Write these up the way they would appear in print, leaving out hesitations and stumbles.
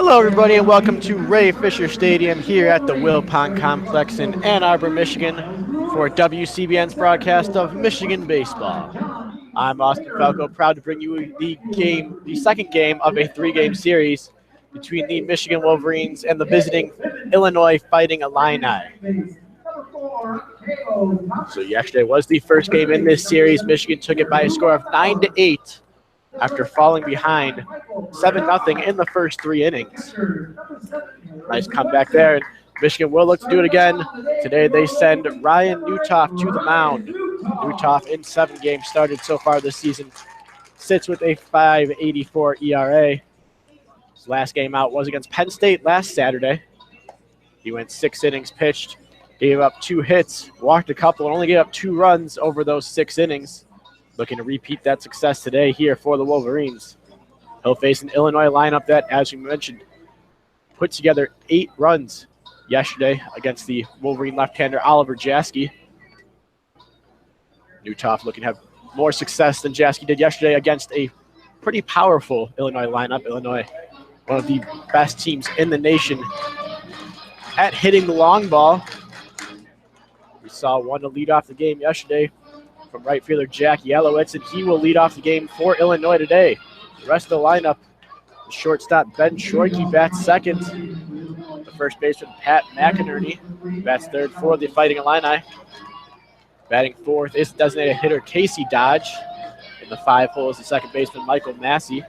Hello, everybody, and welcome to Ray Fisher Stadium here at the Will Pond Complex in Ann Arbor, Michigan, for WCBN's broadcast of Michigan baseball. I'm Austin Falco, proud to bring you the second game of a three-game series between the Michigan Wolverines and the visiting Illinois Fighting Illini. So yesterday was the first game in this series. Michigan took it by a score of 9-8 after falling behind 7-0 in the first three innings. Nice comeback there. Michigan will look to do it again. Today they send Ryan Newtoff to the mound. Newtoff in 7 games started so far this season sits with a .584 ERA. His last game out was against Penn State last Saturday. He went 6 innings pitched, gave up 2 hits, walked a couple, and only gave up 2 runs over those 6 innings. Looking to repeat that success today here for the Wolverines. He'll face an Illinois lineup that, as we mentioned, put together 8 runs yesterday against the Wolverine left-hander Oliver Jaski. Newtoff looking to have more success than Jaski did yesterday against a pretty powerful Illinois lineup. Illinois, one of the best teams in the nation at hitting the long ball. We saw one to lead off the game yesterday from right fielder Jack Yelowitz, and he will lead off the game for Illinois today. The rest of the lineup, the shortstop Ben Troike bats second. The first baseman Pat McInerney bats third for the Fighting Illini. Batting fourth is designated hitter Casey Dodge. In the 5 hole is the second baseman Michael Massey.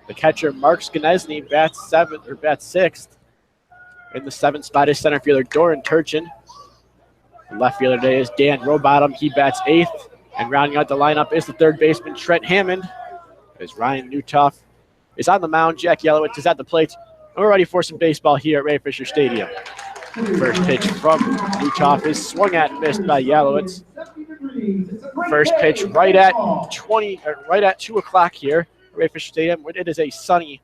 The catcher Mark Skanesny bats sixth. In the 7th spot is center fielder Doran Turchin. The left fielder today is Dan Rowbottom. He bats 8th. And rounding out the lineup is the third baseman Trent Hammond. As Ryan Newtoff is on the mound, Jack Yelowitz is at the plate. And we're ready for some baseball here at Ray Fisher Stadium. First pitch from Newtoff is swung at and missed by Yelowitz. First pitch right at 2 o'clock here at Ray Fisher Stadium. It is a sunny,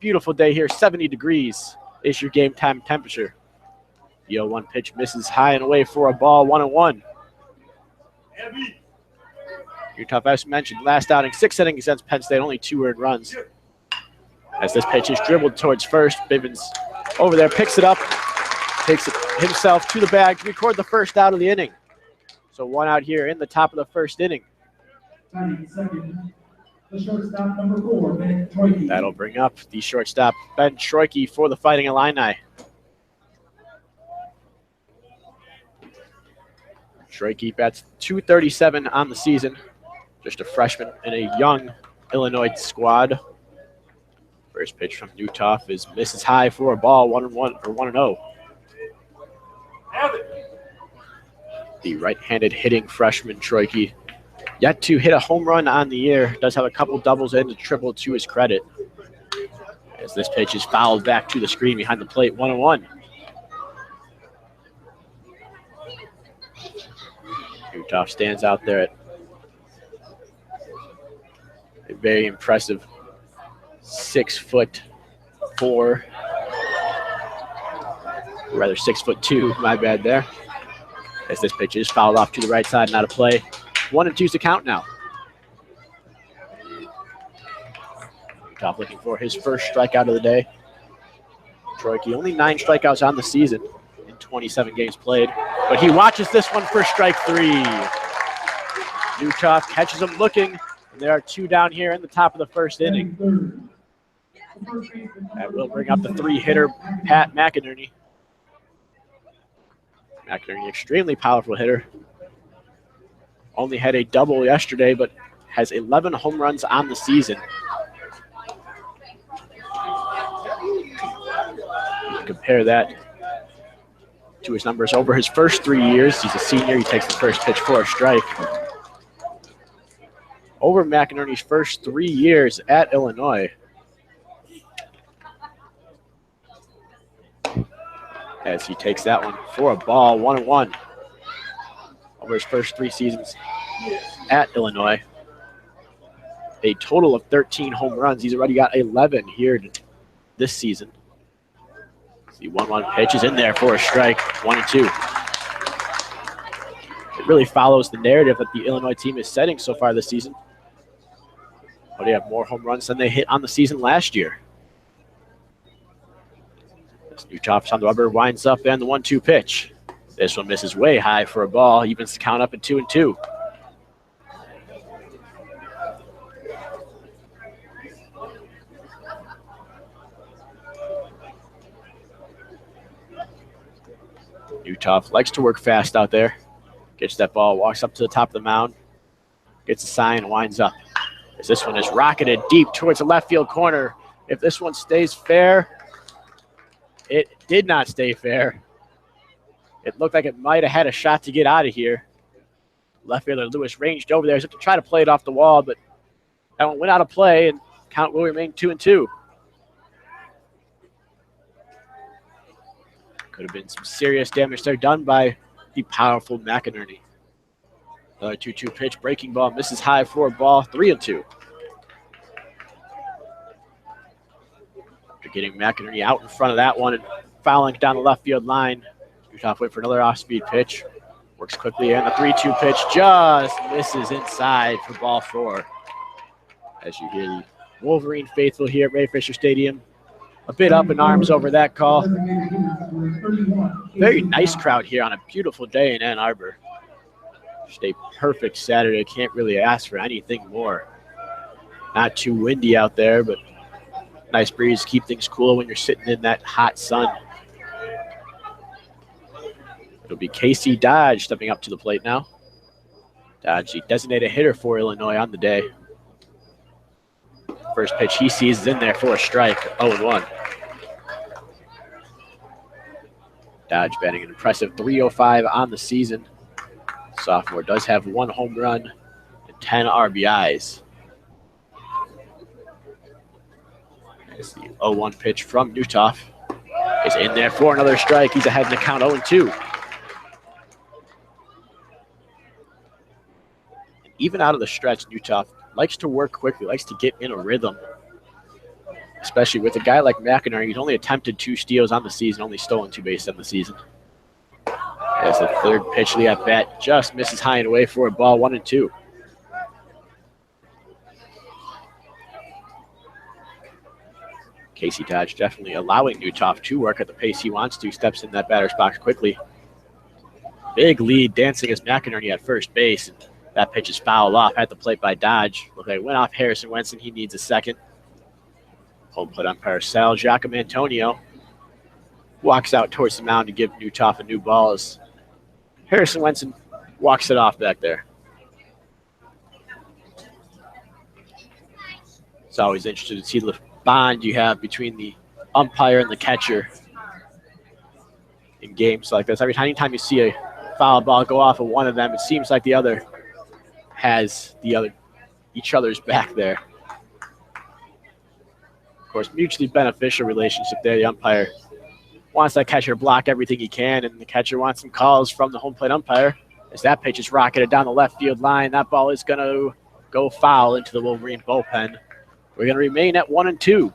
beautiful day here. 70 degrees is your game time temperature. The 0-1 pitch misses high and away for a ball, 1-1. Newtoff, as mentioned, last outing, 6 innings against Penn State, only 2 earned runs. As this pitch is dribbled towards first, Bivens over there, picks it up, takes it himself to the bag to record the first out of the inning. So 1 out here in the top of the first inning. That'll bring up the shortstop, Ben Troike, for the Fighting Illini. Troike bats .237 on the season. Just a freshman in a young Illinois squad. First pitch from Newtoff is misses high for a ball, 1-0. The right-handed hitting freshman Troike, yet to hit a home run on the year, does have a couple doubles and a triple to his credit. As this pitch is fouled back to the screen behind the plate, 1-1. Newtoff stands out there at a very impressive 6'4", rather 6'2", my bad there. As this pitch is fouled off to the right side, not a play. 1-2's the count now. Newtoff looking for his first strikeout of the day. Troike, only 9 strikeouts on the season in 27 games played, but he watches this one for strike 3. Newtoff catches him looking, and there are 2 down here in the top of the first inning. That will bring up the 3-hitter, Pat McInerney. McInerney, extremely powerful hitter. Only had a double yesterday, but has 11 home runs on the season. You can compare that to his numbers over his first 3 years. He's a senior. He takes the first pitch for a strike. Over McInerney's first 3 years at Illinois, as he takes that one for a ball, 1-1. Over his first 3 seasons at Illinois, a total of 13 home runs. He's already got 11 here this season. The 1-1 pitch is in there for a strike, 1-2. It really follows the narrative that the Illinois team is setting so far this season. But they have more home runs than they hit on the season last year. Newtoff's on the rubber, winds up, and the 1-2 pitch. This one misses way high for a ball, evens the count up at 2-2. Newtoff likes to work fast out there. Gets that ball, walks up to the top of the mound, gets a sign, winds up. As this one is rocketed deep towards the left field corner. If this one stays fair, it did not stay fair. It looked like it might have had a shot to get out of here. Left fielder Lewis ranged over there to try to play it off the wall, but that one went out of play, and count will remain 2-2. Could have been some serious damage there done by the powerful McInerney. Another 2-2 pitch, breaking ball, misses high for a ball, 3-2. After getting McInerney out in front of that one and fouling down the left field line, Newtoff wait for another off-speed pitch. Works quickly, and the 3-2 pitch just misses inside for ball 4. As you hear the Wolverine faithful here at Ray Fisher Stadium, a bit up in arms over that call. Very nice crowd here on a beautiful day in Ann Arbor. Just a perfect Saturday. Can't really ask for anything more. Not too windy out there, but nice breeze to keep things cool when you're sitting in that hot sun. It'll be Casey Dodge stepping up to the plate now. Dodge, the designated hitter for Illinois on the day. First pitch he sees is in there for a strike, 0-1. Dodge batting an impressive .305 on the season. Sophomore does have 1 home run and 10 RBIs. As the 0-1 pitch from Newtoff is in there for another strike. He's ahead in the count, 0-2. Even out of the stretch, Newtoff likes to work quickly, likes to get in a rhythm, especially with a guy like McInerney. He's only attempted 2 steals on the season, only stolen 2 bases on the season. As the third pitch of the at-bat just misses high and away for a ball, 1-2. Casey Dodge definitely allowing Newtoff to work at the pace he wants to, steps in that batter's box quickly. Big lead dancing as McInerney at first base. And that pitch is fouled off at the plate by Dodge. Look like it went off Harrison Wenson. He needs a second. Home plate umpire Sal Giacomantonio walks out towards the mound to give Newtoff a new ball as Harrison Wenson walks it off back there. It's always interesting to see the bond you have between the umpire and the catcher in games like this. Anytime you see a foul ball go off of one of them, it seems like the other has each other's back there. Of course, mutually beneficial relationship there. The umpire wants that catcher to block everything he can, and the catcher wants some calls from the home plate umpire. As that pitch is rocketed down the left field line, that ball is going to go foul into the Wolverine bullpen. We're going to remain at 1-2.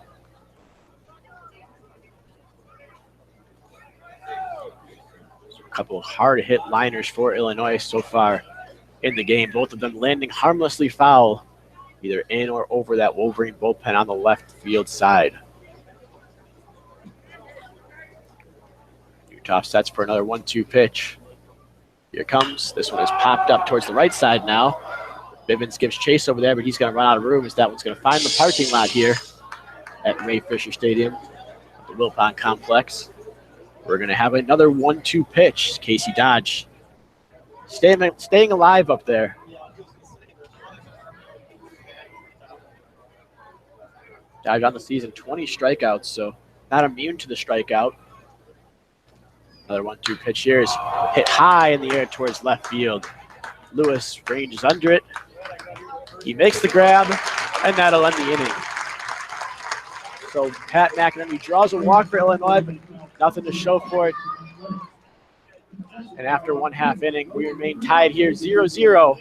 A couple of hard-hit liners for Illinois so far in the game, both of them landing harmlessly foul, either in or over that Wolverine bullpen on the left field side. Newtoff sets for another 1-2 pitch. Here it comes. This one is popped up towards the right side now. Bivens gives chase over there, but he's going to run out of room as that one's going to find the parking lot here at Ray Fisher Stadium, the Wilpon Complex. We're going to have another 1-2 pitch. Casey Dodge staying alive up there. Dodge on the season, 20 strikeouts, so not immune to the strikeout. Another 1-2 pitch here is hit high in the air towards left field. Lewis ranges under it. He makes the grab, and that'll end the inning. So Pat McInerney draws a walk for Illinois, but nothing to show for it. And after 1/2 inning, we remain tied here 0-0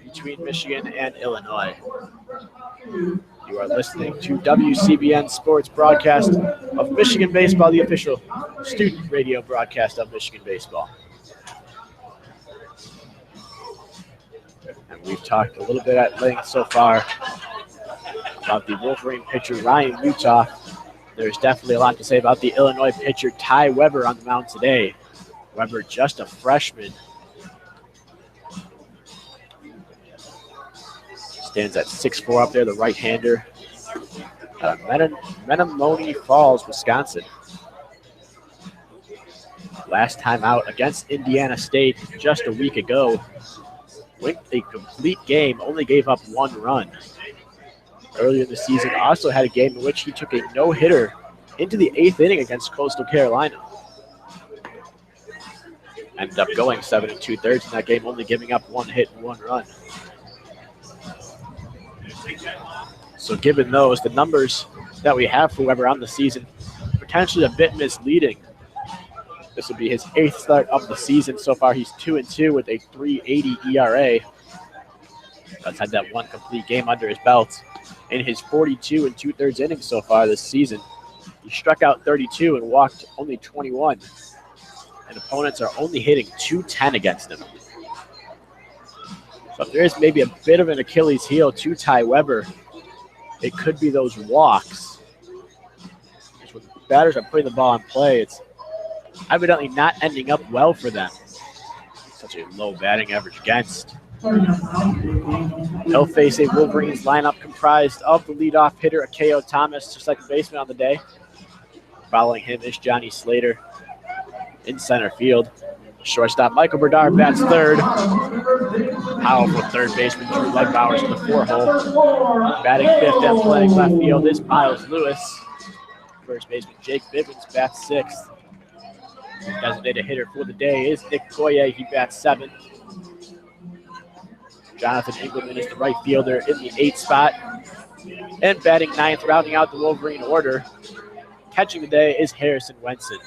between Michigan and Illinois. You are listening to WCBN Sports broadcast of Michigan Baseball, the official student radio broadcast of Michigan Baseball. And we've talked a little bit at length so far about the Wolverine pitcher Ryan Newtoff. there's definitely a lot to say about the Illinois pitcher Ty Weber on the mound today. Weber, just a freshman, stands at 6'4" up there, the right-hander. Menomonee Falls, Wisconsin. Last time out against Indiana State just a week ago. Went a complete game, only gave up 1 run. Earlier in the season, also had a game in which he took a no-hitter into the 8th inning against Coastal Carolina. Ended up going 7 2/3 in that game, only giving up 1 hit and 1 run. So given those, the numbers that we have for Weber on the season, potentially a bit misleading. This will be his 8th start of the season. So far, he's 2-2 with a 3.80 ERA. That's had that 1 complete game under his belt. In his 42 2/3 innings so far this season, he struck out 32 and walked only 21. And opponents are only hitting .210 against him. So if there is maybe a bit of an Achilles heel to Ty Weber, it could be those walks. Because when batters are putting the ball in play, it's evidently not ending up well for them. Such a low batting average against. They'll face a Wolverines lineup comprised of the leadoff hitter, Akeo Thomas, just second baseman on the day. Following him is Johnny Slater in center field. Shortstop Michael Berdard bats third. Powerful third baseman Drew Legbauer's in the 4-hole. Batting 5th and playing left field is Miles Lewis. First baseman Jake Bivens bats 6th. Designated hitter for the day is Nick Koye. He bats 7th. Jonathan Engelman is the right fielder in the 8th spot. And batting 9th, rounding out the Wolverine order. Catching the day is Harrison Wenson.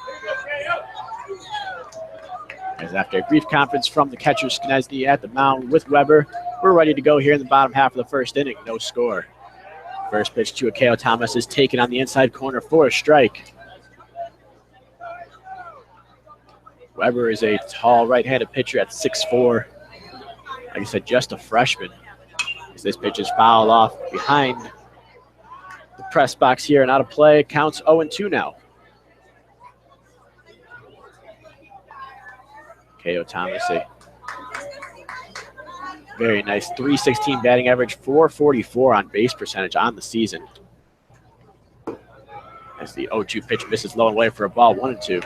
As after a brief conference from the catcher Skenesny at the mound with Weber, we're ready to go here in the bottom half of the first inning. No score. First pitch to Akeo Thomas is taken on the inside corner for a strike. Weber is a tall right-handed pitcher at 6'4". Like I said, just a freshman. As this pitch is fouled off behind the press box here and out of play. Counts 0-2 now. Akeo Thomas, a very nice 316 batting average, 444 on base percentage on the season. As the 0-2 pitch misses low and away for a ball, 1-2.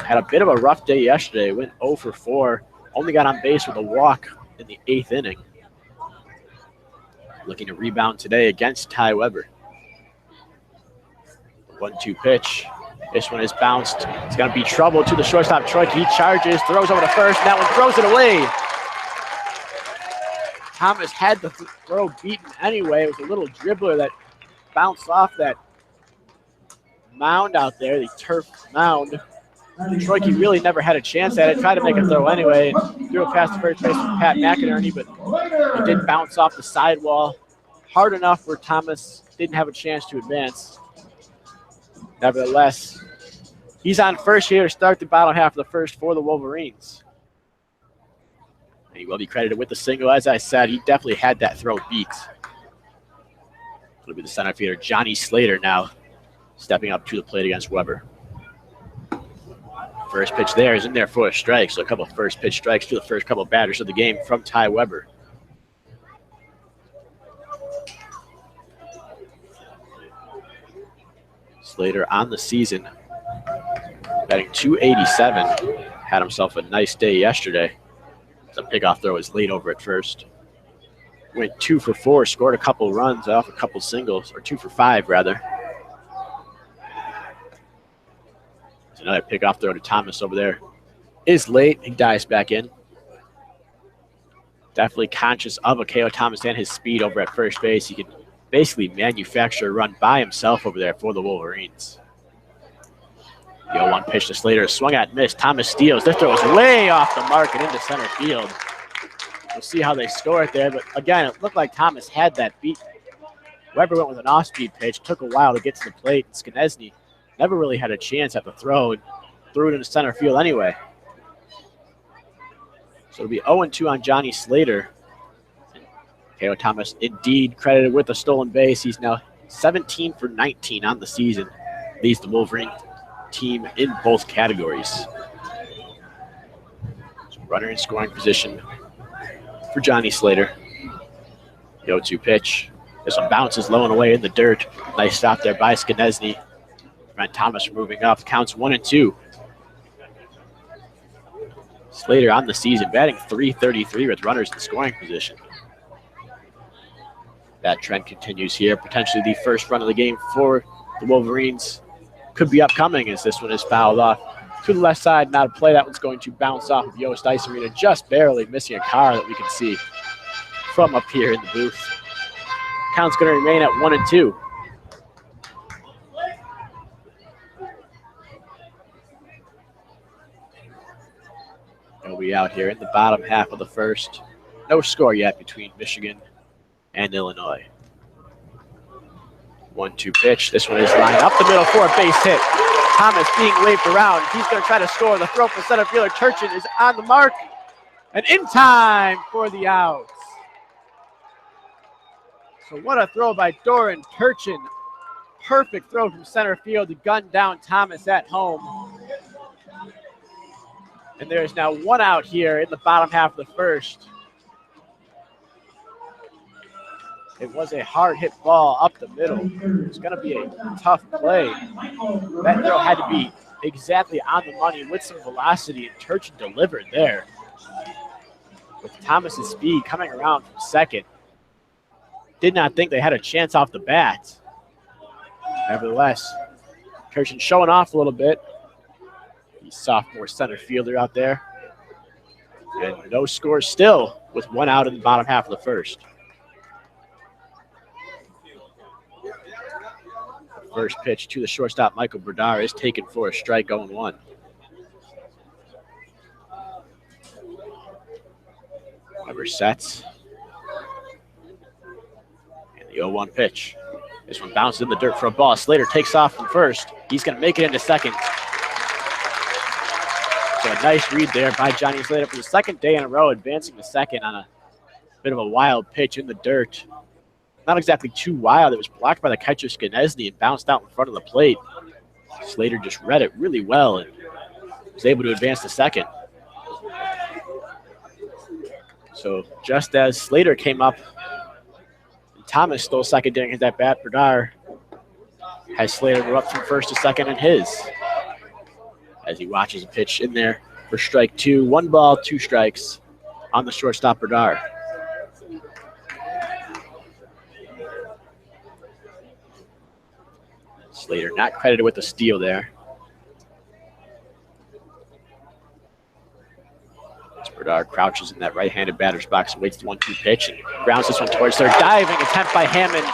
Had a bit of a rough day yesterday, went 0 for 4, only got on base with a walk in the 8th inning. Looking to rebound today against Ty Weber. 1-2 pitch. This one is bounced. It's going to be trouble to the shortstop, Troy. He charges, throws over to first, and that one throws it away. Thomas had the throw beaten anyway. It was a little dribbler that bounced off that mound out there, the turf mound. Troyke really never had a chance at it. Tried to make a throw anyway. Threw it past the first baseman, Pat McInerney, but it did bounce off the sidewall hard enough where Thomas didn't have a chance to advance. Nevertheless, he's on first here to start the bottom half of the first for the Wolverines. And he will be credited with the single. As I said, he definitely had that throw beat. It'll be the center fielder, Johnny Slater, now stepping up to the plate against Weber. First pitch there is in there for a strike, so a couple of first pitch strikes to the first couple of batters of the game from Ty Weber. Slater on the season, batting .287, had himself a nice day yesterday. The pickoff throw was laid over at first. Went 2 for 4, scored a couple runs off a couple singles, or 2 for 5 rather. Another pickoff throw to Thomas over there is late. He dives back in. Definitely conscious of Akeo Thomas and his speed over at first base. He could basically manufacture a run by himself over there for the Wolverines. The 0-1 pitch to Slater, swung at, missed. Thomas steals. This throw is way off the mark and into center field. We'll see how they score it there, but again, it looked like Thomas had that beat. Weber went with an off-speed pitch. Took a while to get to the plate. Skenesny never really had a chance at the throw and threw it into center field anyway. So it'll be 0-2 on Johnny Slater. Akeo Thomas indeed credited with a stolen base. He's now 17 for 19 on the season leads the Wolverine team in both categories. So runner in scoring position for Johnny Slater. The 0-2 pitch. This one bounces low and away in the dirt. Nice stop there by Skanesny. Brent Thomas moving up. Counts 1-2. Slater on the season, batting .333 with runners in scoring position. That trend continues here. Potentially the first run of the game for the Wolverines could be upcoming as this one is fouled off to the left side. Not a play. That one's going to bounce off of Yost Ice Arena, just barely missing a car that we can see from up here in the booth. Count's going to remain at 1-2. They'll be out here in the bottom half of the first. No score yet between Michigan and Illinois. 1-2 pitch. This one is lined up the middle for a base hit. Thomas being waved around. He's going to try to score. The throw from center fielder Turchin is on the mark and in time for the outs. So what a throw by Doran Turchin. Perfect throw from center field to gun down Thomas at home. And there's now one out here in the bottom half of the first. It was a hard hit ball up the middle. It's going to be a tough play. That throw had to be exactly on the money with some velocity, and Turchin delivered there. With Thomas's speed coming around from second. Did not think they had a chance off the bat. Nevertheless, Turchin showing off a little bit. He's sophomore center fielder out there. And no score still with one out in the bottom half of the first. First pitch to the shortstop, Michael Berdar, is taken for a strike, 0-1. Weber sets. And the 0-1 pitch. This one bounces in the dirt for a ball. Slater takes off from first. He's going to make it into second. So a nice read there by Johnny Slater for the second day in a row, advancing to second on a bit of a wild pitch in the dirt. Not exactly too wild. It was blocked by the catcher Skanesny and bounced out in front of the plate. Slater just read it really well and was able to advance to second. So just as Slater came up, and Thomas stole second during his at-bat, Berdar has Slater go up from first to second in his. As he watches a pitch in there for strike two. 1 ball, 2 strikes on the shortstop, Berdar. Slater not credited with the steal there. As Berdar crouches in that right-handed batter's box and waits the 1-2 pitch and grounds this one towards third. Diving attempt by Hammond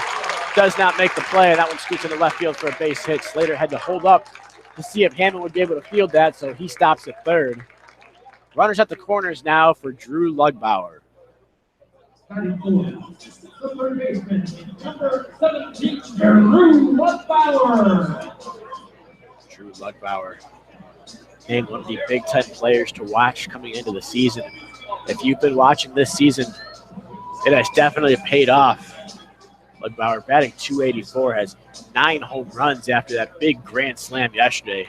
does not make the play, and that one scoots in the left field for a base hit. Slater had to hold up to see if Hammond would be able to field that, so he stops at third. Runners at the corners now for Drew Lugbauer. The third baseman, number 17, Drew Lugbauer. Drew Lugbauer, named one of the Big Ten players to watch coming into the season. If you've been watching this season, it has definitely paid off. Lugbauer batting .284, has 9 home runs after that big grand slam yesterday.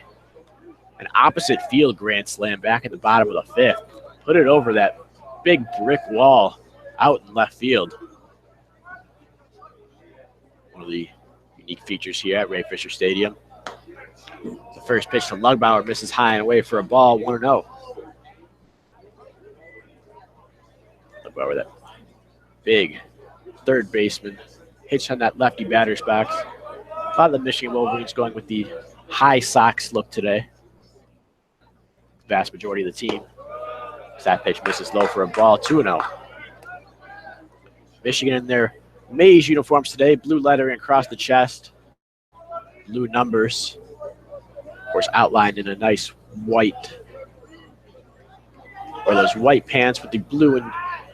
An opposite field grand slam back at the bottom of the 5th. Put it over that big brick wall out in left field. One of the unique features here at Ray Fisher Stadium. The first pitch to Lugbauer misses high and away for a ball, 1-0. Lugbauer, that big third baseman, hitched on that lefty batter's box. A lot of the Michigan Wolverines going with the high socks look today. The vast majority of the team. That pitch misses low for a ball, 2-0. Michigan in their maize uniforms today, blue lettering across the chest, blue numbers, of course outlined in a nice white, or those white pants with the blue and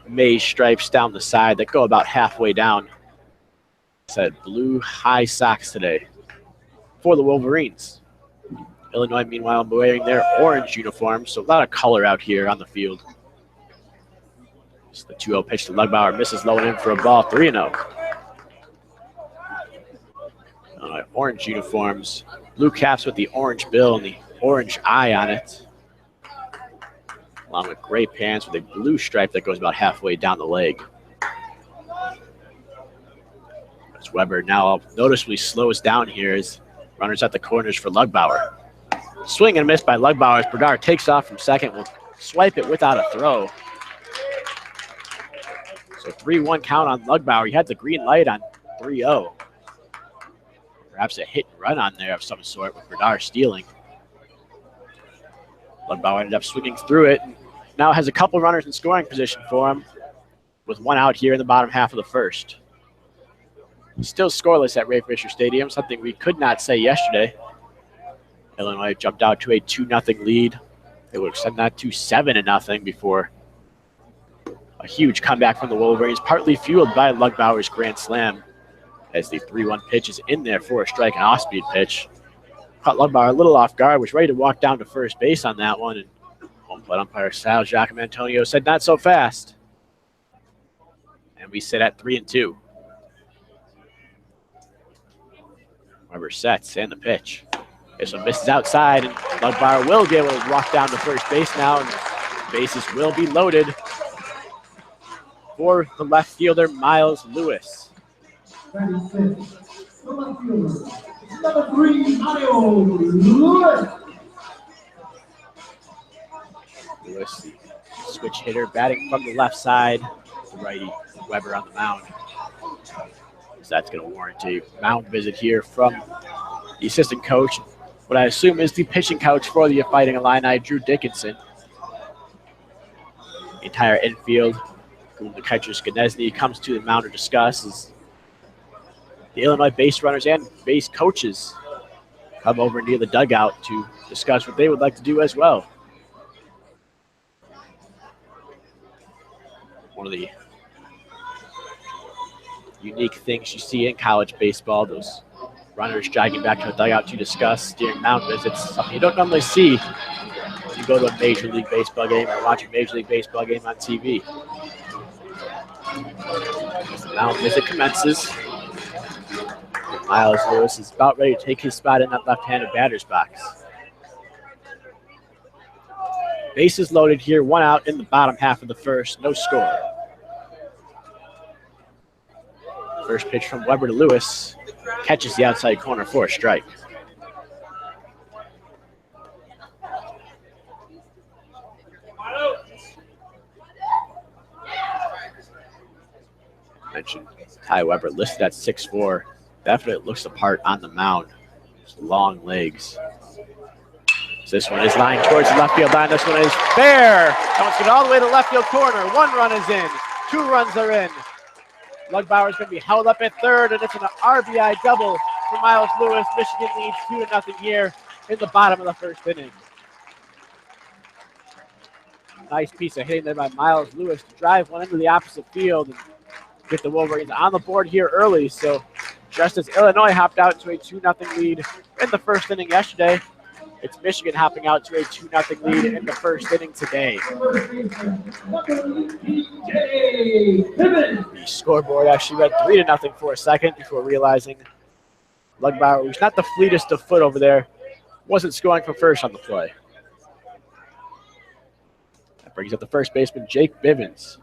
maize stripes down the side that go about halfway down. Said blue high socks today for the Wolverines. Illinois, meanwhile, wearing their orange uniforms, so a lot of color out here on the field. The 2-0 pitch to Lugbauer, misses low and in for a ball, 3-0. Orange uniforms Blue caps with the orange bill and the orange eye on it, along with gray pants with a blue stripe that goes about halfway down the leg. As Weber now noticeably slows down here as runners at the corners for Lugbauer. Swing and miss by Lugbauer as Berdar takes off from second, will swipe it without a throw. So 3-1 count on Lugbauer. He had the green light on 3-0. Perhaps a hit and run on there of some sort with Berdar stealing. Lugbauer ended up swinging through it. Now has a couple runners in scoring position for him with one out here in the bottom half of the first. Still scoreless at Ray Fisher Stadium, something we could not say yesterday. Illinois jumped out to a 2-0 lead. They would extend that to 7-0 before a huge comeback from the Wolverines, partly fueled by Lugbauer's grand slam, as the 3-1 pitch is in there for a strike, an off-speed pitch. Caught Lugbauer a little off guard, was ready to walk down to first base on that one, and home plate umpire Sal Giacomo Antonio said not so fast. And we sit at 3-2. Weber sets and the pitch. This one misses outside, and Lugbauer will be able to walk down to first base now, and bases will be loaded for the left fielder, Miles Lewis. Number 3, Miles Lewis. Lewis, the switch hitter, batting from the left side. The righty, Weber on the mound. So that's going to warrant a mound visit here from the assistant coach, what I assume is the pitching coach for the Fighting Illini, Drew Dickinson. The entire infield, the catcher Skanesny comes to the mound to discuss as the Illinois base runners and base coaches come over near the dugout to discuss what they would like to do as well. One of the unique things you see in college baseball, those runners jogging back to the dugout to discuss during mound visits, something you don't normally see when you go to a Major League Baseball game or watch a Major League Baseball game on TV. As the mound visit commences, Miles Lewis is about ready to take his spot in that left-handed batter's box. Bases loaded here, one out in the bottom half of the first, no score. First pitch from Weber to Lewis, catches the outside corner for a strike. Mentioned Ty Weber listed at 6'4". Definitely looks the part on the mound. Just long legs. So this one is lined towards the left field line. This one is fair. That one's going all the way to the left field corner. One run is in. Two runs are in. Lugbauer is going to be held up at third, and it's an RBI double for Miles Lewis. Michigan leads 2-0 here in the bottom of the first inning. Nice piece of hitting there by Miles Lewis to drive one into the opposite field and get the Wolverines on the board here early. So just as Illinois hopped out to a 2-0 lead in the first inning yesterday, it's Michigan hopping out to a 2-0 lead in the first inning today. The scoreboard actually read 3-0 for a second before realizing Lugbauer, who's not the fleetest of foot over there, wasn't scoring from first on the play. That brings up the first baseman, Jake Bivens.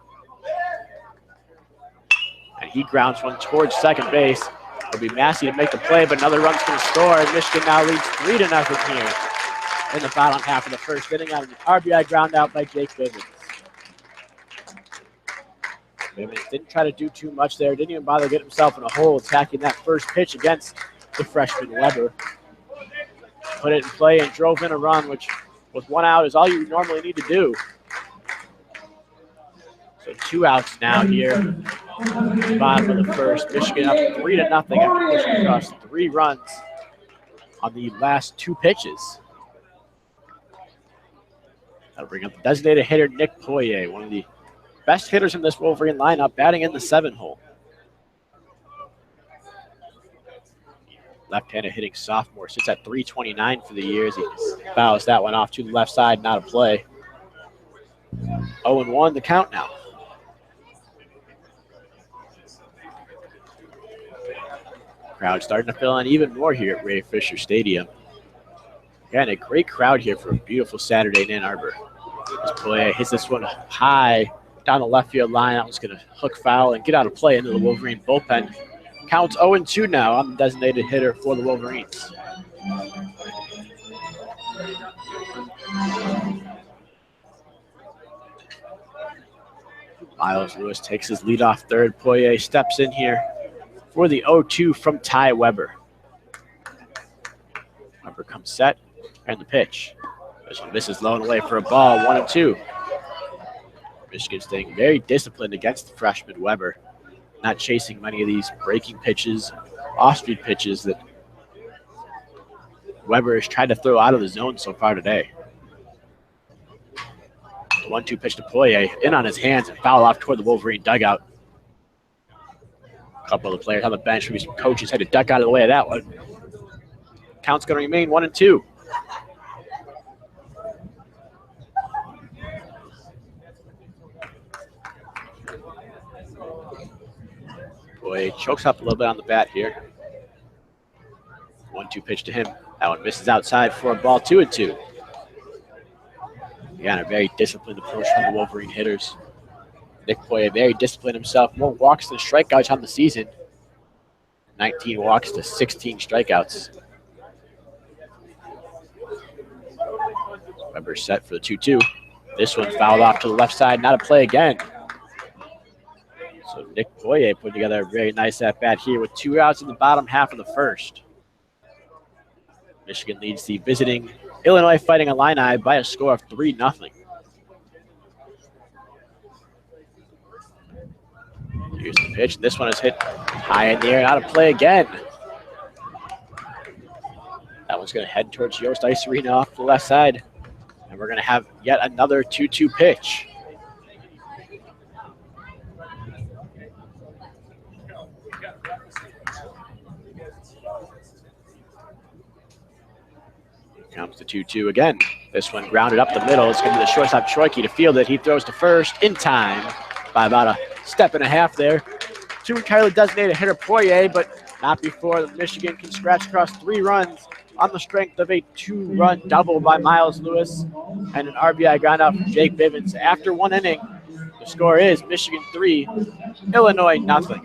And he grounds one towards second base. It'll be Massey to make the play, but another run's going to score, and Michigan now leads 3-0 here in the bottom half of the first inning on an RBI ground out by Jake Bivens. Bivens didn't try to do too much there, didn't even bother getting himself in a hole attacking that first pitch against the freshman Weber. Put it in play and drove in a run, which with one out is all you normally need to do. So 2 outs now here in the bottom of the first. Michigan up 3-0 after pushing across 3 runs on the last 2 pitches. That'll bring up the designated hitter, Nick Poirier, one of the best hitters in this Wolverine lineup, batting in the 7-hole. Left-handed hitting sophomore sits at .329 for the year as he fouls that one off to the left side, not a play. 0-1 the count now. Crowd starting to fill in even more here at Ray Fisher Stadium. Again, a great crowd here for a beautiful Saturday in Ann Arbor. This boy hits this one high down the left field line. That was going to hook foul and get out of play into the Wolverine bullpen. Counts 0-2 now on the designated hitter for the Wolverines. Miles Lewis takes his lead off third. Poirier steps in here for the 0-2 from Ty Weber. Weber comes set, and the pitch. This one misses low and away for a ball, 1-2. Michigan staying very disciplined against the freshman Weber, not chasing many of these breaking pitches, off-speed pitches that Weber has tried to throw out of the zone so far today. The 1-2 pitch to Poirier, in on his hands and foul off toward the Wolverine dugout. A couple of the players on the bench, maybe some coaches had to duck out of the way of that one. Count's going to remain 1-2. Poirier chokes up a little bit on the bat here. 1-2 pitch to him. That one misses outside for a ball, 2-2. Again, a very disciplined approach from the Wolverine hitters. Nick Poirier very disciplined himself. More walks than strikeouts on the season. 19 walks to 16 strikeouts. Weber set for the 2-2. This one fouled off to the left side. Not a play again. So Nick Poirier put together a very nice at-bat here with 2 outs in the bottom half of the first. Michigan leads the visiting Illinois Fighting Illini by a score of 3-0. Here's the pitch. This one is hit high in the air, out of play again. That one's going to head towards Yost Ice Arena off the left side. And we're going to have yet another 2-2 pitch. Comes the 2-2 again. This one grounded up the middle. It's going to be the shortstop Troike to field it. He throws to first in time by about a step and a half there. To entirely designated hitter Poirier, but not before Michigan can scratch across 3 runs on the strength of a 2-run double by Miles Lewis and an RBI ground out from Jake Bivens. After 1 inning, the score is Michigan 3, Illinois 0.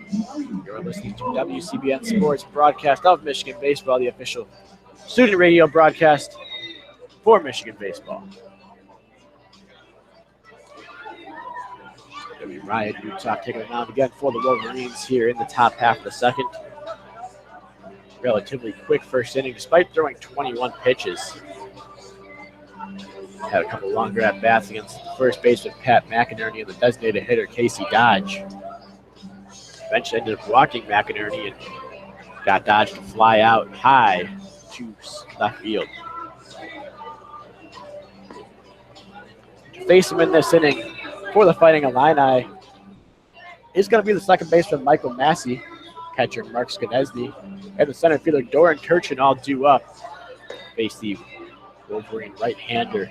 You're listening to WCBN Sports broadcast of Michigan Baseball, the official student radio broadcast for Michigan baseball. Ryan Utah taking it down again for the Wolverines here in the top half of the second. Relatively quick first inning, despite throwing 21 pitches. Had a couple longer at-bats against the first baseman Pat McInerney and the designated hitter Casey Dodge. Eventually ended up walking McInerney and got Dodge to fly out high to left field. To face him in this inning for the Fighting Illini is going to be the second baseman Michael Massey, catcher Mark Skanesny, and the center fielder Doran Turchin all due up. Face the Wolverine right-hander.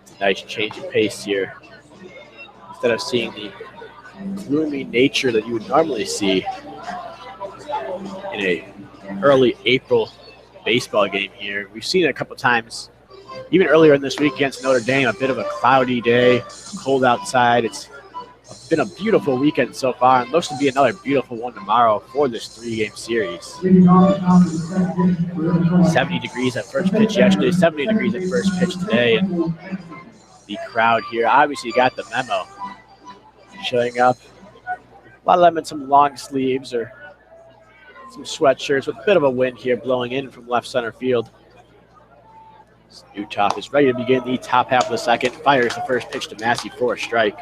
It's a nice change of pace here. Instead of seeing the gloomy nature that you would normally see in a early April baseball game here, we've seen it a couple times. Even earlier in this week against Notre Dame, a bit of a cloudy day, cold outside. It's been a beautiful weekend so far, and looks to be another beautiful one tomorrow for this 3-game series. 70 degrees at first pitch yesterday, 70 degrees at first pitch today, and the crowd here obviously got the memo. Showing up, a lot of them in some long sleeves or some sweatshirts with a bit of a wind here blowing in from left center field. Utah is ready to begin the top half of the second. Fires the first pitch to Massey for a strike.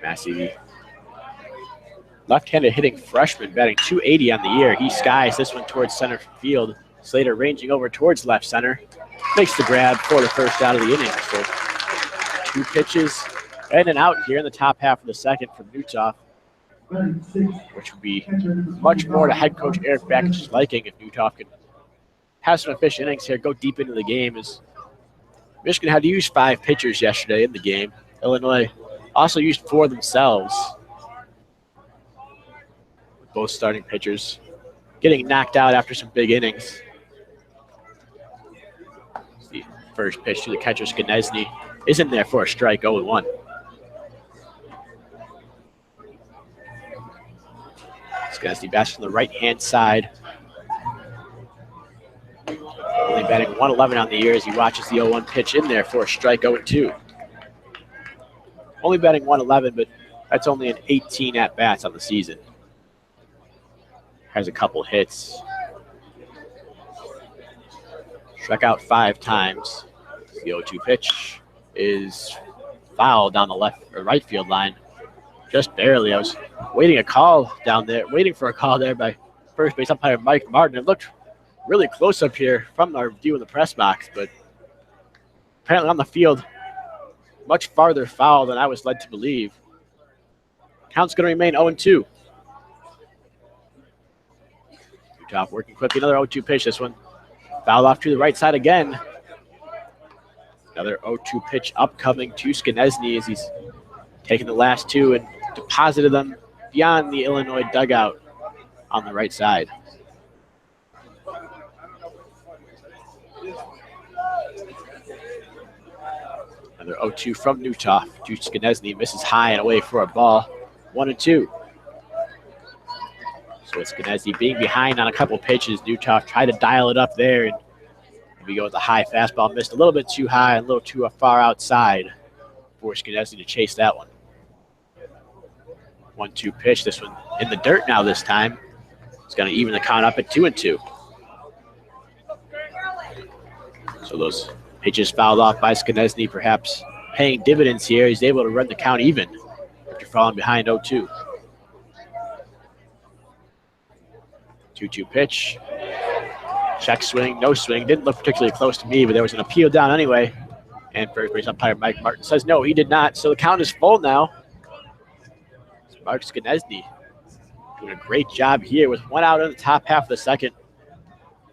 Massey, left-handed hitting freshman, batting .280 on the year. He skies this one towards center field. Slater ranging over towards left center. Makes the grab for the first out of the inning. So 2 pitches and an out here in the top half of the second from Utah, which would be much more to head coach Eric Bakic's liking if Utah can have some efficient innings here, go deep into the game, as Michigan had to use 5 pitchers yesterday in the game. Illinois also used 4 themselves. Both starting pitchers getting knocked out after some big innings. The first pitch to the catcher, Skanesny, is in there for a strike, 0-1. Skanesny bats from the right-hand side. Only batting 111 on the year as he watches the 0-1 pitch in there for a strike, 0-2. Only batting 111, but that's only an 18 at-bats on the season. Has a couple hits. Struck out 5 times. The 0-2 pitch is fouled down the left or right field line. Just barely. I was waiting for a call there by first base umpire Mike Martin. It looked really close up here from our view in the press box, but apparently on the field, much farther foul than I was led to believe. Count's going to remain 0-2. Top working quickly. Another 0-2 pitch. This one fouled off to the right side again. Another 0-2 pitch upcoming to Skanesny as he's taken the last 2 and deposited them beyond the Illinois dugout on the right side. Another 0-2 from Newtoff to Skanesny. Misses high and away for a ball. 1-2. So it's Skanesny being behind on a couple pitches. Newtoff tried to dial it up there, and we go with a high fastball. Missed a little bit too high, a little too far outside for Skanesny to chase that one. 1-2 pitch. This one in the dirt now this time. It's going to even the count up at 2-2. So those pitches fouled off by Skanesny, perhaps paying dividends here. He's able to run the count even after falling behind 0-2. 2-2 pitch. Check swing, no swing. Didn't look particularly close to me, but there was an appeal down anyway. And first base umpire Mike Martin says no, he did not. So the count is full now. It's Mark Skanesny doing a great job here with 1 out in the top half of the second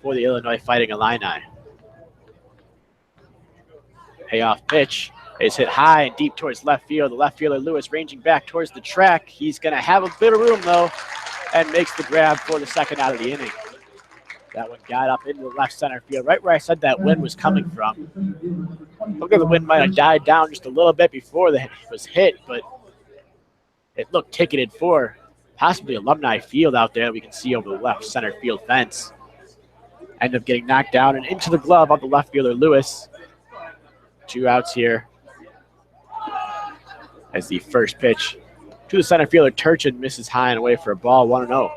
for the Illinois Fighting Illini. Payoff pitch is hit high and deep towards left field. The left fielder Lewis ranging back towards the track. He's going to have a bit of room though, and makes the grab for the second out of the inning. That one got up into the left center field, right where I said that wind was coming from. Looked like the wind might have died down just a little bit before it was hit, but it looked ticketed for possibly Alumni Field out there. We can see over the left center field fence. Ended up getting knocked down and into the glove of the left fielder Lewis. 2 outs here as the first pitch to the center fielder Turchin misses high and away for a ball, 1-0.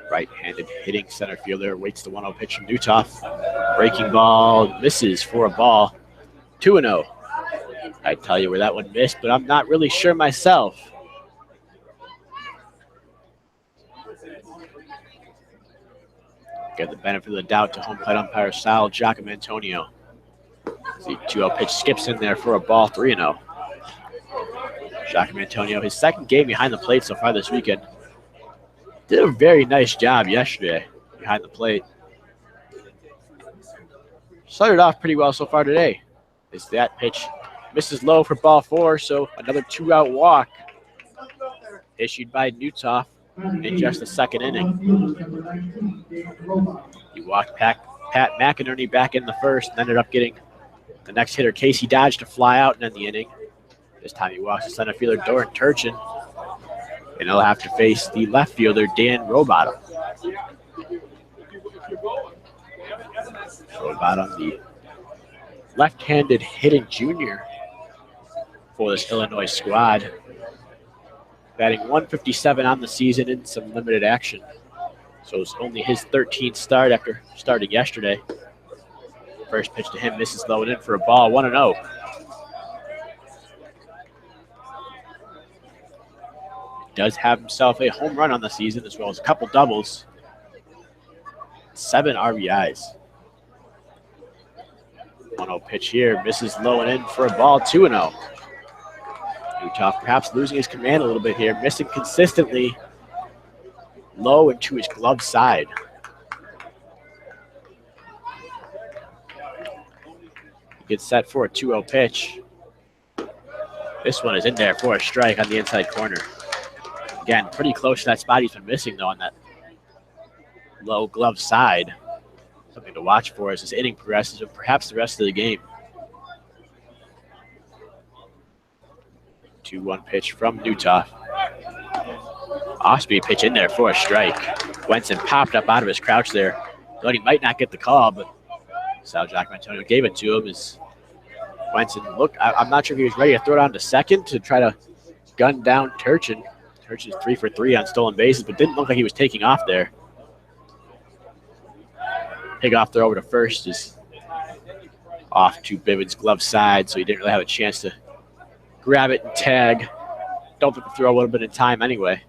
Right-handed hitting center fielder waits the 1-0 pitch from Newtoff. Breaking ball misses for a ball, 2-0. I'd tell you where that one missed, but I'm not really sure myself. Give the benefit of the doubt to home plate umpire Sal Giacomantonio. The 2-0 pitch skips in there for a ball, 3-0. Giacomantonio, his second game behind the plate so far this weekend. Did a very nice job yesterday behind the plate. Started off pretty well so far today. As that pitch misses low for ball 4, so another 2-out walk issued by Newtoff in just the second inning. He walked Pat McInerney back in the first and ended up getting the next hitter, Casey Dodge, to fly out and end the inning. This time he walks the center fielder, Doran Turchin, and he'll have to face the left fielder, Dan Robottom. Robottom, the left-handed hitting junior for this Illinois squad. Batting 157 on the season in some limited action. So it's only his 13th start after starting yesterday. First pitch to him misses low and in for a ball, 1-0. Does have himself a home run on the season as well as a couple doubles. 7 RBIs. 1-0 pitch here, misses low and in for a ball, 2-0. Newtoff perhaps losing his command a little bit here, missing consistently low and to his glove side. He gets set for a 2-0 pitch. This one is in there for a strike on the inside corner. Again, pretty close to that spot he's been missing, though, on that low glove side. Something to watch for as this inning progresses and perhaps the rest of the game. 2-1 pitch from Newtoff. Off-speed pitch in there for a strike. Wenson popped up out of his crouch there. Thought he might not get the call, but Sal Giacomo gave it to him as Wenson looked. I'm not sure if he was ready to throw it on to second to try to gun down Turchin. Turchin's 3 for 3 on stolen bases, but didn't look like he was taking off there. Pickoff throw over to first is off to Bivens' glove side, so he didn't really have a chance to grab it and tag. Don't think the throw would have been in time anyway.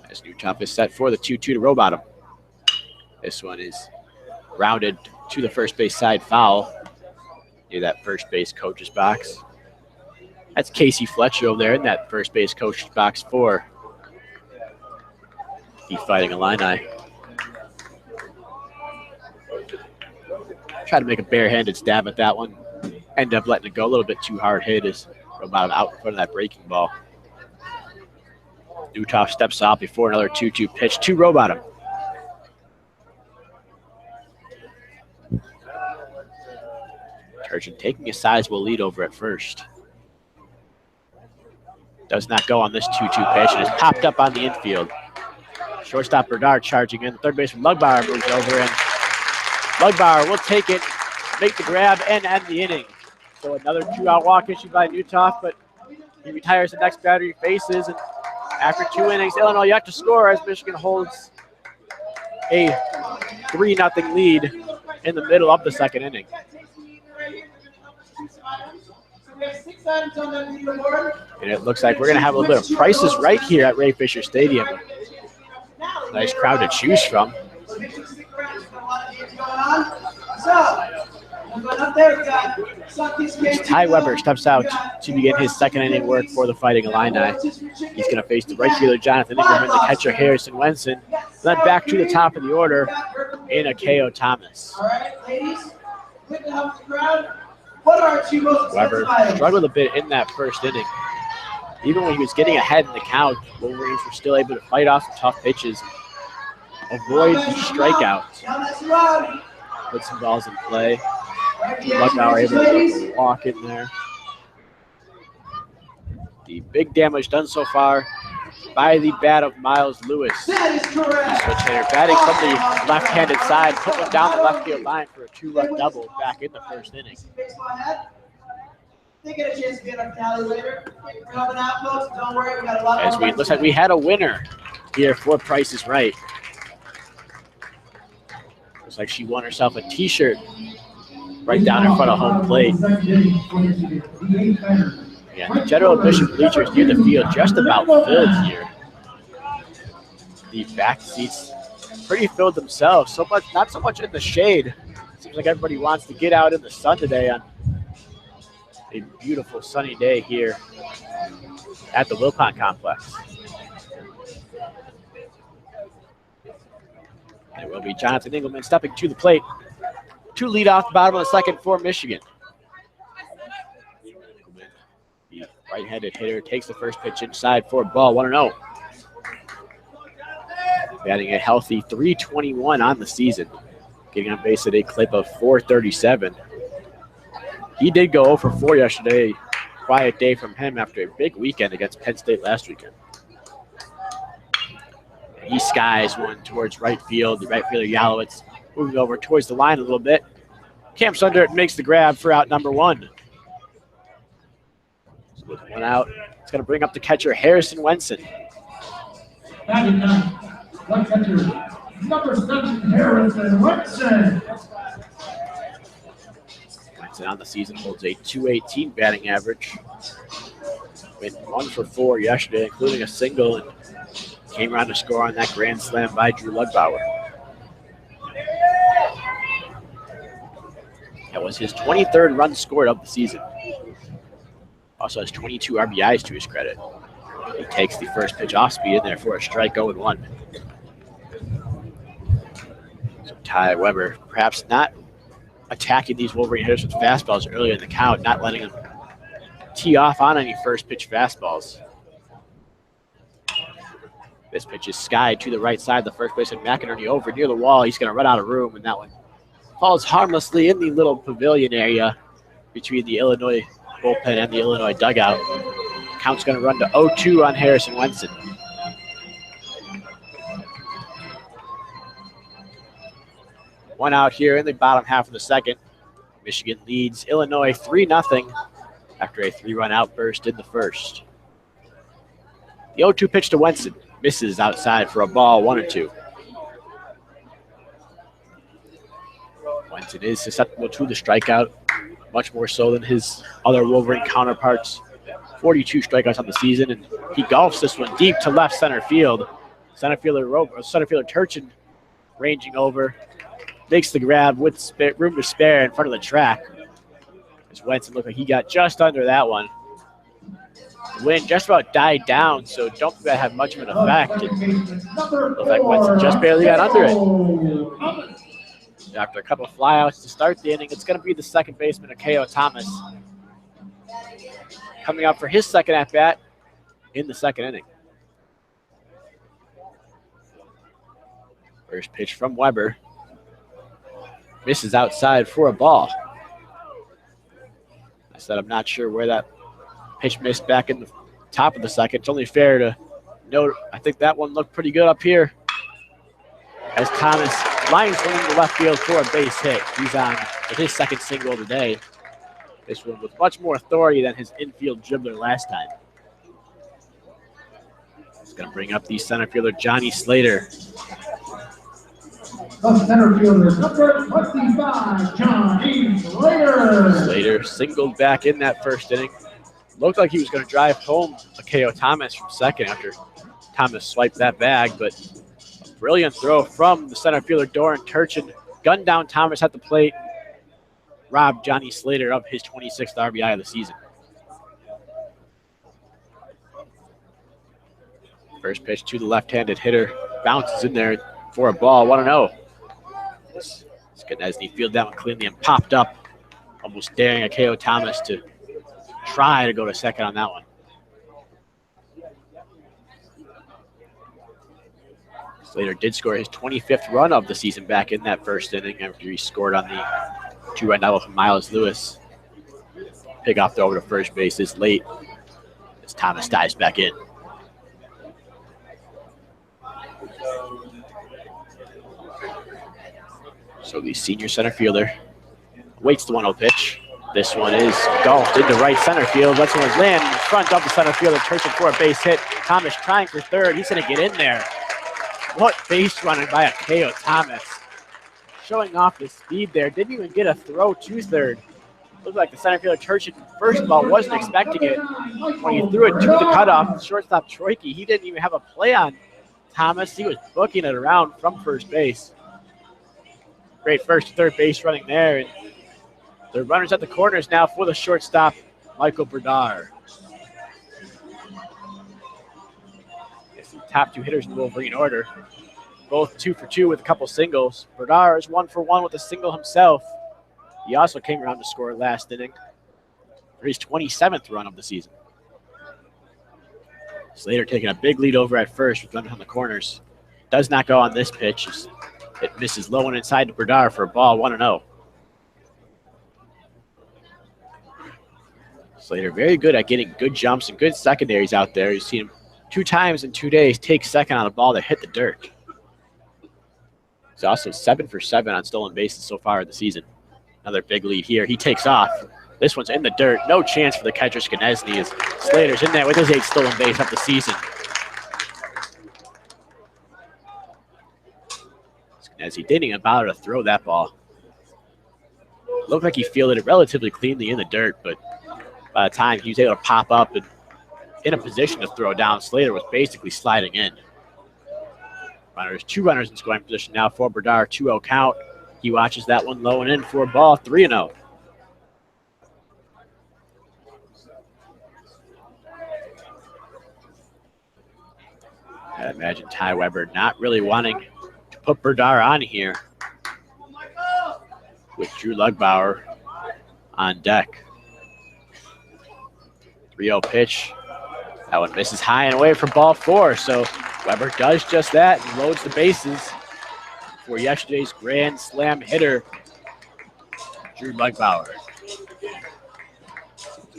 As Newtoff is set for the 2-2 to Rowbottom. This one is rounded to the first base side foul near that first base coach's box. That's Casey Fletcher over there in that first base coach's box for the Fighting Illini. Try to make a barehanded stab at that one. End up letting it go a little bit too hard hit as Rowbottom out in front of that breaking ball. Newtoff steps out before another 2-2 pitch to Rowbottom. Turchin taking a sizable lead over at first. Does not go on this 2-2 pitch and is popped up on the infield. Shortstop Bernard charging in. Third baseman Lugbauer moves over and Lugbauer will take it, make the grab, and end the inning. So another 2-out walk issued by Newtoff, but he retires the next batter he faces. And after 2 innings, Illinois yet to score as Michigan holds a 3-0 lead in the middle of the second inning. And it looks like we're going to have a little bit of prices right here at Ray Fisher Stadium. Nice crowd to choose from. Ty Weber steps out to begin his second inning work for the Fighting Illini. He's going to face the right fielder Jonathan Ingram and the catcher Harrison Wenson. Then back to the top of the order in Akeo Thomas. All right, ladies, quick to help the crowd. What are our 2 most Weber struggled a bit in that first inning. Even when he was getting ahead in the count, Wolverines were still able to fight off some tough pitches, avoid the strikeouts, put some balls in play. Lugbauer able to put a walk in there. The big damage done so far by the bat of Miles Lewis. That is correct. Switch hitter batting from the left-handed side, put one down the left field line for a 2-run double back in the first inning. They get a chance to get our tally later. Coming out, folks. Don't worry, we got a lot As we looks like we had a winner here for Price is Right. Looks like she won herself a T-shirt right down in front of home plate. Yeah, the general admission bleachers near the field just about filled here. The back seats pretty filled themselves. Not so much in the shade. Seems like everybody wants to get out in the sun today on a beautiful sunny day here at the Wilpon Complex. And it will be Jonathan Engelman stepping to the plate to lead off the bottom of the second for Michigan. The right-handed hitter takes the first pitch inside for a ball, 1-0. Batting a healthy .321 on the season. Getting on base at a clip of .437. He did go 0 for 4 yesterday. Quiet day from him after a big weekend against Penn State last weekend. He skies one towards right field. The right fielder Yalowitz moving over towards the line a little bit. Camps under it, makes the grab for out number 1. So with 1 out, it's going to bring up the catcher Harrison Wenson. Batting 9, right catcher, number 7, Harrison Wenson. Wenson on the season holds a .218 batting average. Went 1 for 4 yesterday, including a single, and came around to score on that grand slam by Drew Lugbauer. That was his 23rd run scored of the season. Also has 22 RBIs to his credit. He takes the first pitch off speed in there for a strike, 0-1. So Ty Weber perhaps not attacking these Wolverine hitters with fastballs earlier in the count, not letting them tee off on any first pitch fastballs. This pitch is skied to the right side. The first baseman McInerney over near the wall. He's going to run out of room, and that one falls harmlessly in the little pavilion area between the Illinois bullpen and the Illinois dugout. Count's going to run to 0-2 on Harrison Wenson. One out here in the bottom half of the second. Michigan leads Illinois 3-0 after a 3-run outburst in the first. The 0-2 pitch to Wenson misses outside for a ball, 1-2. Wenson is susceptible to the strikeout, much more so than his other Wolverine counterparts. 42 strikeouts on the season, and he golfs this one deep to left center field. Center fielder Turchin ranging over, makes the grab with room to spare in front of the track. As Wenson looked like he got just under that one. The wind just about died down, so don't think that had much of an effect. It looked like Wenson just barely got under it. After a couple of flyouts to start the inning, it's going to be the second baseman, Akeo Thomas, coming up for his second at-bat in the second inning. First pitch from Weber. Misses outside for a ball. I said I'm not sure where that pitch missed back in the top of the second. It's only fair to note, I think that one looked pretty good up here as Thomas lines one into left field for a base hit. He's on his second single of the day. This one with much more authority than his infield dribbler last time. He's going to bring up the center fielder, Johnny Slater. The center fielder, number 25, Johnny Slater. Slater singled back in that first inning. Looked like he was going to drive home Akeo Thomas from second after Thomas swiped that bag, but a brilliant throw from the center fielder, Doran Turchin. Gunned down Thomas at the plate. Robbed Johnny Slater of his 26th RBI of the season. First pitch to the left-handed hitter. Bounces in there for a ball, 1-0. Skanesny fielded that one cleanly and popped up, almost daring Akeo Thomas to try to go to second on that one. Slater did score his 25th run of the season back in that first inning after he scored on the two-run double from Miles Lewis. Pickoff throw over to first base is late as Thomas dives back in. So the senior center fielder waits the 1-0 pitch. This one is golfed into right center field. Lets one land in front of the center fielder, Turchin for a base hit. Thomas trying for third. He's going to get in there. What base running by Akeo Thomas. Showing off the speed there. Didn't even get a throw to third. Looked like the center fielder, Turchin, first of all, wasn't expecting it. When he threw it to the cutoff, shortstop Troike, he didn't even have a play on Thomas. He was booking it around from first base. Great first to third base running there. And the runners at the corners now for the shortstop, Michael Berdar. It's the top two hitters in the Wolverine order. Both 2 for 2 with a couple singles. Berdar is 1 for 1 with a single himself. He also came around to score last inning for his 27th run of the season. Slater taking a big lead over at first with runners on the corners. Does not go on this pitch. It misses low and inside to Berdar for a ball, 1-0. Slater very good at getting good jumps and good secondaries out there. You've seen him 2 times in 2 days take second on a ball that hit the dirt. He's also 7 for 7 on stolen bases so far in the season. Another big lead here. He takes off. This one's in the dirt. No chance for the catcher, Skanesny, as Slater's in there with his 8th stolen base of the season. Skanesny didn't even bother to throw that ball. Looked like he fielded it relatively cleanly in the dirt, but by the time he was able to pop up and in a position to throw down, Slater was basically sliding in. Two runners in scoring position now for Berdar, 2-0 count. He watches that one low and in for a ball, 3-0. I imagine Ty Weber not really wanting to put Berdar on here with Drew Lugbauer on deck. 3-0 pitch. That one misses high and away from ball 4, so Weber does just that and loads the bases for yesterday's grand slam hitter, Drew Lugbauer.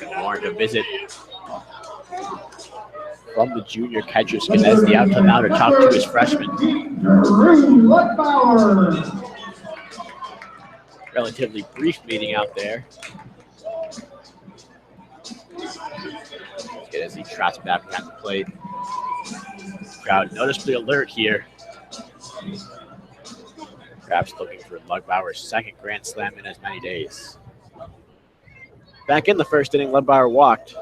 Warren to visit from the junior catcher as the out now to talk to his freshman. Drew Lugbauer. Relatively brief meeting out there. As he trots back behind the plate. Crowd noticeably alert here. Perhaps looking for Lugbauer's second grand slam in as many days. Back in the first inning, Lugbauer walked.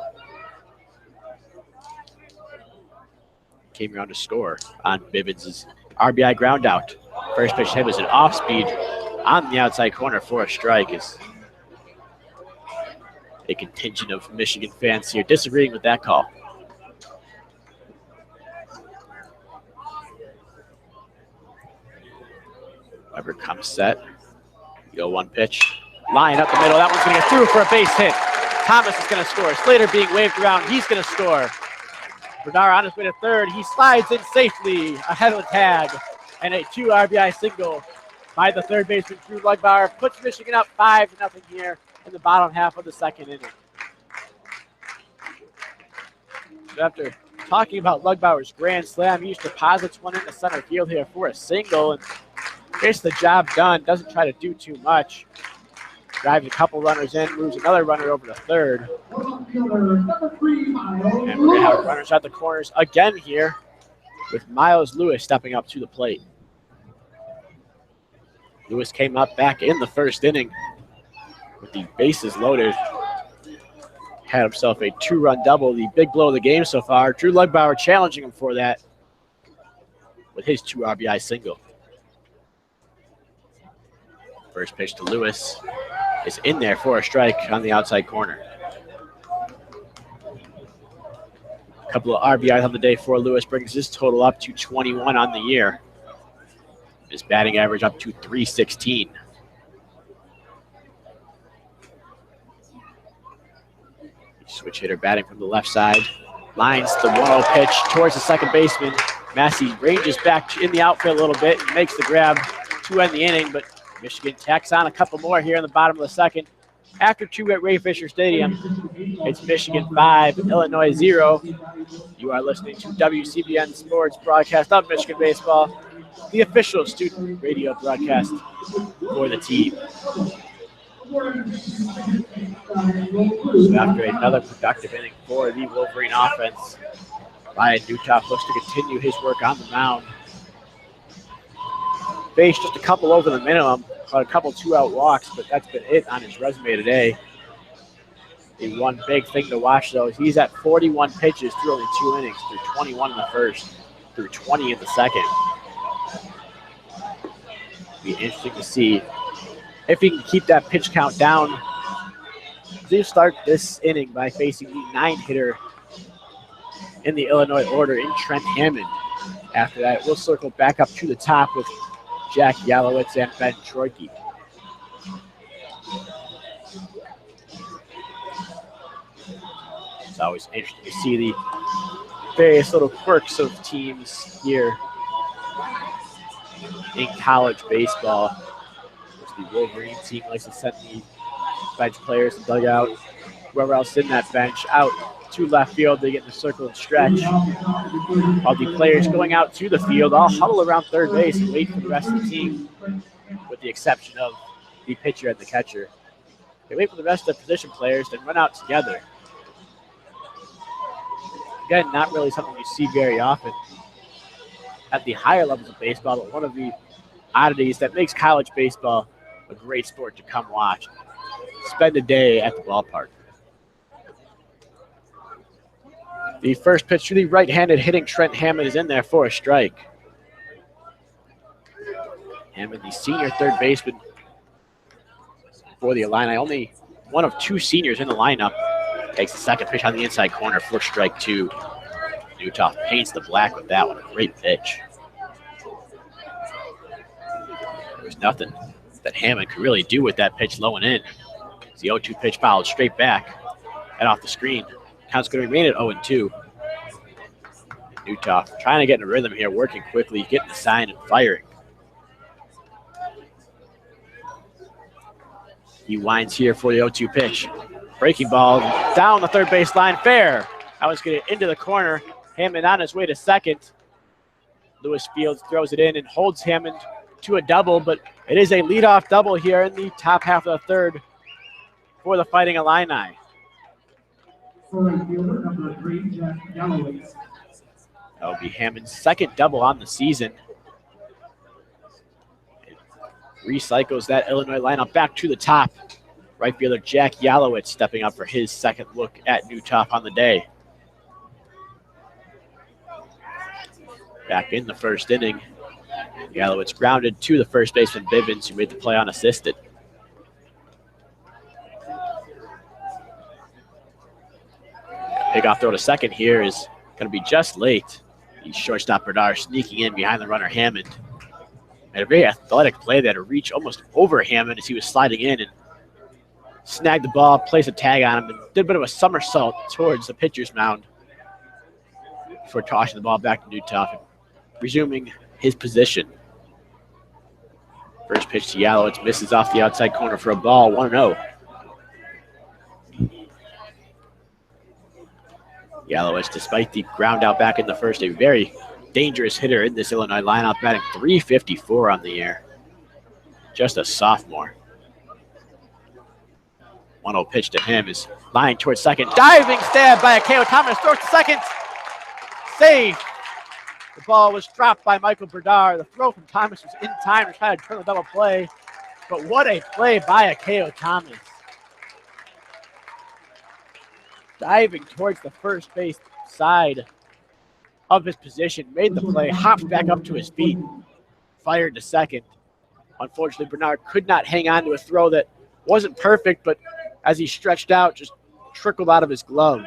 Came around to score on Bivens' RBI ground out. First pitch hit was an off speed on the outside corner for a strike. Is a contingent of Michigan fans here disagreeing with that call. Weber comes set. 0-1 pitch. Line up the middle. That one's going to get through for a base hit. Thomas is going to score. Slater being waved around. He's going to score. Bernard on his way to third. He slides in safely ahead of the tag. And a 2 RBI single by the third baseman, Drew Lugbauer, puts Michigan up 5-0 here in the bottom half of the second inning. So after talking about Lugbauer's grand slam, he deposits one into center field here for a single and gets the job done. Doesn't try to do too much. Drives a couple runners in, moves another runner over to third. And we're going to have runners at the corners again here with Miles Lewis stepping up to the plate. Lewis came up back in the first inning with the bases loaded. Had himself a 2-run double, the big blow of the game so far. Drew Lugbauer challenging him for that with his 2 RBI single. First pitch to Lewis is in there for a strike on the outside corner. A couple of RBIs on the day for Lewis brings his total up to 21 on the year. His batting average up to .316. Switch hitter batting from the left side. Lines the 1-0 pitch towards the second baseman. Massey ranges back in the outfield a little bit and makes the grab to end the inning, but Michigan tacks on a couple more here in the bottom of the second. After 2 at Ray Fisher Stadium, it's Michigan 5, Illinois 0. You are listening to WCBN Sports broadcast of Michigan baseball, the official student radio broadcast for the team. So after another productive inning for the Wolverine offense, Ryan Newtoff looks to continue his work on the mound. Faced just a couple over the minimum, about a couple 2-out walks, but that's been it on his resume today. The one big thing to watch, though, is he's at 41 pitches through only 2 innings, through 21 in the first, through 20 in the second. Be interesting to see if he can keep that pitch count down. They start this inning by facing the 9th hitter in the Illinois order in Trent Hammond. After that, we'll circle back up to the top with Jack Yalowitz and Ben Troike. It's always interesting to see the various little quirks of teams here in college baseball. The Wolverine team likes to send the bench players and dugout, whoever else in that bench, out to left field. They get in the circle and stretch. While the players going out to the field all huddle around third base and wait for the rest of the team, with the exception of the pitcher and the catcher. They wait for the rest of the position players, then run out together. Again, not really something you see very often at the higher levels of baseball, but one of the oddities that makes college baseball a great sport to come watch. Spend a day at the ballpark. The first pitch to the right-handed hitting Trent Hammond is in there for a strike. Hammond, the senior third baseman for the Illini, only one of 2 seniors in the lineup, takes the second pitch on the inside corner for strike 2. Newtoff paints the black with that one. A great pitch. There was nothing that Hammond could really do with that pitch low and in. The 0-2 pitch fouled straight back and off the screen. Count's going to remain at 0-2. Newtoff trying to get in a rhythm here, working quickly, getting the sign and firing. He winds here for the 0-2 pitch. Breaking ball down the third base line, fair. That was getting into the corner. Hammond on his way to second. Lewis Fields throws it in and holds Hammond to a double, but it is a leadoff double here in the top half of the third for the Fighting Illini. Right fielder, number 3, Jack Galloway. That will be Hammond's second double on the season. It recycles that Illinois lineup back to the top. Right fielder Jack Yalowitz stepping up for his second look at Newtoff on the day. Back in the first inning, Yalowitz grounded to the first baseman Bivens, who made the play unassisted. Pickoff throw to second here is going to be just late. The shortstop Bernard sneaking in behind the runner Hammond. Made a very athletic play there to reach almost over Hammond as he was sliding in and snagged the ball, placed a tag on him, and did a bit of a somersault towards the pitcher's mound before tossing the ball back to Newtoff and resuming his position. First pitch to Yalowitz misses off the outside corner for a ball, 1-0. Yalowitz, despite the ground out back in the first, a very dangerous hitter in this Illinois lineup, batting .354 on the year. Just a sophomore. 1-0 pitch to him is lined towards second. Diving stab by Akeo Thomas, throws to second. Save. The ball was dropped by Michael Berdar. The throw from Thomas was in time to try to turn the double play. But what a play by Akeo Thomas. Diving towards the first base side of his position, made the play, hopped back up to his feet, fired to second. Unfortunately, Bernard could not hang on to a throw that wasn't perfect, but as he stretched out, just trickled out of his glove.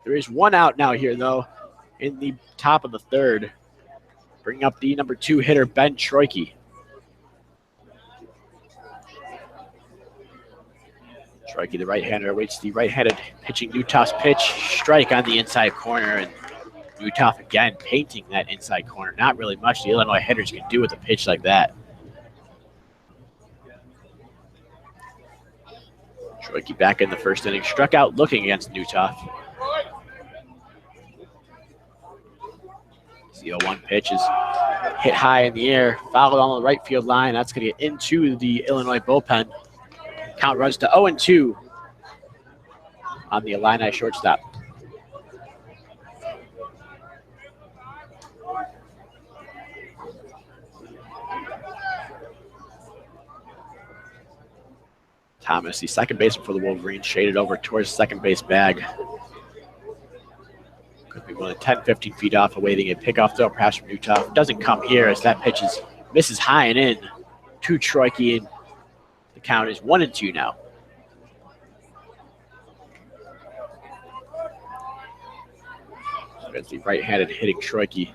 There is one out now here, though, in the top of the third. Bringing up the number 2 hitter, Ben Troike. Troike, the right-hander, awaits the right-handed pitching Newtoff's pitch. Strike on the inside corner, and Newtoff again painting that inside corner. Not really much the Illinois hitters can do with a pitch like that. Troike back in the first inning, struck out looking against Newtoff. The 0-1 pitch is hit high in the air, fouled on the right field line. That's going to get into the Illinois bullpen. Count runs to 0-2 on the Illini shortstop. Thomas, the second baseman for the Wolverines, shaded over towards the second base bag. Could be more than 10, 15 feet off, awaiting a pickoff throw perhaps from Newtoff. Doesn't come here as that pitch misses high and in to Troike, and the count is 1-2 now. Against the right-handed hitting Troike.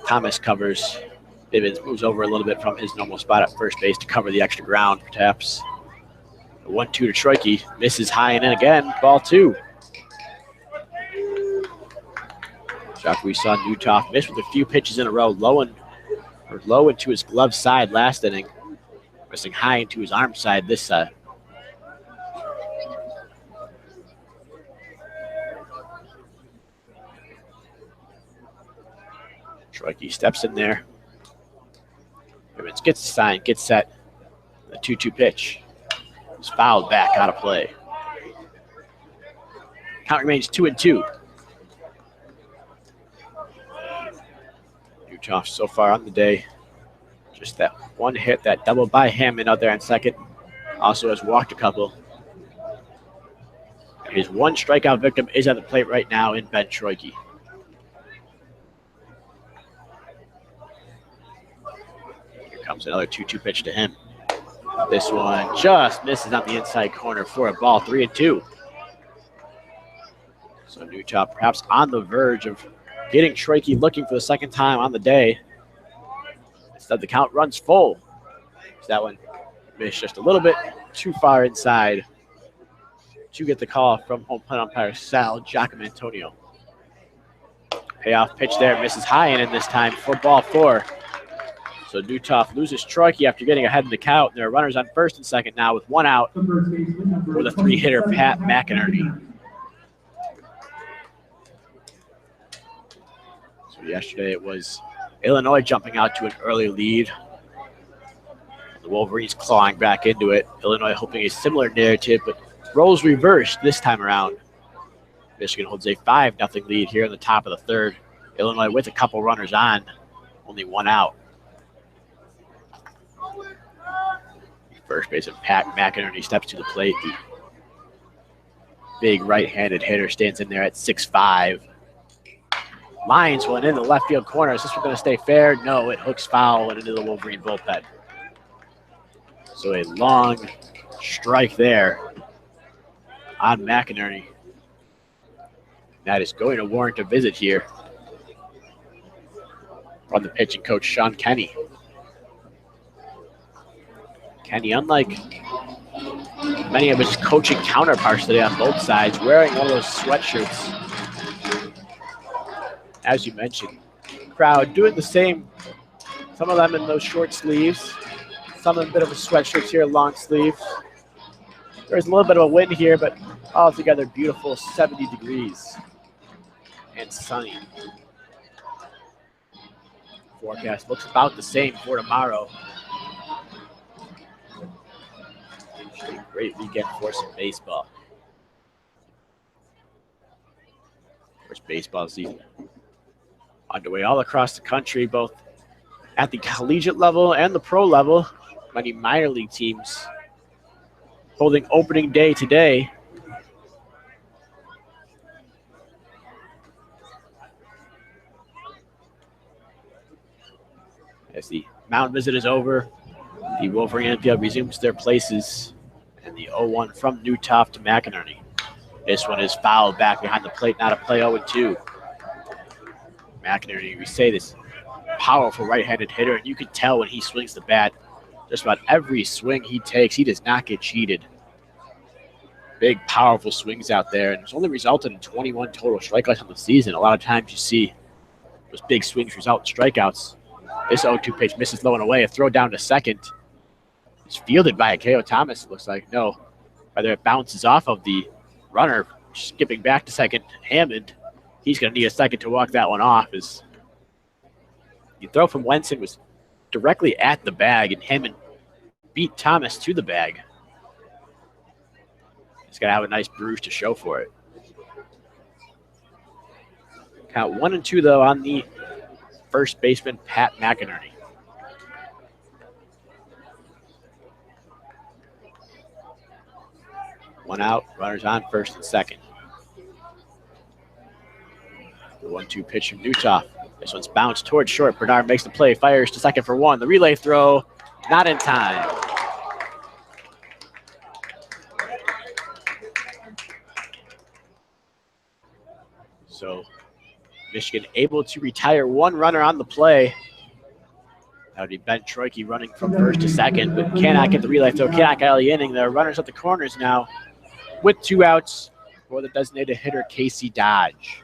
Thomas covers. Bivens moves over a little bit from his normal spot at first base to cover the extra ground, perhaps. 1-2 to Troike, misses high and in again, ball 2. After we saw Newtoff miss with a few pitches in a row, low into his glove side last inning, missing high into his arm side this side. Troike steps in there. Bivens gets the sign, gets set. The 2-2 pitch is fouled back out of play. Count remains 2-2. Newtoff so far on the day, just that one hit, that double by Hammond out there on second. Also has walked a couple. His one strikeout victim is at the plate right now in Ben Troike. Comes another 2-2 pitch to him. This one just misses on the inside corner for a ball, 3-2. So Utah perhaps on the verge of getting Troike looking for the second time on the day. Instead, the count runs full. So that one missed just a little bit too far inside to get the call from home plate umpire Sal Giacomantonio. Payoff pitch there, misses high and in this time for ball 4. So Newtoff loses Troike after getting ahead in the count. There are runners on first and second now with one out for the 3-hitter Pat McInerney. So yesterday it was Illinois jumping out to an early lead. The Wolverines clawing back into it. Illinois hoping a similar narrative, but roles reversed this time around. Michigan holds a 5-0 lead here in the top of the third. Illinois with a couple runners on, only one out. First baseman Pat McInerney steps to the plate. The big right-handed hitter stands in there at 6'5". Lines one in the left field corner. Is this one going to stay fair? No, it hooks foul and into the Wolverine bullpen. So a long strike there on McInerney. That is going to warrant a visit here from the pitching coach, Sean Kenny. Kenny, unlike many of his coaching counterparts today on both sides, wearing one of those sweatshirts. As you mentioned, crowd doing the same. Some of them in those short sleeves, some in a bit of a sweatshirts here, long sleeves. There's a little bit of a wind here, but altogether beautiful 70 degrees and sunny. Forecast looks about the same for tomorrow. A great weekend for some baseball. First baseball season underway all across the country, both at the collegiate level and the pro level. Many minor league teams holding opening day today. As the mound visit is over, the Wolverine infield resumes their places, and the 0-1 from Newtoff to McInerney. This one is fouled back behind the plate, not a play 0-2. McInerney, we say this powerful right-handed hitter, and you can tell when he swings the bat, just about every swing he takes, he does not get cheated. Big, powerful swings out there, and it's only resulted in 21 total strikeouts on the season. A lot of times you see those big swings result in strikeouts. This 0-2 pitch misses low and away. A throw down to second. It's fielded by Akeo Thomas, it looks like. No, rather it bounces off of the runner, skipping back to second. Hammond, he's going to need a second to walk that one off. As the throw from Wenson was directly at the bag, and Hammond beat Thomas to the bag. He's got to have a nice bruise to show for it. Count 1-2, though, on the first baseman, Pat McInerney. One out, runners on first and second. The 1-2 pitch from Newtoff. This one's bounced towards short. Bernard makes the play, fires to second for one. The relay throw, not in time. So Michigan able to retire one runner on the play. That would be Ben Troike running from first to second, but cannot get the relay throw, cannot get out of the inning. There are runners at the corners now with 2 outs for the designated hitter, Casey Dodge.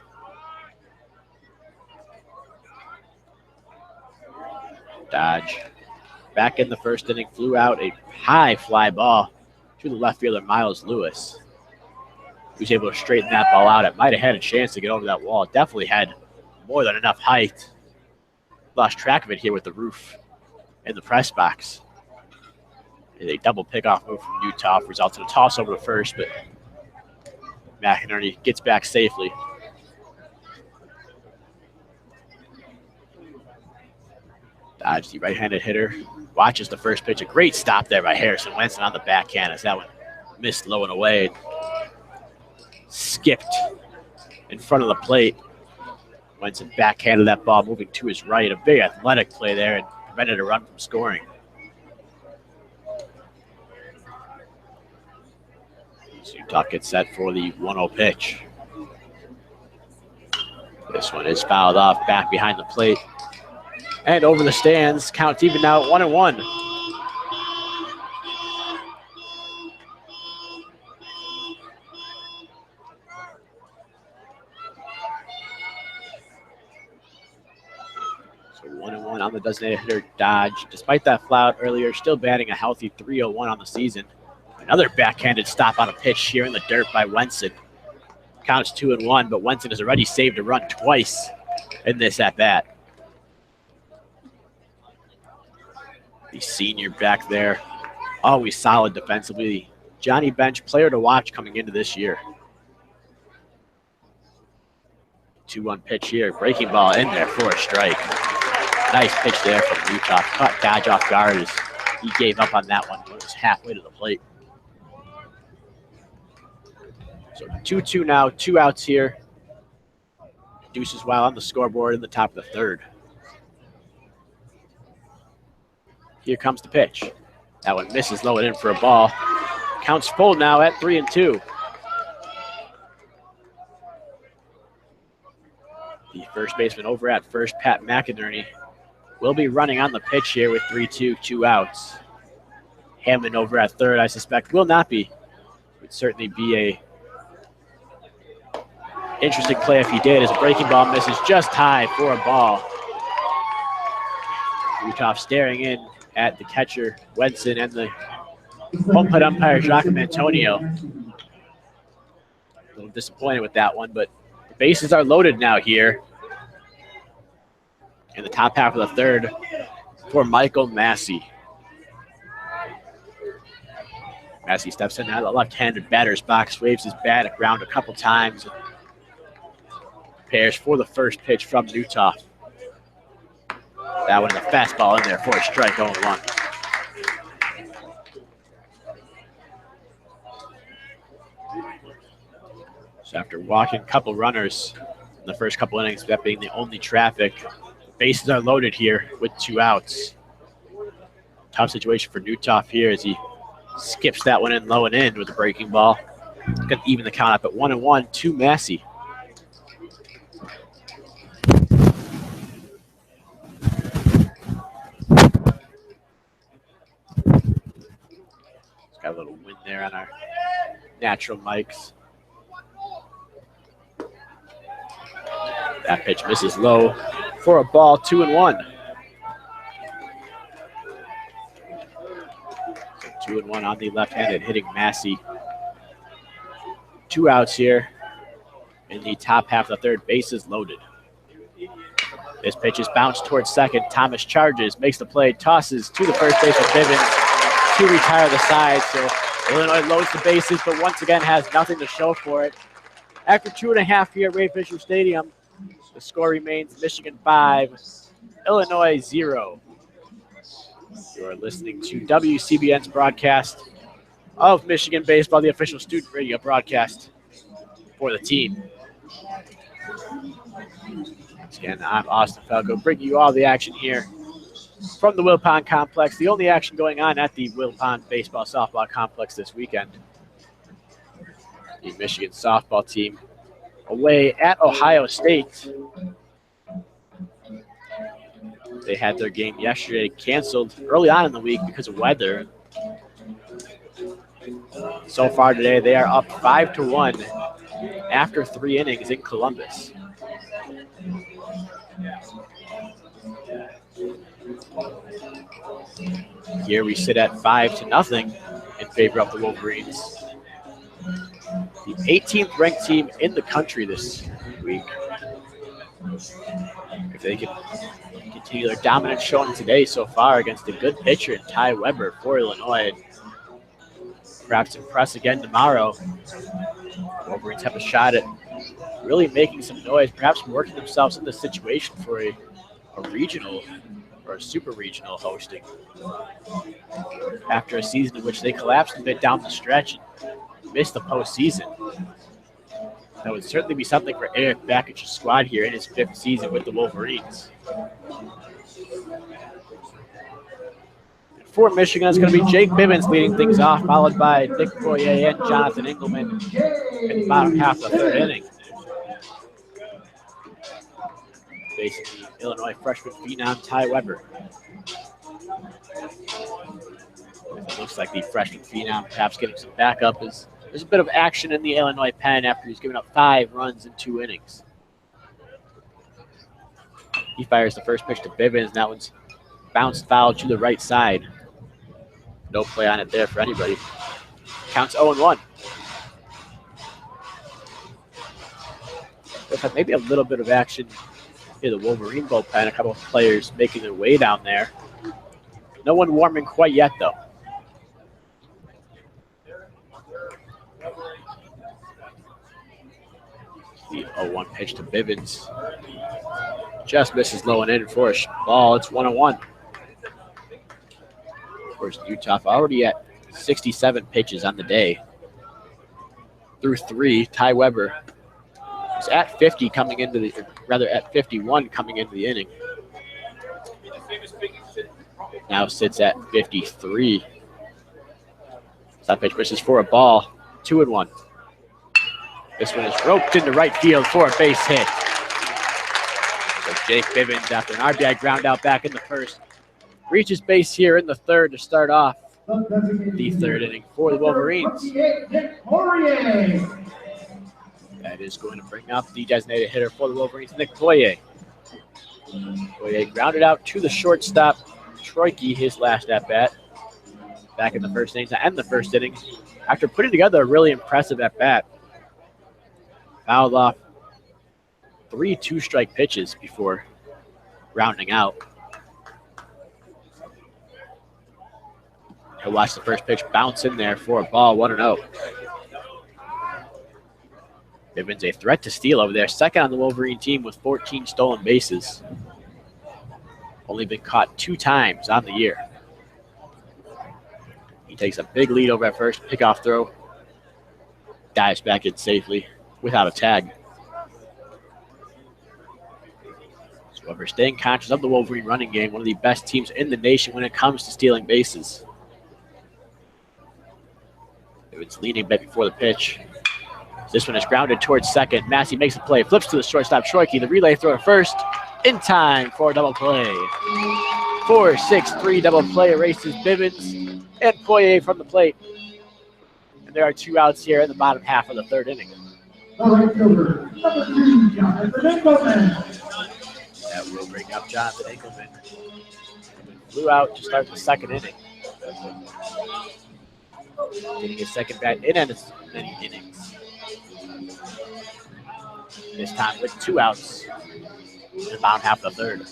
Dodge back in the first inning, flew out a high fly ball to the left fielder, Miles Lewis. He was able to straighten that ball out. It might have had a chance to get over that wall. It definitely had more than enough height. Lost track of it here with the roof in the press box. A double pickoff move from Newtoff results in a toss over to first, but McInerney gets back safely. Dodge, the right-handed hitter, watches the first pitch. A great stop there by Harrison Wenson on the backhand as that one missed low and away. Skipped in front of the plate. Wenson backhanded that ball, moving to his right. A big athletic play there and prevented a run from scoring. So Newtoff gets set for the 1-0 pitch. This one is fouled off back behind the plate and over the stands. Count even now at 1-1. So 1-1 on the designated hitter Dodge. Despite that foul earlier, still batting a healthy .301 on the season. Another backhanded stop on a pitch here in the dirt by Wenson. Counts 2-1, but Wenson has already saved a run twice in this at-bat. The senior back there, always solid defensively. Johnny Bench, player to watch coming into this year. 2-1 pitch here, breaking ball in there for a strike. Nice pitch there from Utah. Caught Dodge off guard as he gave up on that one. It was halfway to the plate. So 2-2 now, 2 outs here. Deuces while on the scoreboard in the top of the third. Here comes the pitch. That one misses low and in for a ball. Counts full now at 3-2. The first baseman over at first, Pat McInerney, will be running on the pitch here with 3-2, 2 outs. Hammond over at third, I suspect, will not be. Would certainly be a interesting play if he did, as a breaking ball misses just high for a ball. Utah staring in at the catcher, Wenson, and the home plate umpire, Joachim Antonio. A little disappointed with that one, but the bases are loaded now here in the top half of the third for Michael Massey. Massey steps in out of the left-handed batter's box, waves his bat around a couple times, and prepares for the first pitch from Utah. That one, the fastball in there for a strike, 0-1. So after walking a couple runners in the first couple innings, that being the only traffic, the bases are loaded here with 2 outs. Tough situation for Newtoff here as he skips that one in low and in with the breaking ball. Going to even the count up at 1-1 to Massey. Got a little wind there on our natural mics. That pitch misses low for a ball, 2-1. So 2-1 on the left-handed hitting Massey. 2 outs here in the top half of the third, bases loaded. This pitch is bounced towards second. Thomas charges, makes the play, tosses to the first baseman Bivens to retire the side. So Illinois loads the bases, but once again has nothing to show for it. After 2.5 here at Ray Fisher Stadium, the score remains Michigan 5, Illinois 0. You are listening to WCBN's broadcast of Michigan baseball, the official student radio broadcast for the team. Once again, I'm Austin Falco, bringing you all the action here from the Wilpon Complex, the only action going on at the Wilpon Baseball Softball Complex this weekend. The Michigan softball team away at Ohio State. They had their game yesterday canceled early on in the week because of weather. So far today, they are up 5-1 after 3 innings in Columbus. Here we sit at 5-0 in favor of the Wolverines. The 18th ranked team in the country this week. If they can continue their dominant showing today so far against a good pitcher in Ty Weber for Illinois, perhaps impress again tomorrow, Wolverines have a shot at really making some noise, perhaps working themselves into the situation for a regional or a super regional hosting after a season in which they collapsed a bit down the stretch and missed the postseason. That would certainly be something for Eric Bakic's squad here in his 5th season with the Wolverines. For Michigan, it's going to be Jake Bivens leading things off, followed by Nick Boyer and Jonathan Engelman in the bottom half of the 3rd inning. facing the Illinois freshman phenom Ty Weber. It looks like the freshman phenom perhaps getting some backup. There's a bit of action in the Illinois pen after he's given up 5 runs in 2 innings. He fires the first pitch to Bivens, and that one's bounced foul to the right side. No play on it there for anybody. Counts 0-1. Looks like maybe a little bit of action in the Wolverine bullpen. A couple of players making their way down there. No one warming quite yet, though. The 0-1 pitch to Bivens. Just misses low and in for a ball. It's 1-1. Of course, Utah already at 67 pitches on the day. Through 3, Ty Weber is at 50 coming into the, rather at 51 coming into the inning. Now sits at 53. That pitch misses for a ball. 2-1. This one is roped into right field for a base hit. So Jake Bivens, after an RBI ground out back in the first, reaches base here in the third to start off the third inning for the Wolverines. That is going to bring up the designated hitter for the Wolverines, Nick Poirier. Poirier grounded out to the shortstop, Troike, his last at-bat. Back in the first inning to end the first inning after putting together a really impressive at-bat. Fouled off 3 two-strike pitches before rounding out. He'll watch the first pitch bounce in there for a ball, 1-0. Bivens a threat to steal over there. Second on the Wolverine team with 14 stolen bases. Only been caught 2 times on the year. He takes a big lead over at first. Pickoff throw. Dives back in safely without a tag. So Weber staying conscious of the Wolverine running game. One of the best teams in the nation when it comes to stealing bases. It's leaning back before the pitch. This one is grounded towards second. Massey makes a play, flips to the shortstop, Troike. The relay throw to first in time for a double play. 4-6-3 double play erases Bivens and Poirier from the plate. And there are 2 outs here in the bottom half of the third inning. That will bring up Jonathan Engelman. Flew out to start the second inning. Getting his second bat in as many innings. This time with 2 outs in the bottom half of the third.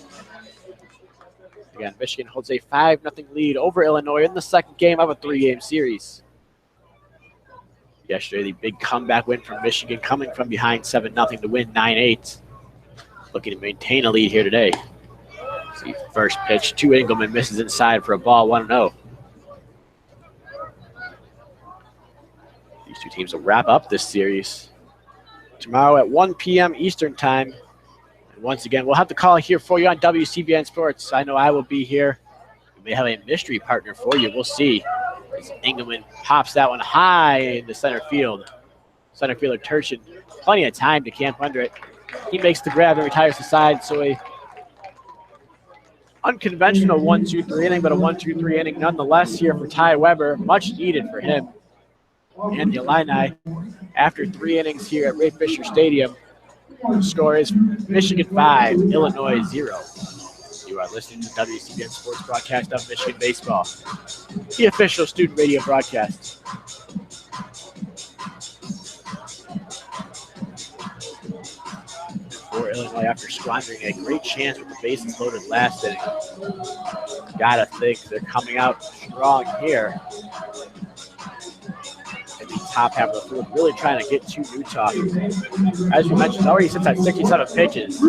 Again, Michigan holds a 5-0 lead over Illinois in the second game of a 3-game series. Yesterday, the big comeback win from Michigan, coming from behind 7-0 to win 9-8. Looking to maintain a lead here today. See, first pitch to Engelman, misses inside for a ball, 1-0. These 2 teams will wrap up this series tomorrow at 1 p.m. Eastern time. And once again, we'll have the call here for you on WCBN Sports. I know I will be here. We may have a mystery partner for you. We'll see. As Engelman pops that one high into center field. Center fielder Turchin, plenty of time to camp under it. He makes the grab and retires the side. So a unconventional 1-2-3 inning, but a 1-2-3 inning nonetheless here for Ty Weber. Much needed for him and the Illini. After 3 innings here at Ray Fisher Stadium, the score is Michigan 5, Illinois 0. You are listening to WCBN Sports broadcast of Michigan Baseball, the official student radio broadcast. For Illinois, after squandering a great chance with the bases loaded last inning, gotta think they're coming out strong here. The top half of the field, really trying to get to Utah. As you mentioned, already sits at 67 pitches.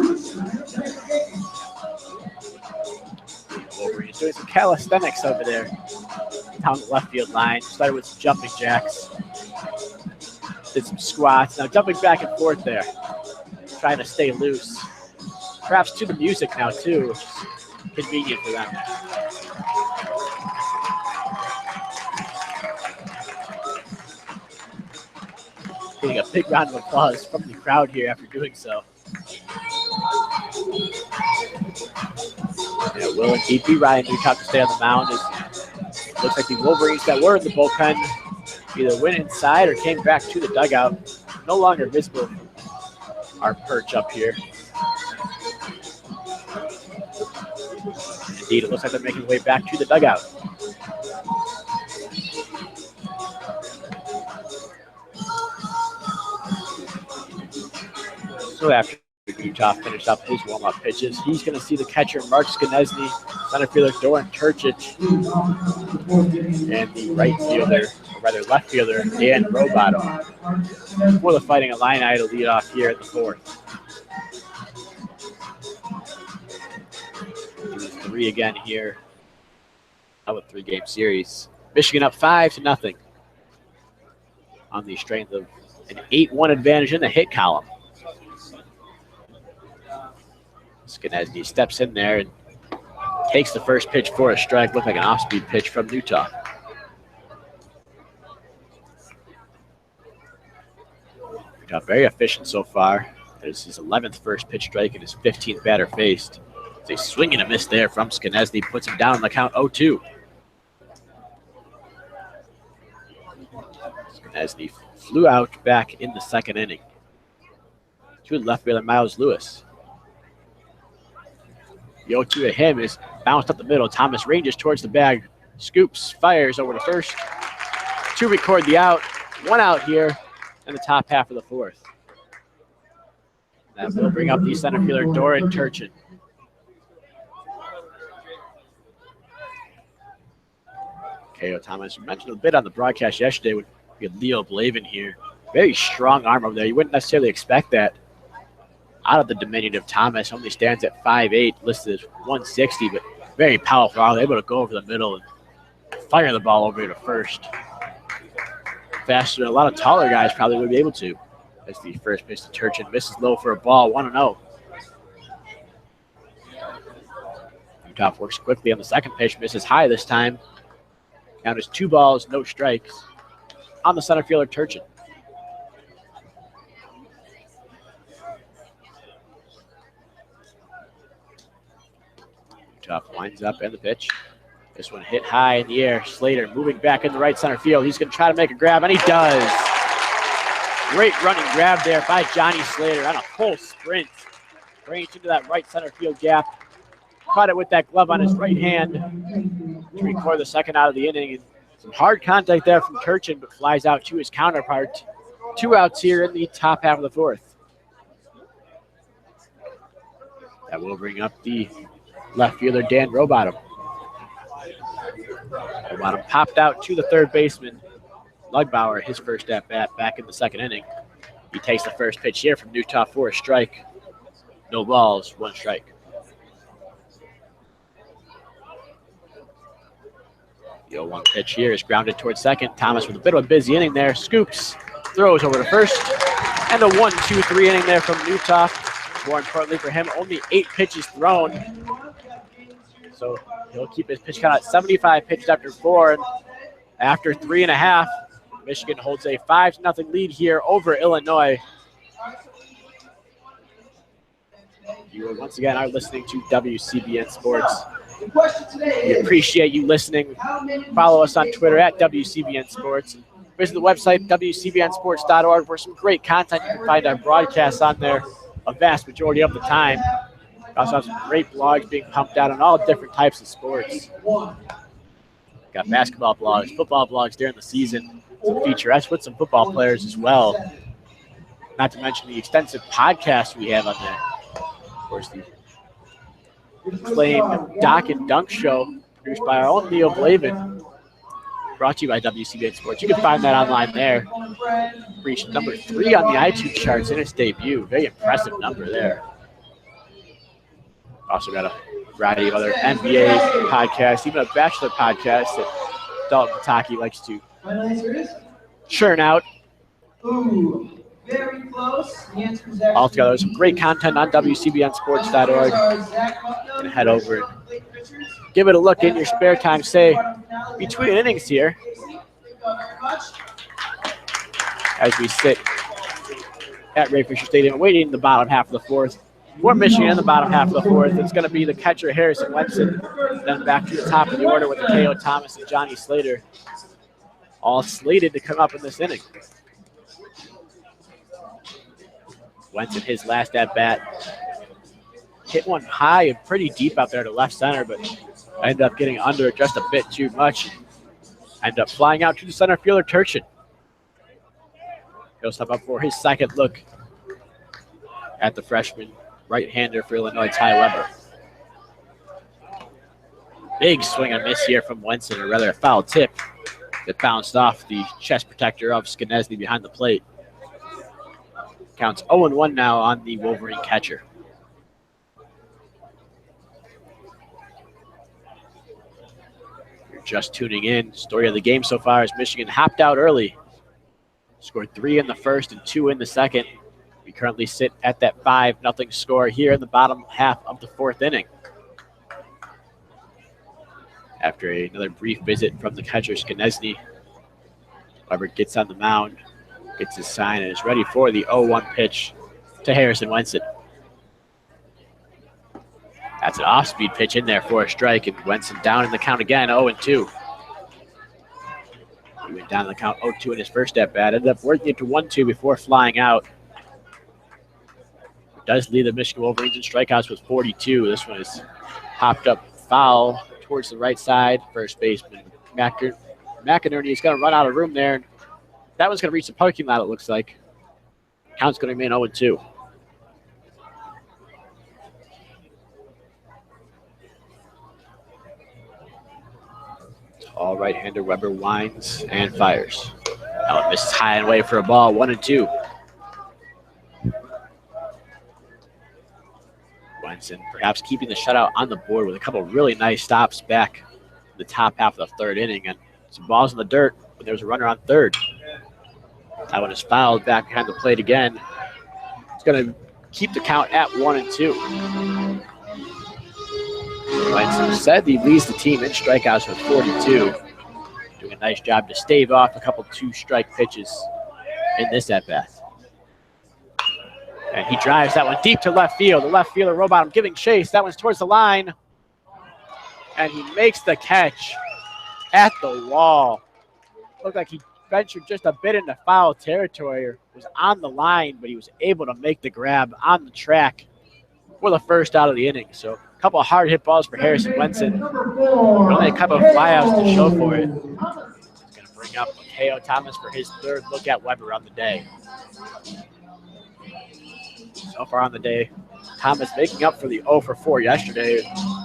Wolverine doing some calisthenics over there down the left field line. Started with some jumping jacks. Did some squats. Now jumping back and forth there. Trying to stay loose. Perhaps to the music now too, which is convenient for them. Getting a big round of applause from the crowd here after doing so. will indeed be Ryan Newtop to stay on the mound. Looks like the Wolverines that were in the bullpen either went inside or came back to the dugout. No longer visible from our perch up here. Indeed, it looks like they're making their way back to the dugout. So after Utah finished up his warm-up pitches, he's going to see the catcher Mark Skenesny, center fielder Doran Turchich, and the right fielder, or rather left fielder, Dan Roboto, for the Fighting Illini to lead off here at the fourth. 3 again here of a 3-game series. Michigan up 5-0 on the strength of an 8-1 advantage in the hit column. Skenesny steps in there and takes the first pitch for a strike. Looked like an off-speed pitch from Utah. Utah very efficient so far. There's his 11th first pitch strike and his 15th batter faced. It's a swing and a miss there from Skenesny. Puts him down on the count 0-2. Skenesny flew out back in the second inning. To the left fielder Miles Lewis. The 0-2 to him is bounced up the middle. Thomas ranges towards the bag. Scoops, fires over to first. To record the out. 1 out here in the top half of the fourth. That will bring up the center fielder Doran Turchin. K.O. Thomas, we mentioned a bit on the broadcast yesterday when we had Leo Blavin here. Very strong arm over there. You wouldn't necessarily expect that out of the diminutive Thomas. Only stands at 5'8", listed as 160, but very powerful. Able to go over the middle and fire the ball over to first. Faster than a lot of taller guys probably would be able to. As the first pitch to Turchin misses low for a ball, 1-0. Utah works quickly on the second pitch, misses high this time. Count is 2 balls, no strikes on the center fielder Turchin. Winds up and the pitch. This one hit high in the air. Slater moving back in the right center field. He's going to try to make a grab, and he does. Great running grab there by Johnny Slater on a full sprint. Ranged into that right center field gap. Caught it with that glove on his right hand to record the second out of the inning. And some hard contact there from Turchin, but flies out to his counterpart. 2 outs here in the top half of the fourth. That will bring up the left fielder Dan Roboto. Roboto popped out to the third baseman. Lugbauer, his first at-bat back in the second inning. He takes the first pitch here from Utah for a strike. No balls, 1 strike. The 0-1 pitch here is grounded towards second. Thomas with a bit of a busy inning there. Scoops, throws over to first. And a 1-2-3 inning there from Utah. More importantly for him, only 8 pitches thrown. So he'll keep his pitch count at 75 pitches after 4. And after 3.5, Michigan holds a 5-0 lead here over Illinois. You once again are listening to WCBN Sports. We appreciate you listening. Follow us on Twitter at WCBN Sports. Visit the website, WCBNsports.org, for some great content. You can find our broadcasts on there a vast majority of the time. We also have some great blogs being pumped out on all different types of sports. Got basketball blogs, football blogs during the season, some featurettes with some football players as well. Not to mention the extensive podcast we have on there. Of course, the acclaimed Doc and Dunk show produced by our own Leo Blavin, brought to you by WCBN Sports. You can find that online there. Reached number 3 on the iTunes charts in its debut. Very impressive number there. Also got a variety of other NBA podcasts, even a Bachelor podcast that Dalton Pataki likes to churn out. Ooh, very close. The answer is Altogether, some great content on WCBNsports.org. And head over and give it a look in your spare time, say, between innings here. As we sit at Ray Fisher Stadium, waiting in the bottom half of the fourth. for Michigan in the bottom half of the fourth. It's going to be the catcher, Harrison Wenson. Then back to the top of the order with K.O. Thomas and Johnny Slater, all slated to come up in this inning. Wenson, his last at bat, hit one high and pretty deep out there to left center, but ended up getting under it just a bit too much. Ended up flying out to the center fielder, Turchin. He'll step up for his second look at the freshman right-hander for Illinois, Ty Weber. Big swing and miss here from Wenson, or rather a foul tip that bounced off the chest protector of Skanesny behind the plate. Counts 0-1 now on the Wolverine catcher. You're just tuning in. Story of the game so far is Michigan hopped out early. Scored 3 in the first and 2 in the second. We currently sit at that 5-0 score here in the bottom half of the fourth inning. After another brief visit from the catcher, Skanesny, Weber gets on the mound, gets his sign, and is ready for the 0-1 pitch to Harrison Wenson. That's an off-speed pitch in there for a strike, and Wenson down in the count again, 0-2. He went down in the count 0-2 in his first at-bat, ended up working it to 1-2 before flying out. It does lead the Michigan Wolverines in strikeouts with 42. This one is hopped up foul towards the right side. First baseman McInerney is going to run out of room there. That one's going to reach the parking lot, it looks like. Count's going to remain 0-2. All right-hander Weber winds and fires. Now it misses high and away for a ball, 1-2. Wenson perhaps keeping the shutout on the board with a couple of really nice stops back in the top half of the third inning. And some balls in the dirt, but there was a runner on third. That one is fouled back behind the plate again. It's going to keep the count at 1-2. Wenson said he leads the team in strikeouts with 42. Doing a nice job to stave off a couple 2-strike pitches in this at-bat. And he drives that one deep to left field. The left fielder, Robottom, giving chase. That one's towards the line. And he makes the catch at the wall. Looked like he ventured just a bit into foul territory, or was on the line, but he was able to make the grab on the track for the first out of the inning. So a couple of hard hit balls for Harrison Wenson. Only a couple of flyouts to show for it. He's going to bring up K.O. Thomas for his third look at Weber on the day. So far on the day, Thomas making up for the 0-for-4 yesterday.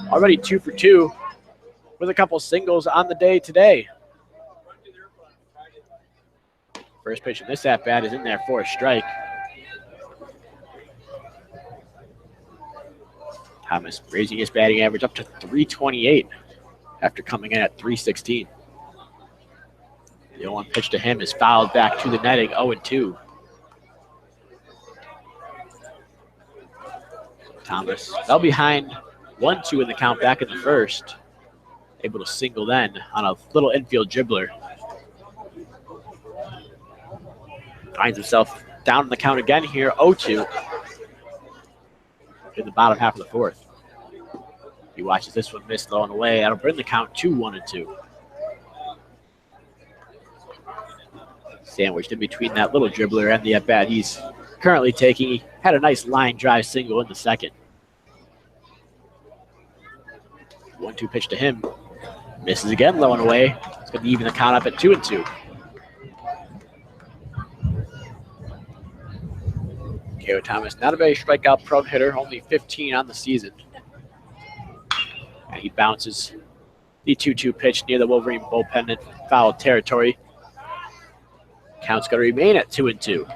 Already 2-for-2 with a couple singles on the day today. First pitch of this at-bat is in there for a strike. Thomas raising his batting average up to 328 after coming in at 316. The 0-1 pitch to him is fouled back to the netting, 0-2. Thomas fell behind 1-2 in the count back in the first. Able to single then on a little infield dribbler. Finds himself down in the count again here, 0-2. In the bottom half of the fourth. He watches this one miss low and away. That'll bring the count to 1-2. Sandwiched in between that little dribbler and the at-bat he's currently taking. He had a nice line drive single in the second. 1-2 pitch to him. Misses again low and away. It's going to even the count up at 2-2. K.O. Thomas, not a very strikeout-prone hitter, only 15 on the season. And he bounces the 2-2 pitch near the Wolverine bullpen in foul territory. Count's going to remain at 2-2.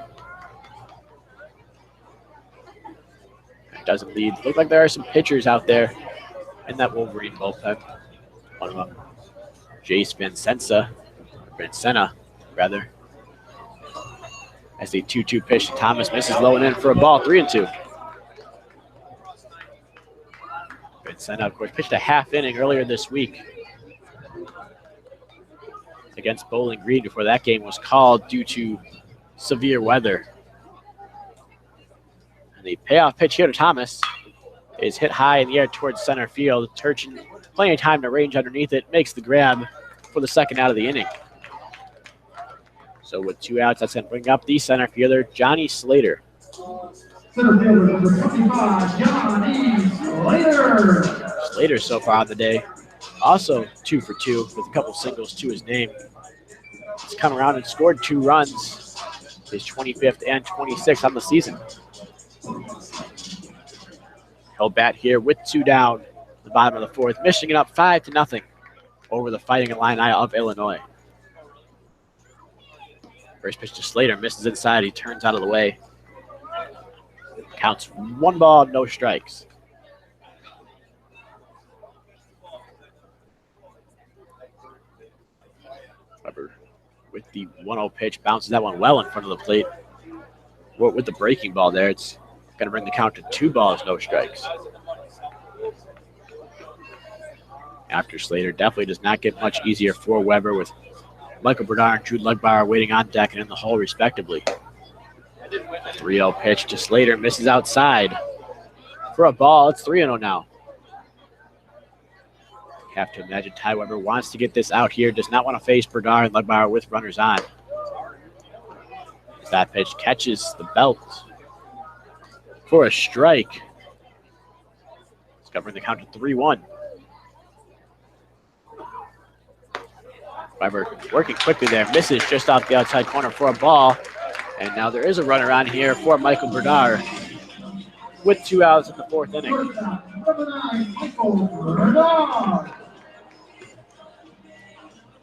It doesn't lead. Look like there are some pitchers out there in that Wolverine bullpen. One of them, Jace Vincena, rather. As the 2-2 pitch to Thomas misses low and in for a ball, 3-2. Vincena, of course, pitched a half inning earlier this week against Bowling Green before that game was called due to severe weather. And the payoff pitch here to Thomas is hit high in the air towards center field. Turchin, plenty of time to range underneath it, makes the grab for the second out of the inning. So with 2 outs, that's going to bring up the center fielder, Johnny Slater. Center fielder number 25, Johnny Slater. Slater so far on the day, also 2 for 2 with a couple singles to his name. He's come around and scored 2 runs, his 25th and 26th on the season. He'll bat here with 2 down, the bottom of the 4th, Michigan up 5-0 over the Fighting Illini of Illinois. First pitch to Slater, misses inside, he turns out of the way. Counts 1 ball, no strikes. Weber with the 1-0 pitch, bounces that one well in front of the plate. With the breaking ball there, it's going to bring the count to 2 balls, no strikes. After Slater, definitely does not get much easier for Weber with Michael Bernard and Drew Lugbauer waiting on deck and in the hole respectively. 3-0 pitch to Slater, misses outside for a ball. It's 3-0 now. Have to imagine Ty Weber wants to get this out here, does not want to face Bernard and Lugbauer with runners on. That pitch catches the belt for a strike. It's covering the count to 3-1. Weber working quickly there, misses just off the outside corner for a ball. And now there is a runner on here for Michael Bernard with 2 outs in the 4th inning.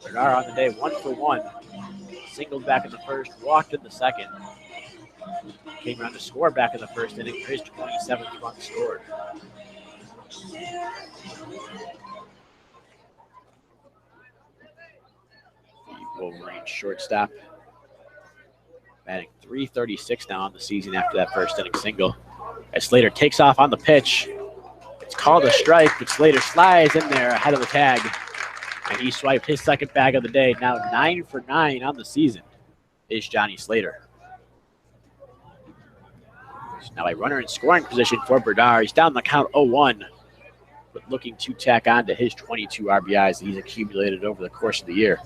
Bernard on the day, 1 for 1. Singled back in the 1st, walked in the 2nd. Came around to score back in the 1st inning for his 27th run scored. The Wolverine shortstop batting .336 now on the season after that 1st inning single. As Slater takes off on the pitch, it's called a strike, but Slater slides in there ahead of the tag, and he swiped his 2nd bag of the day. Now 9 for 9 on the season is Johnny Slater. So now a runner in scoring position for Bernard. He's down the count 0-1, but looking to tack on to his 22 RBIs that he's accumulated over the course of the year.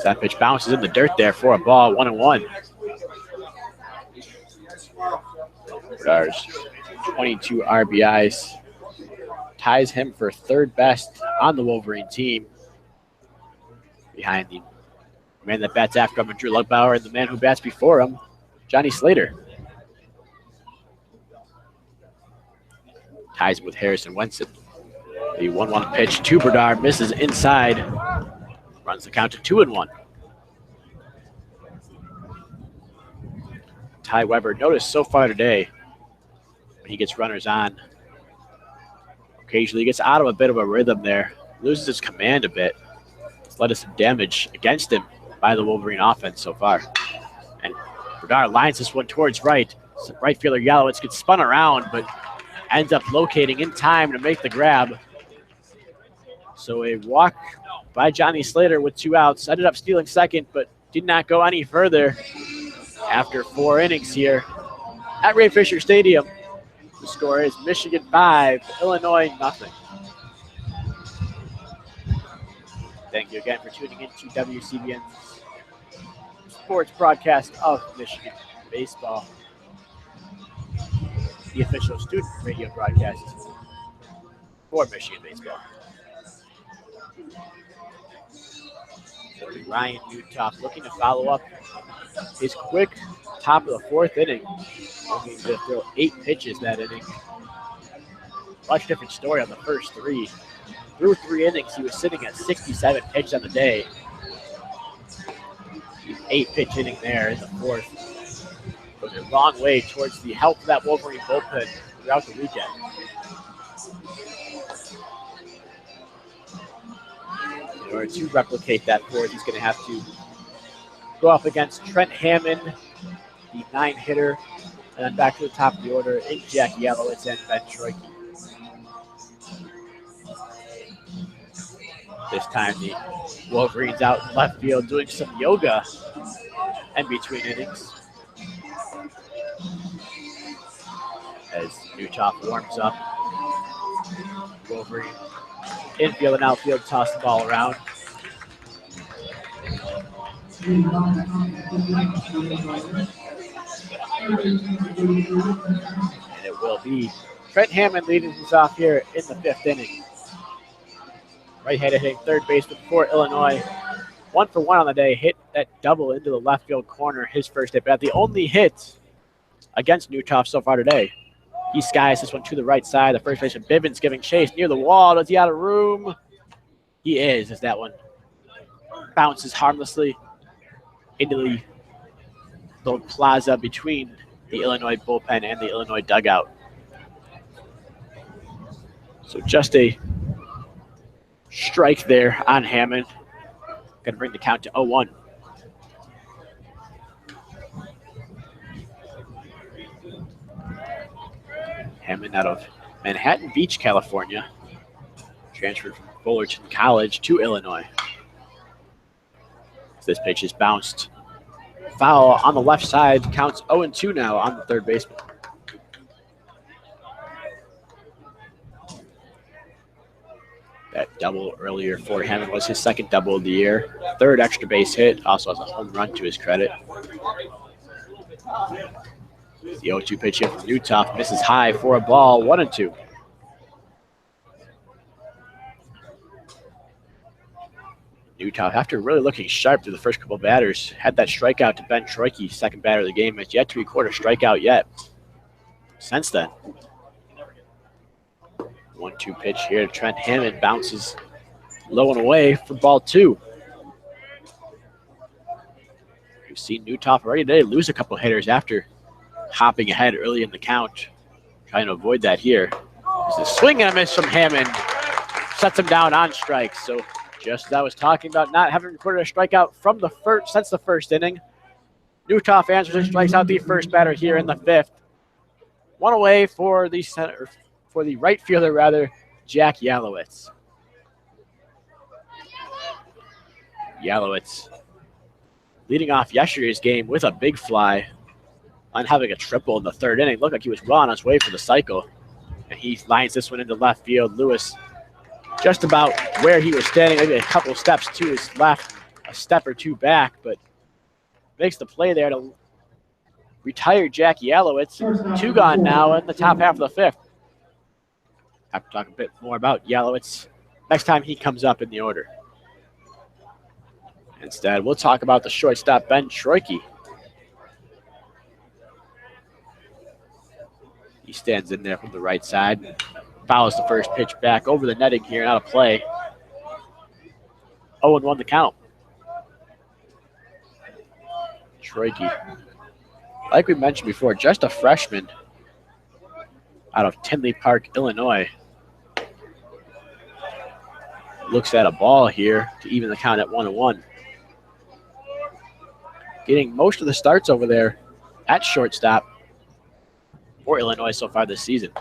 That pitch bounces in the dirt there for a ball, 1-1. Bernard's 22 RBIs ties him for 3rd best on the Wolverine team, behind the man that bats after him, Drew Lugbauer, and the man who bats before him, Johnny Slater. Ties with Harrison Wenson. The 1-1 pitch to Bernard, misses inside, runs the count to 2-1. Ty Weber, notice so far today, when he gets runners on, occasionally he gets out of a bit of a rhythm there, loses his command a bit. It's led to some damage against him by the Wolverine offense so far. And Bernard lines this one towards right. Right fielder Yalowitz gets spun around, but ends up locating in time to make the grab. So a walk by Johnny Slater with 2 outs. Ended up stealing 2nd, but did not go any further after 4 innings here at Ray Fisher Stadium. The score is Michigan 5, Illinois nothing. Thank you again for tuning in to WCBN's sports broadcast of Michigan baseball, the official student radio broadcast for Michigan baseball. Ryan Newtoff looking to follow up his quick top of the 4th inning. Looking to throw 8 pitches that inning. Much different story on the first 3. Through 3 innings, he was sitting at 67 pitches on the day. 8-pitch inning there in the 4th. Goes a long way towards the help of that Wolverine bullpen throughout the weekend. In order to replicate that 4th, he's going to have to go up against Trent Hammond, the 9-hitter, and then back to the top of the order in Jack Yalowitz and Ben Troike. This time the Wolverines out in left field doing some yoga in between innings. As Newtoff warms up, Wolverine infield and outfield toss the ball around. And it will be Trent Hammond leading things off here in the 5th inning. Right-handed hitting third baseman for Illinois. 1 for 1 on the day. Hit that double into the left field corner. His first at bat. The only hit against Newtoff so far today. He skies this one to the right side. The first baseman Bivens giving chase near the wall. Is he out of room? He is, as that one bounces harmlessly into the little plaza between the Illinois bullpen and the Illinois dugout. So just a strike there on Hammond. Going to bring the count to 0-1. Hammond out of Manhattan Beach, California. Transferred from Fullerton College to Illinois. This pitch is bounced foul on the left side. Counts 0-2 now on the third baseman. That double earlier for Hammond was his second double of the year. Third extra base hit. Also has a home run to his credit. The 0-2 pitch here from Newtoff misses high for a ball. 1-2. Newtoff, after really looking sharp through the first couple batters, had that strikeout to Ben Troike, second batter of the game, has yet to record a strikeout yet. Since then, 1-2 pitch here to Trent Hammond, bounces low and away for ball 2. We've seen Newtoff already today lose a couple hitters after hopping ahead early in the count. Trying to avoid that here. There's a swing and a miss from Hammond. Sets him down on strikes. So just as I was talking about not having recorded a strikeout from the first since the first inning, Newtoff answers and strikes out the first batter here in the 5th. One away for the center, for the right fielder rather, Jack Yalowitz. Yalowitz leading off yesterday's game with a big fly on having a triple in the 3rd inning. Looked like he was well on his way for the cycle. And he lines this one into left field. Lewis just about where he was standing, maybe a couple steps to his left, a step or two back, but makes the play there to retire Jack Yalowitz. 2 gone now in the top half of the 5th. Have to talk a bit more about Yalowitz next time he comes up in the order. Instead, we'll talk about the shortstop, Ben Troike. He stands in there from the right side. Fouls the first pitch back over the netting here, out of play. 0-1 the count. Troike, like we mentioned before, just a freshman out of Tinley Park, Illinois. Looks at a ball here to even the count at 1-1. Getting most of the starts over there at shortstop for Illinois so far this season.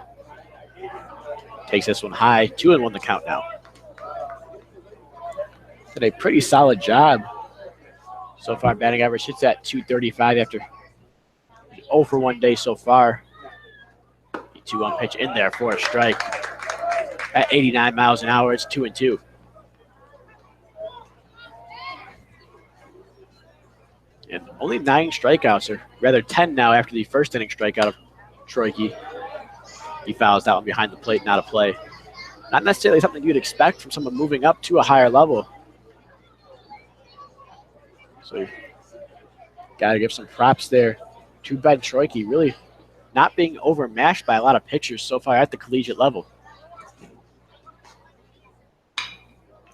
Takes this one high, 2-1 the count now. Did a pretty solid job so far. Batting average hits at .235 after 0 for 1 day so far. The 2-1 pitch in there for a strike. At 89 miles an hour, it's 2-2. And only 9 strikeouts, or rather 10 now after the first inning strikeout of Troike. He fouls that one behind the plate, not a play. Not necessarily something you'd expect from someone moving up to a higher level. So you got to give some props there to Ben Troike, really not being overmatched by a lot of pitchers so far at the collegiate level.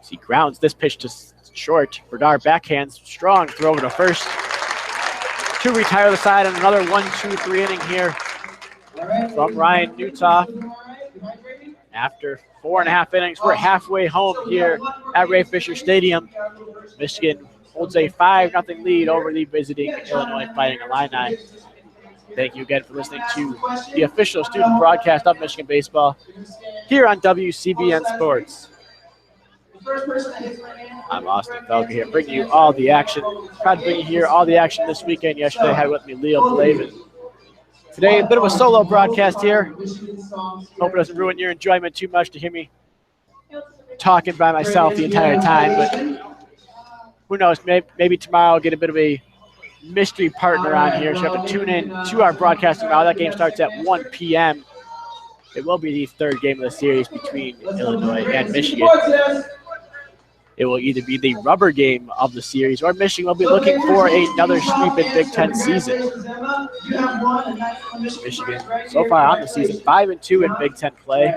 As he grounds this pitch to short. Bernard backhands, strong throw to first to retire the side, and another 1-2-3 inning here from Ryan Newtoff. After 4.5 innings, we're halfway home here at Ray Fisher Stadium. Michigan holds a 5-0 lead over the visiting Illinois Fighting Illini. Thank you again for listening to the official student broadcast of Michigan baseball here on WCBN Sports. First person that hits my hand. I'm Austin Felger here, bringing you all the action. Proud to bring you here all the action this weekend. Yesterday I had with me Leo Blavin. Today, a bit of a solo broadcast here. Hope it doesn't ruin your enjoyment too much to hear me talking by myself the entire time, but who knows, maybe tomorrow I'll get a bit of a mystery partner on here, so you have to tune in to our broadcast tomorrow. That game starts at 1 p.m. It will be the third game of the series between Illinois and Michigan. It will either be the rubber game of the series, or Michigan will be looking for another sweep in Big Ten season. Michigan, so far on the season, 5-2 in Big Ten play.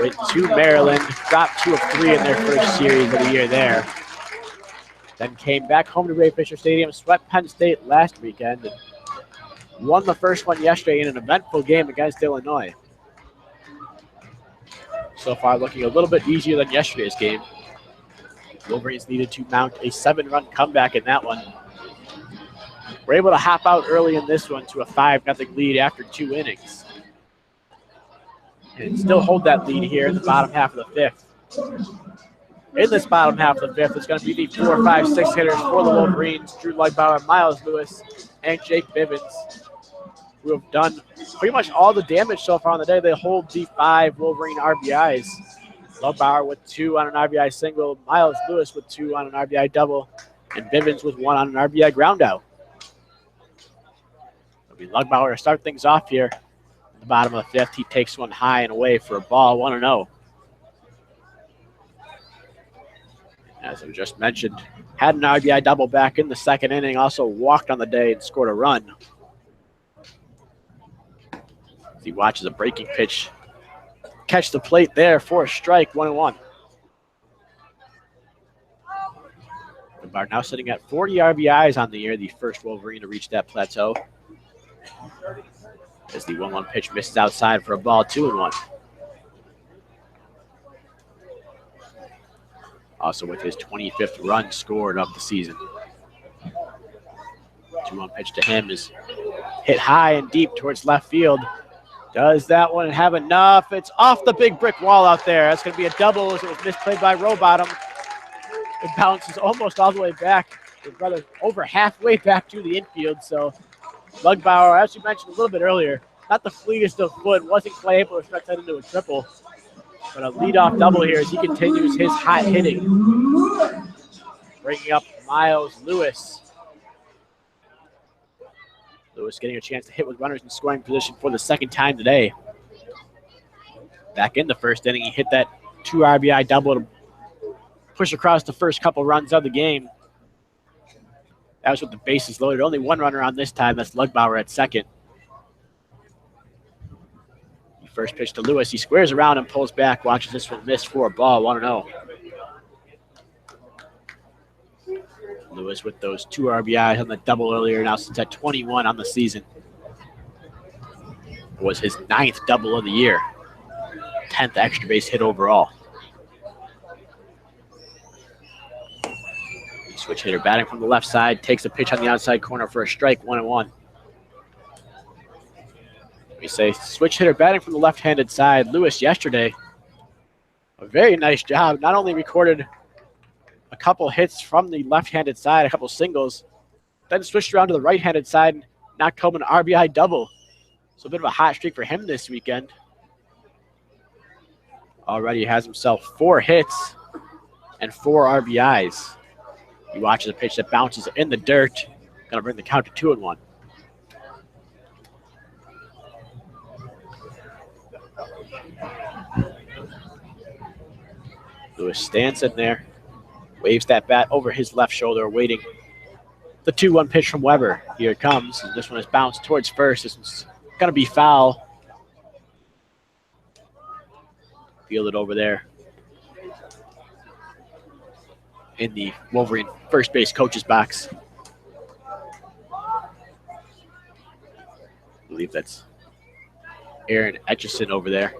Went to Maryland, dropped 2 of 3 in their first series of the year there. Then came back home to Ray Fisher Stadium, swept Penn State last weekend, and won the first one yesterday in an eventful game against Illinois. So far looking a little bit easier than yesterday's game. Wolverines needed to mount a 7-run comeback in that one. We're able to hop out early in this one to a 5-0 lead after 2 innings. And still hold that lead here in the bottom half of the 5th. In this bottom half of the 5th, it's going to be the 4, 5, 6 hitters for the Wolverines: Drew Lugbauer, Miles Lewis, and Jake Bivens, who have done pretty much all the damage so far on the day. They hold the 5 Wolverine RBIs. Lugbauer with 2 on an RBI single, Miles Lewis with 2 on an RBI double, and Bivens with 1 on an RBI groundout. It'll be Lugbauer to start things off here. The bottom of the 5th, he takes one high and away for a ball, 1-0. As I just mentioned, had an RBI double back in the second inning, also walked on the day and scored a run. As he watches a breaking pitch catch the plate there for a strike, 1-1. Bar now sitting at 40 RBIs on the year, the first Wolverine to reach that plateau. As the 1-1 pitch misses outside for a ball, 2-1. Also with his 25th run scored of the season. 2-1 pitch to him is hit high and deep towards left field. Does that one have enough? It's off the big brick wall out there. That's going to be a double as it was misplayed by Rowbottom. It bounces almost all the way back, rather over halfway back to the infield. So Lugbauer, as you mentioned a little bit earlier, not the fleetest of foot, wasn't quite able to stretch that into a triple. But a leadoff double here as he continues his hot hitting. Bringing up Miles Lewis. Lewis getting a chance to hit with runners in scoring position for the second time today. Back in the first inning, he hit that 2 RBI double to push across the first couple runs of the game. That was with the bases loaded. Only 1 runner on this time. That's Lugbauer at second. First pitch to Lewis. He squares around and pulls back. Watches this one miss for a ball, 1-0. Lewis with those 2 RBIs on the double earlier, now sits at 21 on the season. It was his 9th double of the year. 10th extra base hit overall. Switch hitter batting from the left side, takes a pitch on the outside corner for a strike, 1-1. We say switch hitter batting from the left-handed side. Lewis yesterday, a very nice job. Not only recorded a couple hits from the left-handed side, a couple singles, then switched around to the right-handed side and knocked home an RBI double. So a bit of a hot streak for him this weekend. Already has himself 4 hits and 4 RBIs. He watches a pitch that bounces in the dirt. Going to bring the count to 2-1. Lewis stands in there, waves that bat over his left shoulder, waiting. The 2-1 pitch from Weber. Here it comes. And this one is bounced towards first. This one's going to be foul. Fielded over there in the Wolverine first base coach's box. I believe that's Aaron Etchison over there.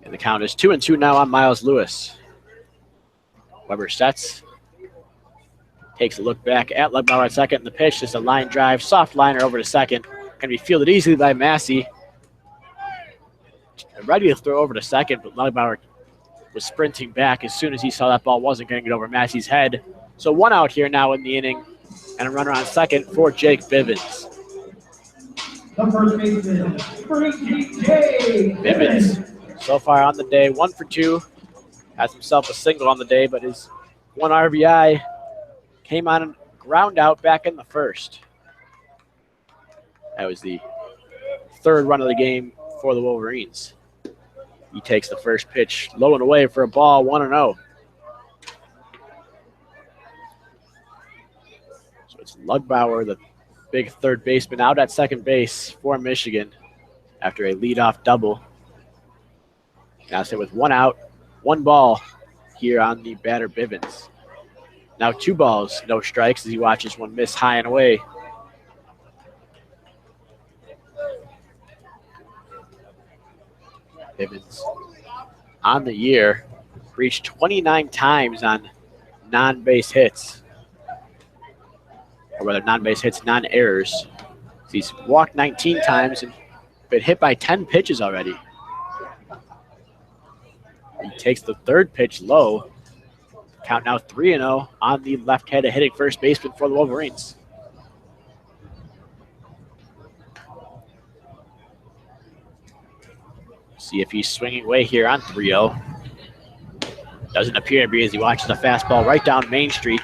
And the count is 2-2 now on Miles Lewis. Weber sets. Takes a look back at Lugbauer at second. And the pitch is a line drive, soft liner over to second. Going to be fielded easily by Massey. ready to throw over to second, but Lugbauer was sprinting back as soon as he saw that ball wasn't going to get over Massey's head. So 1 out here now in the inning, and a runner on second for Jake Bivens. The first baseman, Frankie J. Bivens, so far on the day, 1 for 2. Has himself a single on the day, but his 1 RBI came on a ground out back in the first. That was the 3rd run of the game for the Wolverines. He takes the first pitch low and away for a ball, 1-0. So it's Lugbauer, the big third baseman, out at second base for Michigan after a leadoff double. Now stay with 1 out, 1 ball here on the batter Bivens. Now 2 balls, no strikes as he watches one miss high and away. Bivens on the year reached 29 times on non-base hits, or rather non-base hits, non-errors. He's walked 19 times and been hit by 10 pitches already. He takes the 3rd pitch low. Count now 3-0 on the left-handed hitting first baseman for the Wolverines. See if he's swinging away here on 3-0. Doesn't appear to be as he watches a fastball right down Main Street.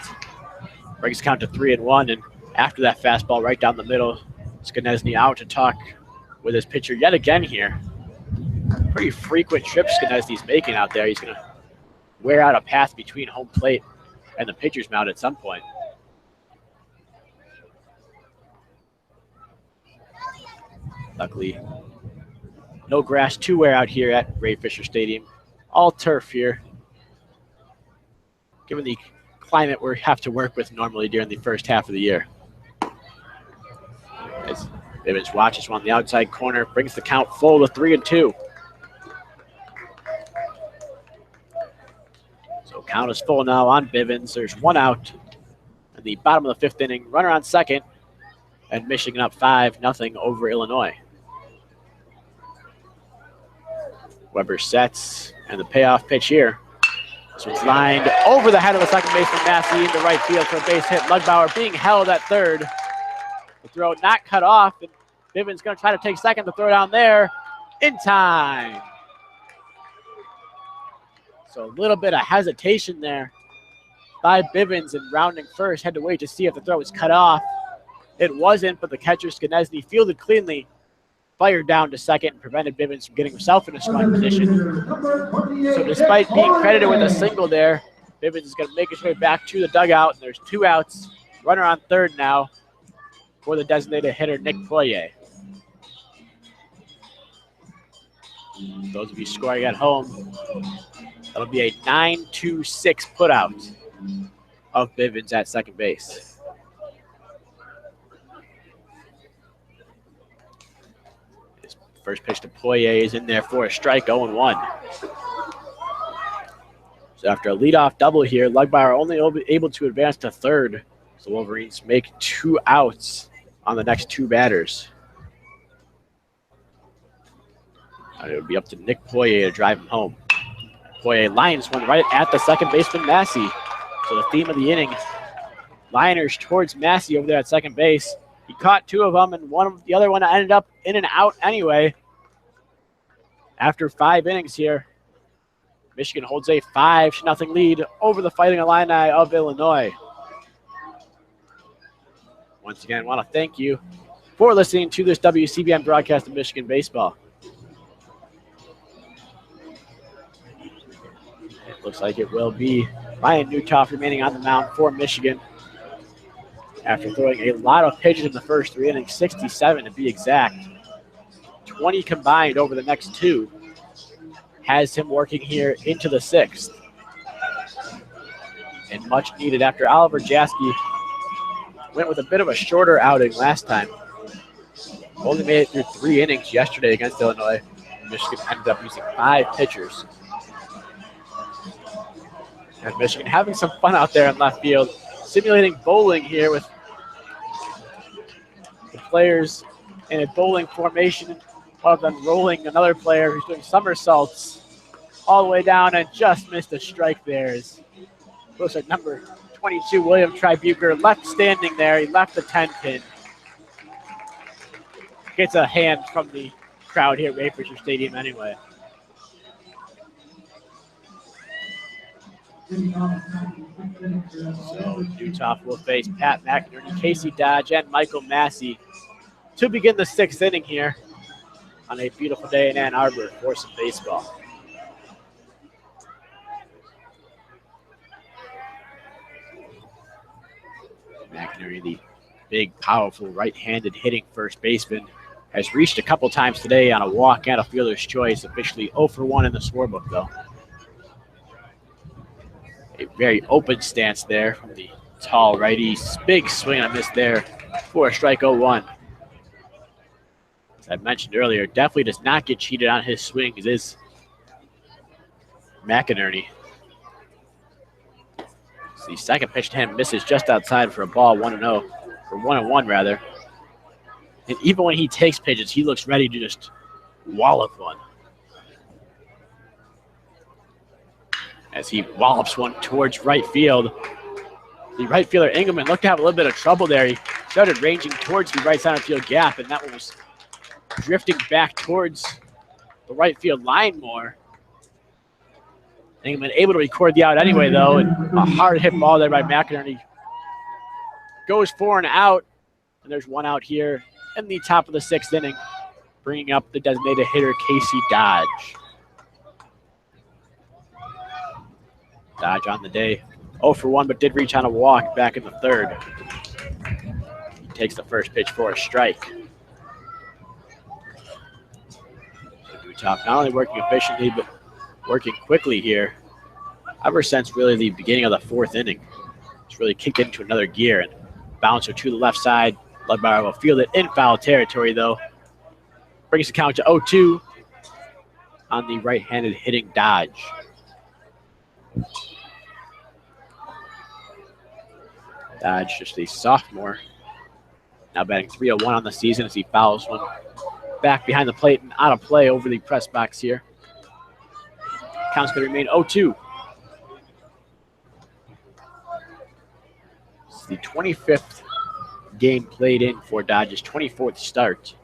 Brings count to 3-1, and after that fastball right down the middle, Skanesny out to talk with his pitcher yet again here. Pretty frequent trips Skanesny's making out there. He's going to wear out a path between home plate and the pitcher's mound at some point. Luckily, no grass to wear out here at Ray Fisher Stadium. All turf here. Given the climate we have to work with normally during the first half of the year. As Bivens watches one on the outside corner, brings the count full to 3-2. So count is full now on Bivens. There's 1 out in the bottom of the 5th inning. Runner on second, and Michigan up 5-0 over Illinois. Weber sets, and the payoff pitch here. This one's lined over the head of the second baseman Massey into right field for a base hit. Lugbauer being held at third. The throw not cut off, and Bivens going to try to take second. The throw down there in time. So a little bit of hesitation there by Bivens, and rounding first had to wait to see if the throw was cut off. It wasn't, but the catcher Skanesny fielded cleanly, fired down to second, and prevented Bivens from getting himself in a scoring position. So despite being credited with a single there, Bivens is going to make his way back to the dugout, and there's 2 outs. Runner on third now for the designated hitter, Nick Poirier. Those of you scoring at home, that'll be a 9-2-6 putout of Bivens at second base. First pitch to Poirier is in there for a strike, 0-1. So after a leadoff double here, Lugbauer only able to advance to third. So Wolverines make 2 outs on the next 2 batters. And it would be up to Nick Poirier to drive him home. Poirier lines one right at the second baseman, Massey. So the theme of the inning, liners towards Massey over there at second base. He caught 2 of them, and the other one ended up in and out anyway. After 5 innings here, Michigan holds a 5-0 lead over the Fighting Illini of Illinois. Once again, I want to thank you for listening to this WCBN broadcast of Michigan baseball. It looks like it will be Ryan Newtoff remaining on the mound for Michigan, after throwing a lot of pitches in the first 3 innings, 67 to be exact. 20 combined over the next 2. Has him working here into the 6th. And much needed after Oliver Jaski went with a bit of a shorter outing last time. Only made it through 3 innings yesterday against Illinois. Michigan ended up using 5 pitchers. And Michigan having some fun out there in left field, simulating bowling here with the players in a bowling formation One of them rolling another player who's doing somersaults all the way down and just missed a strike there. Looks like number 22, William Tribuker, left standing there. He left the 10 pin. Gets a hand from the crowd here at Ray Fisher Stadium anyway. So Newtoff will face Pat McInerney, Casey Dodge, and Michael Massey to begin the 6th inning here on a beautiful day in Ann Arbor for some baseball. McInerney, the big, powerful, right-handed hitting first baseman, has reached a couple times today on a walk and a fielder's choice, officially 0 for 1 in the scorebook, though. A very open stance there from the tall righty. Big swing and a miss there for a strike 0-1. As I mentioned earlier, definitely does not get cheated on his swings is McInerney. So the second pitch to him misses just outside for a ball, 1-0, or 1-1 rather. And even when he takes pitches, he looks ready to just wallop one. As he wallops one towards right field. The right fielder, Engelman, looked to have a little bit of trouble there. He started ranging towards the right center field gap, and that one was drifting back towards the right field line more. Engelman able to record the out anyway, though, and a hard hit ball there by McInerney. Goes for an out, and there's one out here in the top of the 6th inning, bringing up the designated hitter, Casey Dodge. Dodge on the day, 0 for 1, but did reach on a walk back in the 3rd. He takes the first pitch for a strike. So Newtoff not only working efficiently, but working quickly here ever since really the beginning of the 4th inning. It's really kicked into another gear and bouncer to the left side. Ludbauer will field it in foul territory, though. Brings the count to 0-2 on the right-handed hitting Dodge. Dodge, just a sophomore, now batting .301 on the season as he fouls one back behind the plate and out of play over the press box here. Count's going to remain 0-2. This is the 25th game played in for Dodge's 24th start.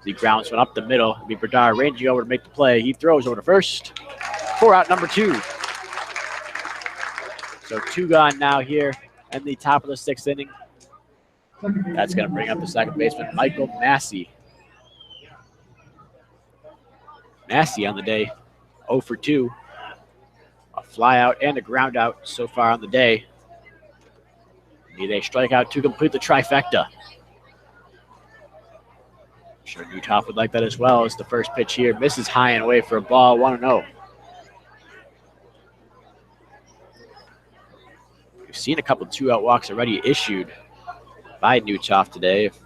The grounds went up the middle. It'll be Berdar ranging over to make the play. He throws over to first for out number 2. So 2 gone now here in the top of the 6th inning. That's going to bring up the second baseman, Michael Massey. Massey on the day, 0 for 2. A fly out and a ground out so far on the day. Need a strikeout to complete the trifecta. I'm sure Newtoff would like that as well as the first pitch here. Misses high and away for a ball, 1-0. We've seen a couple 2-out walks already issued by Newtoff today. If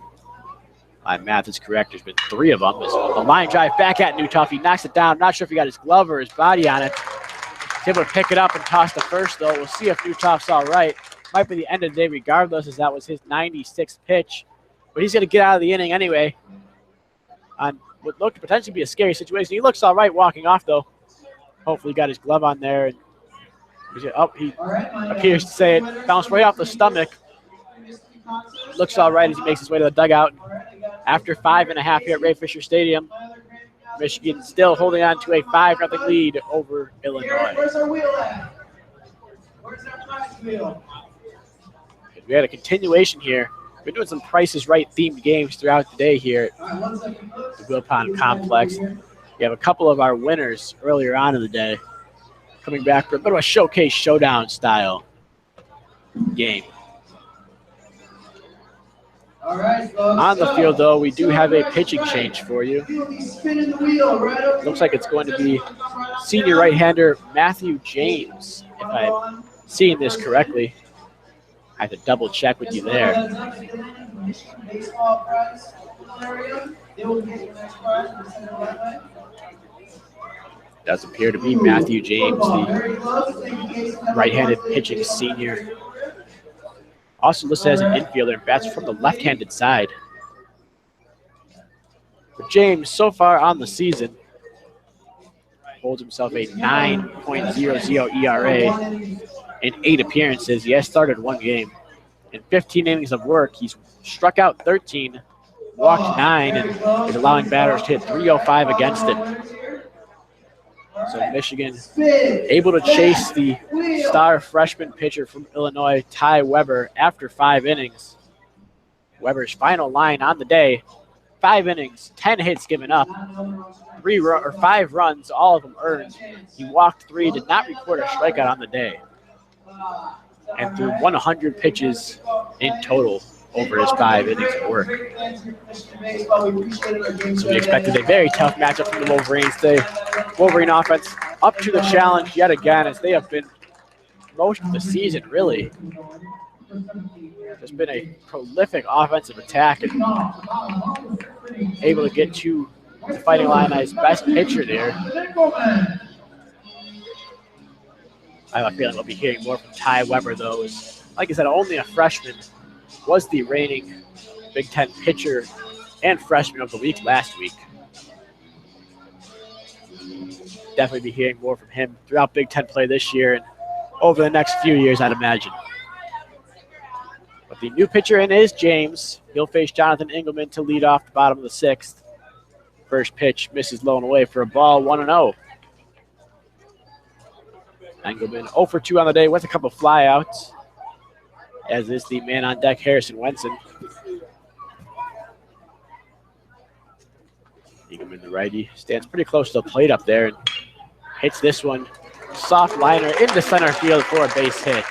my math is correct, there's been 3 of them. It's a line drive back at Newtoff. He knocks it down. Not sure if he got his glove or his body on it. He's able to pick it up and toss to first, though. We'll see if Newtoff's all right. Might be the end of the day regardless, as that was his 96th pitch. But he's going to get out of the inning anyway on what looked to potentially be a scary situation. He looks all right walking off, though. Hopefully got his glove on there. And he appears to say it bounced right off the stomach. Looks all right as he makes his way to the dugout. After 5.5 here at Ray Fisher Stadium, Michigan still holding on to a 5-0 lead over Illinois. Where's our wheel at? Where's our prize wheel? We had a continuation here. We're doing some Price is Right themed games throughout the day here at the Will Pond Complex. We have a couple of our winners earlier on in the day coming back for a bit of a showcase showdown style game. All right, folks. On the field, though, we do have a pitching change for you. Looks like it's going to be senior right-hander Matthew James, if I'm seeing this correctly. I have to double check with you there. Does appear to be Matthew James, the right-handed pitching senior. Also listed as an infielder and bats from the left-handed side. But James, so far on the season, holds himself a 9.00 ERA in 8 appearances. He has started 1 game. In 15 innings of work, he's struck out 13, walked 9, and is allowing batters to hit .305 against him. So Michigan able to chase the star freshman pitcher from Illinois, Ty Weber, after 5 innings. Weber's final line on the day, 5 innings, 10 hits given up, 5 runs, all of them earned. He walked 3, did not record a strikeout on the day, and threw 100 pitches in total over his 5 innings of work. So we expected a very tough matchup from the Wolverines today. Wolverine offense up to the challenge yet again, as they have been most of the season, really. There's been a prolific offensive attack and able to get to the Fighting Illini's best pitcher there. I have a feeling we'll be hearing more from Ty Weber, though. Like I said, only a freshman, was the reigning Big Ten pitcher and freshman of the week last week. Definitely be hearing more from him throughout Big Ten play this year and over the next few years, I'd imagine. But the new pitcher in is James. He'll face Jonathan Engelman to lead off the bottom of the 6th. First pitch misses low and away for a ball, 1-0. Engelman 0 for 2 on the day with a couple flyouts, as is the man on deck, Harrison Wenson. Engelman, the righty, stands pretty close to the plate up there and hits this one. Soft liner into center field for a base hit.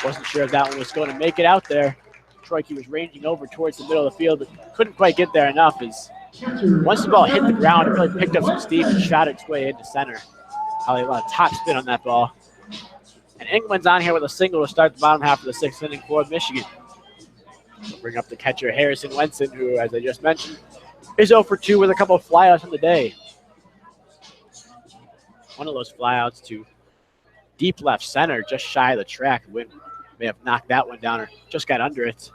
Wasn't sure if that one was going to make it out there. Troike was ranging over towards the middle of the field, but couldn't quite get there enough. As once the ball hit the ground, it really picked up some steam and shot its way into center. Probably a lot of top spin on that ball. And Engelman's on here with a single to start the bottom half of the 6th inning for Michigan. We'll bring up the catcher, Harrison Wenson, who, as I just mentioned, is 0 for 2 with a couple of flyouts on the day. One of those flyouts to deep left center, just shy of the track. Wind may have knocked that one down or just got under it.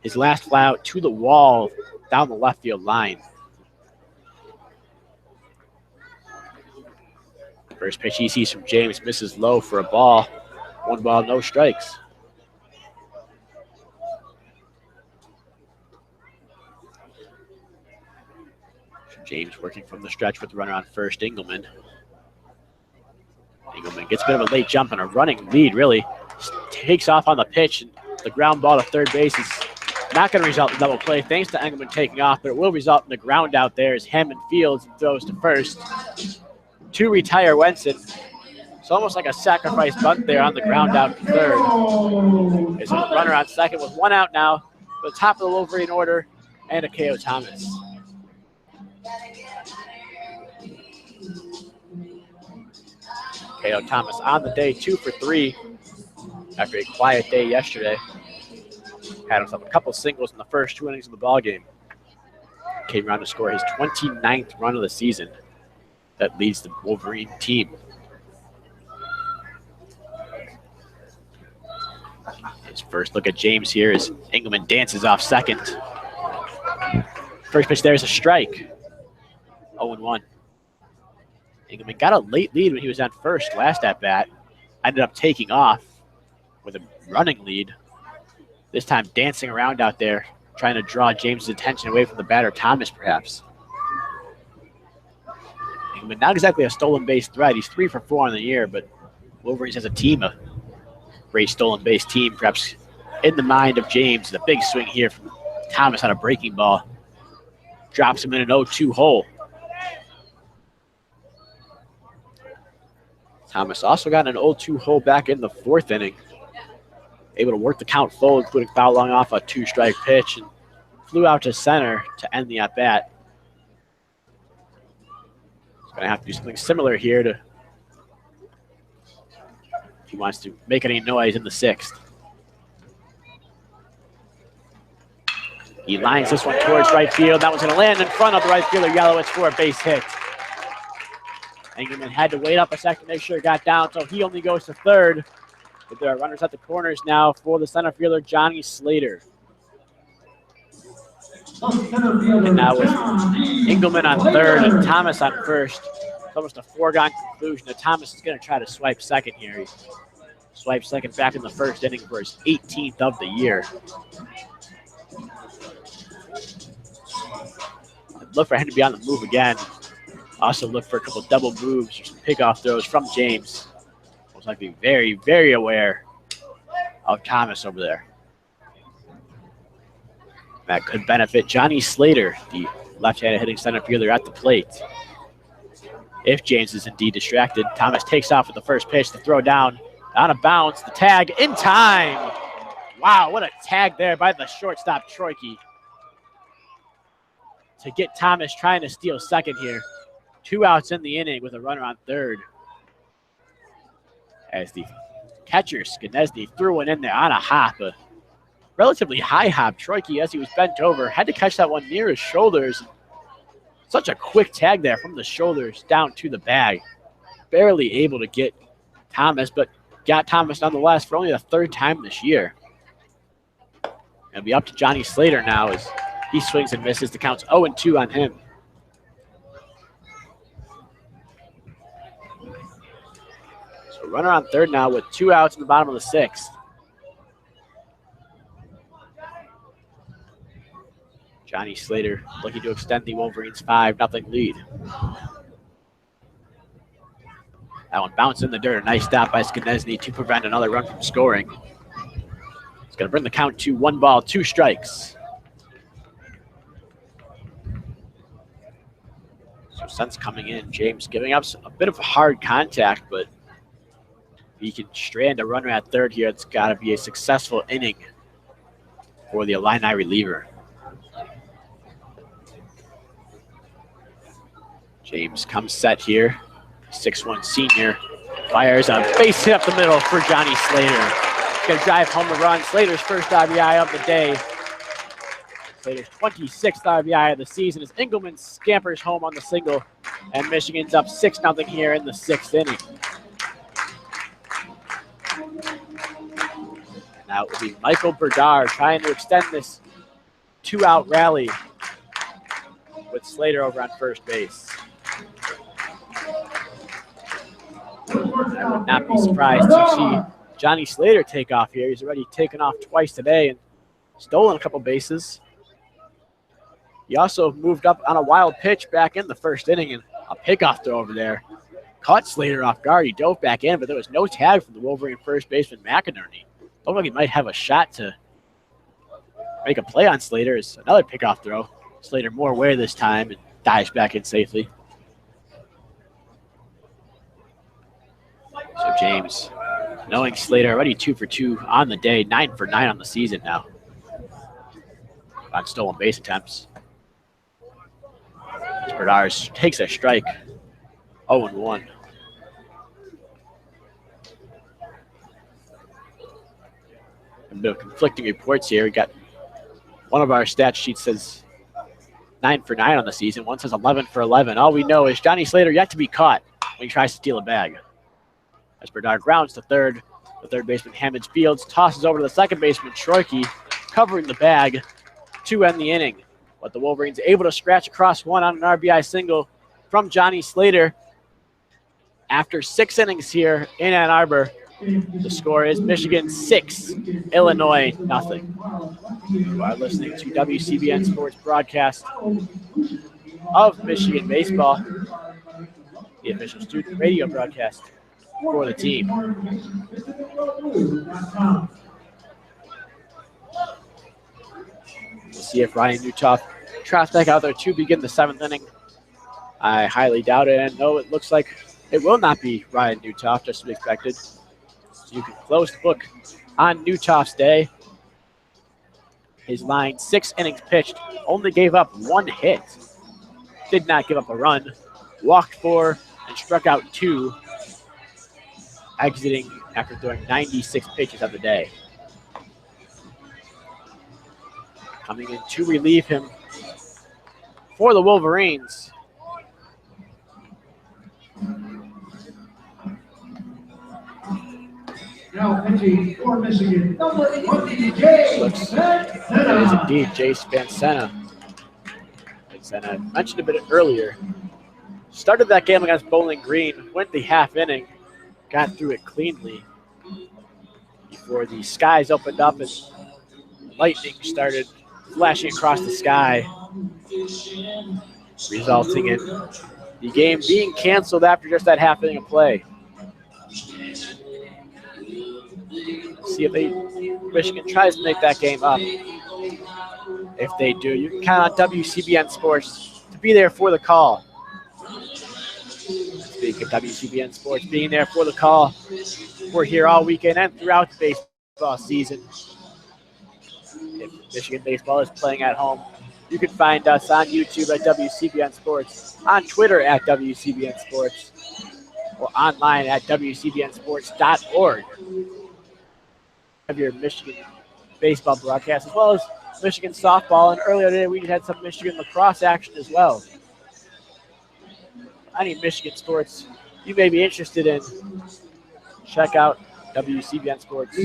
His last flyout to the wall down the left field line. First pitch he sees from James misses low for a ball. 1 ball, no strikes. James working from the stretch with the runner on first, Engelman. Engelman gets a bit of a late jump and a running lead, really. Takes off on the pitch, and the ground ball to third base is not going to result in double play thanks to Engelman taking off, but it will result in the ground out there as Hammond fields and throws to first to retire Wenson. It's almost like a sacrifice bunt there on the ground out to third. There's a runner on second with 1 out now for the top of the Wolverine order and a K.O. Thomas. K.O. Thomas on the day, 2 for 3 after a quiet day yesterday. Had himself a couple singles in the first 2 innings of the ballgame. Came around to score his 29th run of the season. That leads the Wolverine team. His first look at James here as Engelman dances off second. First pitch there is a strike. 0-1. Engelman got a late lead when he was on first last at bat. Ended up taking off with a running lead. This time dancing around out there, trying to draw James' attention away from the batter, Thomas, perhaps. Engelman, not exactly a stolen base threat. He's 3 for 4 on the year, but Wolverines has a team, a great stolen base team, perhaps in the mind of James. The big swing here from Thomas on a breaking ball. Drops him in an 0-2 hole. Thomas also got an 0-2 hole back in the 4th inning. Able to work the count full, including fouling off a 2-strike pitch, and flew out to center to end the at-bat. He's going to have to do something similar here to if he wants to make any noise in the 6th. He lines this one towards right field. That one's going to land in front of the right fielder, Yelowitz, for a base hit. Engelman had to wait up a second to make sure it got down, so he only goes to third. But there are runners at the corners now for the center fielder, Johnny Slater. And now with Engelman on third and Thomas on first, it's almost a foregone conclusion that Thomas is going to try to swipe second here. He swiped second back in the first inning for his 18th of the year. I'd look for him to be on the move again. Also look for a couple double moves or some pickoff throws from James. Most likely very, very aware of Thomas over there. That could benefit Johnny Slater, the left-handed hitting center fielder at the plate. If James is indeed distracted, Thomas takes off with the first pitch, the throw down, out of bounds, the tag in time. Wow, what a tag there by the shortstop, Troike. To get Thomas trying to steal second here. 2 outs in the inning with a runner on third. As the catcher, Skanesny, threw one in there on a hop. A relatively high hop. Troike, as he was bent over, had to catch that one near his shoulders. Such a quick tag there from the shoulders down to the bag. Barely able to get Thomas, but got Thomas nonetheless for only the third time this year. It'll be up to Johnny Slater now as he swings and misses. The count's 0-2 on him. So runner on third now with 2 outs in the bottom of the sixth. Johnny Slater looking to extend the Wolverines' 5-0 lead. That one bounced in the dirt. A nice stop by Skanesny to prevent another run from scoring. It's going to bring the count to 1 ball, 2 strikes. So Sense coming in. James giving up a bit of hard contact, but if he can strand a runner at third here, it's got to be a successful inning for the Illini reliever. James comes set here. 6'1" senior. Fires a base hit up the middle for Johnny Slater. Going to drive home the run. Slater's first RBI of the day. Slater's 26th RBI of the season as Engelman scampers home on the single. And Michigan's up 6-0 here in the 6th inning. Now it will be Michael Berdard trying to extend this 2-out rally with Slater over on first base. I would not be surprised to see Johnny Slater take off here. He's already taken off twice today and stolen a couple bases. He also moved up on a wild pitch back in the first inning and a pickoff throw over there. Caught Slater off guard. He dove back in, but there was no tag from the Wolverine first baseman McInerney. Looked like he might have a shot to make a play on Slater. It's another pickoff throw. Slater more aware this time and dives back in safely. So James, knowing Slater already 2 for 2 on the day, 9 for 9 on the season now on stolen base attempts. Berdard takes a strike, 0-1. A bit of conflicting reports here. We got one of our stat sheets says 9 for 9 on the season. One says 11 for 11. All we know is Johnny Slater yet to be caught when he tries to steal a bag. As Berdard grounds to third, the third baseman Hammonds Fields tosses over to the second baseman Troike, covering the bag to end the inning. But the Wolverines able to scratch across one on an RBI single from Johnny Slater. After 6 innings here in Ann Arbor, the score is Michigan 6, Illinois 0. You are listening to WCBN Sports broadcast of Michigan baseball, the official student radio broadcast for the team. We'll see if Ryan Newtoff trots back out there to begin the 7th inning. I highly doubt it, and no, it looks like it will not be Ryan Newtoff, just as we expected. So you can close the book on Newtoff's day. His line, 6 innings pitched, only gave up 1 hit. Did not give up a run. Walked 4 and struck out 2. Exiting after throwing 96 pitches of the day. Coming in to relieve him for the Wolverines. Now pitching for Michigan, number 20, Jay It is indeed Jace Vancena. And I mentioned a bit earlier, started that game against Bowling Green, went the half inning, got through it cleanly before the skies opened up and lightning started flashing across the sky, resulting in the game being canceled after just that half inning of play. See if Michigan tries to make that game up. If they do, you can count on WCBN Sports to be there for the call. Speaking of WCBN Sports being there for the call, we're here all weekend and throughout the baseball season. If Michigan baseball is playing at home, you can find us on YouTube at WCBN Sports, on Twitter at WCBN Sports, or online at WCBNsports.org. Have your Michigan baseball broadcast, as well as Michigan softball, and earlier today we had some Michigan lacrosse action as well. Any Michigan sports you may be interested in, check out WCBN Sports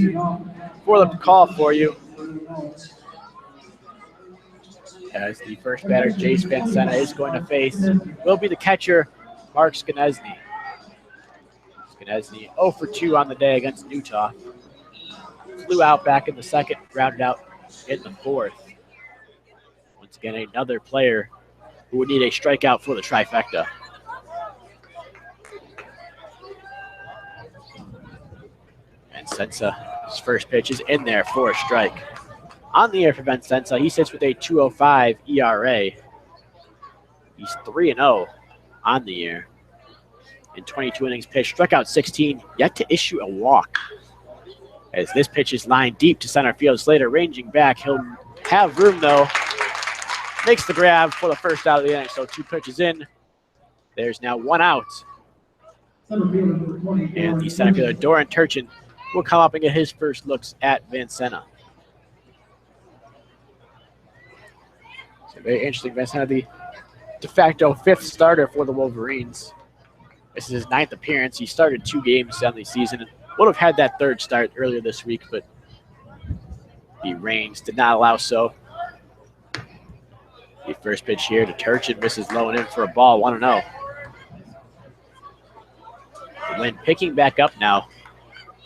for the call for you. As the first batter, Jace Van Senna, is going to face, will be the catcher, Mark Skanesny. Skanesny 0 for 2 on the day against Utah. Flew out back in the second, grounded out in the fourth. Once again, another player who would need a strikeout for the trifecta. And Sensa's first pitch is in there for a strike. On the air for Ben Sensa, he sits with a 2.05 ERA. He's 3-0 on the year. In 22 innings pitched, struck out 16, yet to issue a walk. As this pitch is lined deep to center field, Slater ranging back. He'll have room, though. Makes the grab for the first out of the inning, so 2 pitches in. There's now 1 out. And the center fielder, Doran Turchin, will come up and get his first looks at Van Senna. So very interesting. Van Senna, the de facto 5th starter for the Wolverines. This is his 9th appearance. He started 2 games on the season and would have had that 3rd start earlier this week, but the rains did not allow so. The first pitch here to Turchin, misses low and in for a ball, 1-0. The wind picking back up now,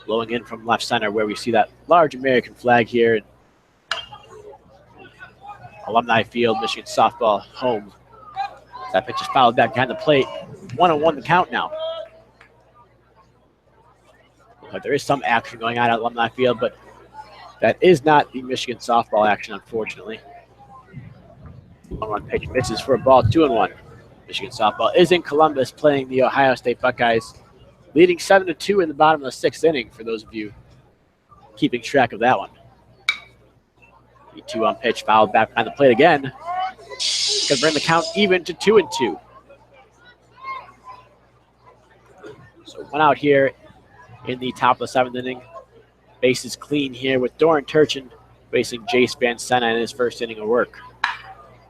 blowing in from left center where we see that large American flag here. Alumni Field, Michigan softball home. That pitch is fouled back behind the plate. 1-1 the count now. But there is some action going on at Alumni Field, but that is not the Michigan softball action, unfortunately. 1-1 pitch misses for a ball, 2-1. Michigan softball is in Columbus playing the Ohio State Buckeyes, leading 7-2 in the bottom of the 6th inning, for those of you keeping track of that one. The 2-1 pitch fouled back behind the plate again. Going to bring the count even to 2-2. So 1 out here in the top of the 7th inning. Bases clean here with Doran Turchin facing Jace Van Senna in his first inning of work.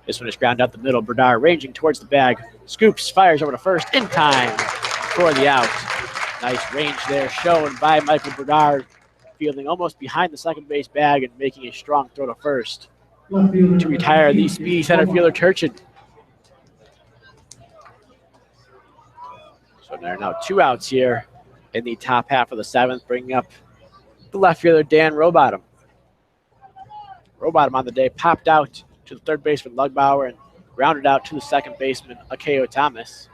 This one is ground up the middle. Berdar ranging towards the bag. Scoops, fires over to first in time for the out. Nice range there shown by Michael Berdar, fielding almost behind the second base bag and making a strong throw to first to retire the speedy center fielder Turchin. So there are now 2 outs here in the top half of the 7th, bringing up the left fielder Dan Rowbottom. Rowbottom on the day popped out to the third baseman Lugbauer and grounded out to the second baseman Akeo Thomas.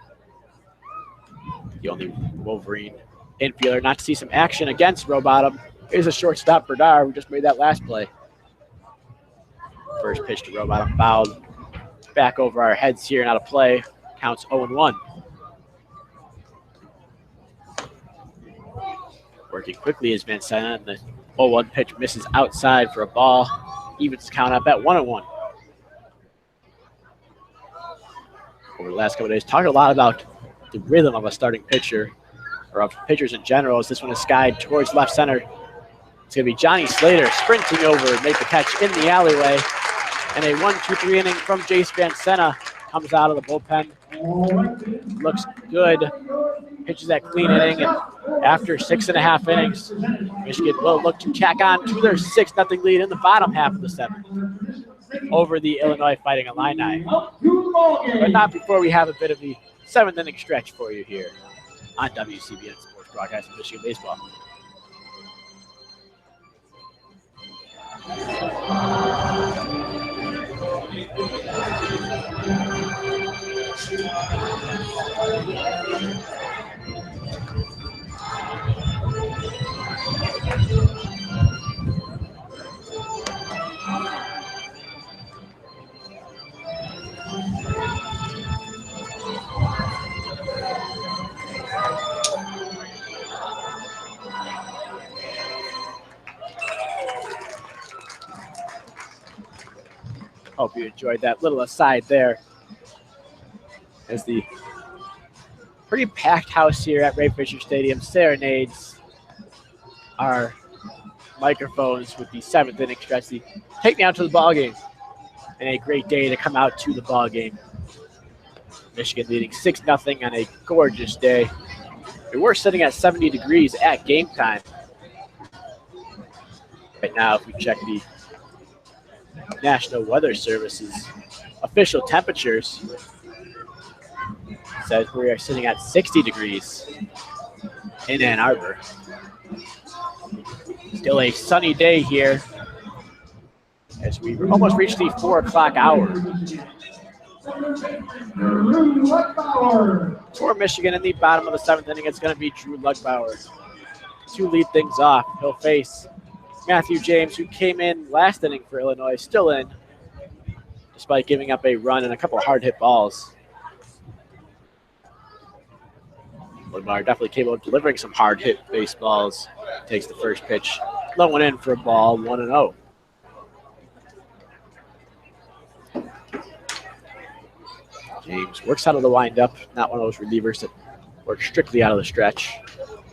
The only Wolverine infielder not to see some action against Rowbottom is a shortstop Berdar, who just made that last play. First pitch to Rowbottom fouled back over our heads here and out of play. Counts 0-1. Working quickly is Van Senna, and the 0-1 pitch misses outside for a ball. Evens the count up at 1-1. Over the last couple of days, talked a lot about the rhythm of a starting pitcher, or of pitchers in general, as this one is skied towards left center. It's going to be Johnny Slater sprinting over and make the catch in the alleyway. And a 1-2-3 inning from Jace Van Senna comes out of the bullpen. Looks good. Pitches that clean inning. And after 6.5 innings, Michigan will look to tack on to their 6-0 lead in the bottom half of the 7th over the Illinois Fighting Illini. ball game. but not before we have a bit of the 7th inning stretch for you here on WCBN Sports Broadcasting Michigan Baseball. Hope you enjoyed that little aside there. As the pretty packed house here at Ray Fisher Stadium serenades our microphones with the 7th inning stretch. The take me out to the ball game, and a great day to come out to the ball game. Michigan leading 6-0 on a gorgeous day. We were sitting at 70 degrees at game time. Right now, if we check the National Weather Service's official temperatures, it says we are sitting at 60 degrees in Ann Arbor. Still a sunny day here as we almost reached the 4 o'clock hour. For Michigan in the bottom of the 7th inning, it's going to be Drew Lugbauer to lead things off. He'll face Matthew James, who came in last inning for Illinois, still in, despite giving up a run and a couple of hard-hit balls. Lugbauer definitely capable of delivering some hard-hit baseballs. Takes the first pitch, low one in for a ball, 1-0. James works out of the windup, not one of those relievers that work strictly out of the stretch.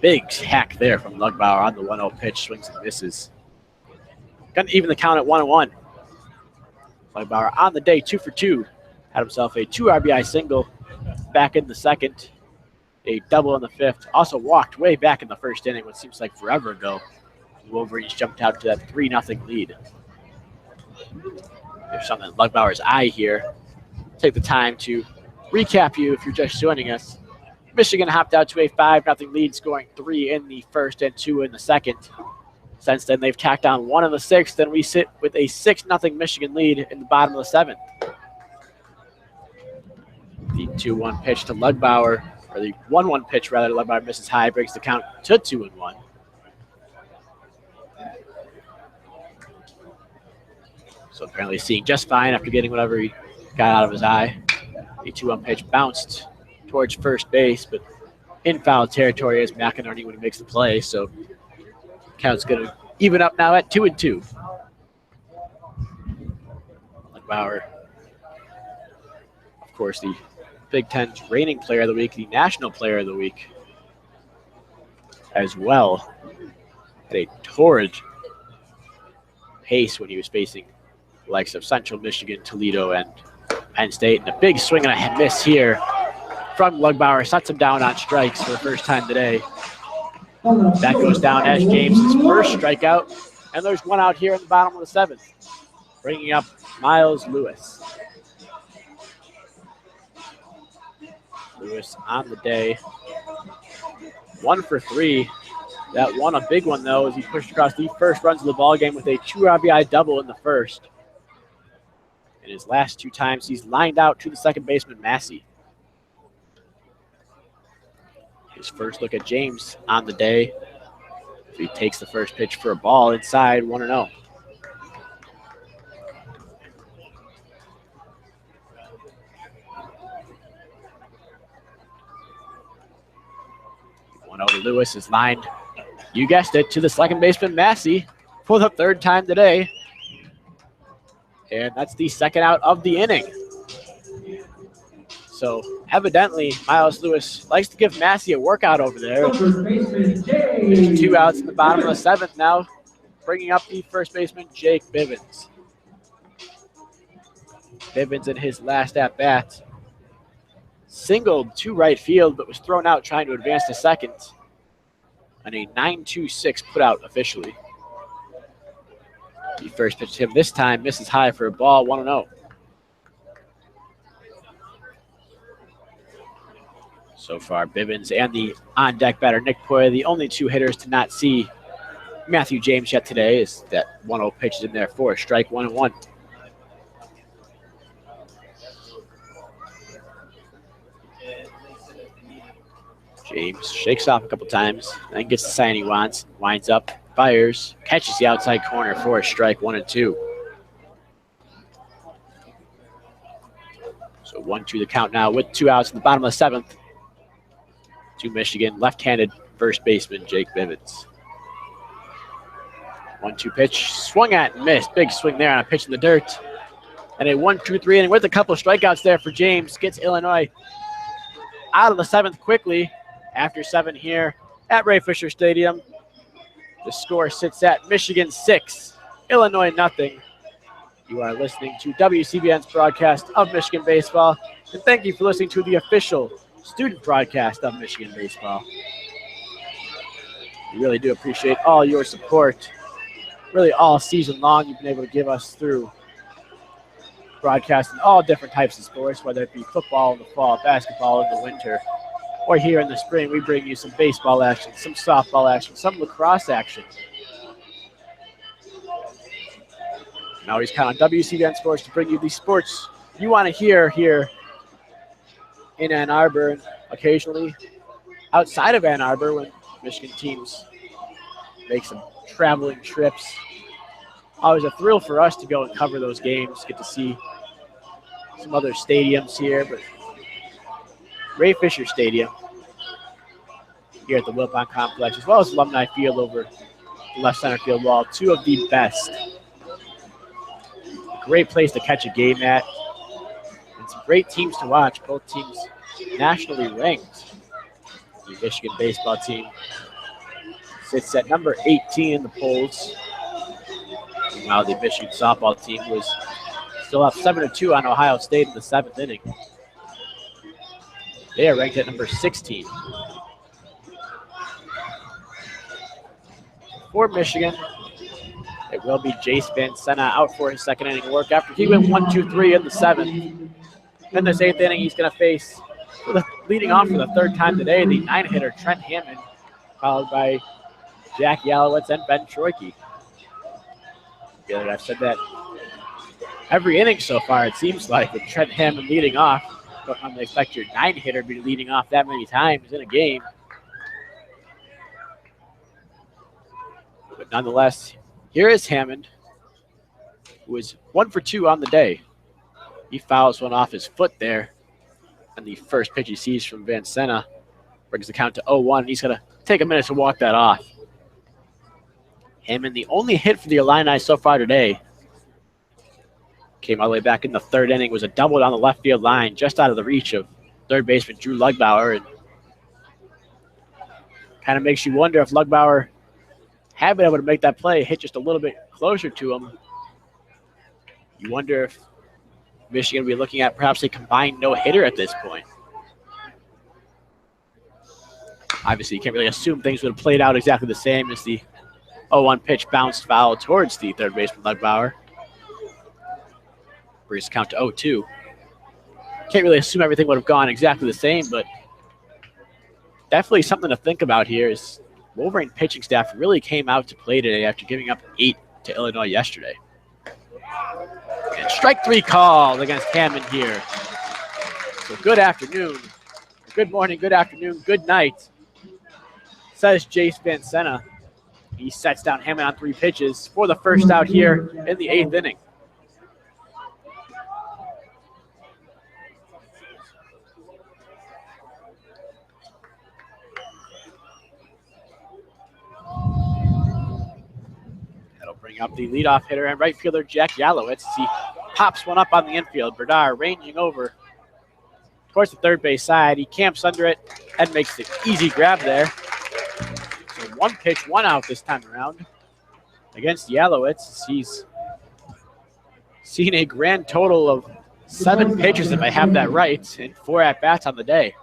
Big hack there from Lugbauer on the 1-0 pitch, swings and misses. Gonna even the count at 1-1. Lugbauer on the day, 2 for 2. Had himself a 2 RBI single back in the 2nd, a double in the 5th. Also walked way back in the 1st inning, what seems like forever ago. The Wolverines jumped out to that 3-0 lead. There's something in Lugbauer's eye here. Take the time to recap you if you're just joining us. Michigan hopped out to a 5-0 lead, scoring 3 in the 1st and 2 in the 2nd. Since then, they've tacked on 1 in the 6th, and we sit with a 6-0 Michigan lead in the bottom of the 7th. The 2-1 pitch to Lugbauer, or the 1-1 pitch rather, Lugbauer misses high, breaks the count to 2-1. So apparently seeing just fine after getting whatever he got out of his eye. The 2-1 pitch bounced towards first base, but in foul territory as McInerney when he makes the play. So count's going to even up now at 2-2. Lugbauer, of course, the Big Ten's reigning player of the week, the national player of the week as well. Had a torrid pace when he was facing the likes of Central Michigan, Toledo, and Penn State. And a big swing and a miss here from Lugbauer. Sets him down on strikes for the first time today. That goes down as James' first strikeout. And there's one out here in the bottom of the 7th, bringing up Miles Lewis. Lewis on the day, 1 for 3. That one, a big one, though, as he pushed across the first runs of the ballgame with a 2 RBI double in the 1st. In his last 2 times, he's lined out to the second baseman, Massey. His first look at James on the day. He takes the first pitch for a ball inside, 1-0. Lewis is lined, you guessed it, to the second baseman, Massey, for the 3rd time today. And that's the 2nd out of the inning. So evidently, Miles Lewis likes to give Massey a workout over there. There's 2 outs in the bottom of the 7th now, bringing up the first baseman, Jake Bivens. Bivens in his last at-bat singled to right field, but was thrown out trying to advance to second. And a 9-2-6 put out officially. The first pitch to him this time misses high for a ball, 1-0. So far, Bivens and the on-deck batter, Nick Poy, the only two hitters to not see Matthew James yet today, is that 1-0 pitch is in there for a strike, 1-1. James shakes off a couple times, then gets the sign he wants, winds up, fires, catches the outside corner for a strike, 1-2. So 1-2 the count now with 2 outs in the bottom of the 7th. To Michigan, left-handed first baseman Jake Bivens. 1-2 pitch, swung at and missed. Big swing there on a pitch in the dirt. And a 1-2-3 inning with a couple of strikeouts there for James. Gets Illinois out of the 7th quickly. After 7 here at Ray Fisher Stadium. The score sits at Michigan 6, Illinois nothing. You are listening to WCBN's broadcast of Michigan baseball. And thank you for listening to the official student broadcast of Michigan baseball. We really do appreciate all your support. Really all season long you've been able to give us through broadcasting all different types of sports, whether it be football in the fall, basketball in the winter, or here in the spring, we bring you some baseball action, some softball action, some lacrosse action. And always count on WCBN Sports to bring you the sports you want to hear here in Ann Arbor, and occasionally outside of Ann Arbor when Michigan teams make some traveling trips. Always a thrill for us to go and cover those games, get to see some other stadiums here, but Ray Fisher Stadium here at the Wilpon Complex, as well as Alumni Field over the left center field wall. 2 of the best. A great place to catch a game at. And some great teams to watch. Both teams nationally ranked. The Michigan baseball team sits at number 18 in the polls. Meanwhile, the Michigan softball team was still up 7-2 on Ohio State in the 7th inning. They are ranked at number 16. For Michigan, it will be Jace Van Senna out for his second inning work after he went 1-2-3 in the 7th. In this 8th inning, he's going to face, leading off for the 3rd time today, the 9-hitter Trent Hammond, followed by Jack Yalowitz and Ben Troike. I've said that every inning so far, it seems like, with Trent Hammond leading off. Don't normally expect your 9-hitter to be leading off that many times in a game. But nonetheless, here is Hammond, who is 1 for 2 on the day. He fouls one off his foot there. And the first pitch he sees from Van Senna brings the count to 0-1. And he's going to take a minute to walk that off. Hammond, the only hit for the Illini so far today, came all the way back in the 3rd inning, was a double down the left field line, just out of the reach of third baseman Drew Lugbauer. And kind of makes you wonder if Lugbauer had been able to make that play, hit just a little bit closer to him. You wonder if Michigan will be looking at perhaps a combined no-hitter at this point. Obviously, you can't really assume things would have played out exactly the same as the 0-1 pitch bounced foul towards the third baseman Lugbauer. Brings the count to 0-2. Can't really assume everything would have gone exactly the same, but definitely something to think about here is Wolverine pitching staff really came out to play today after giving up 8 to Illinois yesterday. And strike 3 called against Hammond here. So good afternoon, good morning, good afternoon, good night, says Jace Van Senna. He sets down Hammond on 3 pitches for the first out here in the 8th inning. Bring up the leadoff hitter and right fielder Jack Yalowitz as he pops one up on the infield. Bernard ranging over towards the third base side. He camps under it and makes the easy grab there. So 1 pitch, 1 out this time around against Yalowitz. He's seen a grand total of 7 pitches, if I have that right, and 4 at-bats on the day.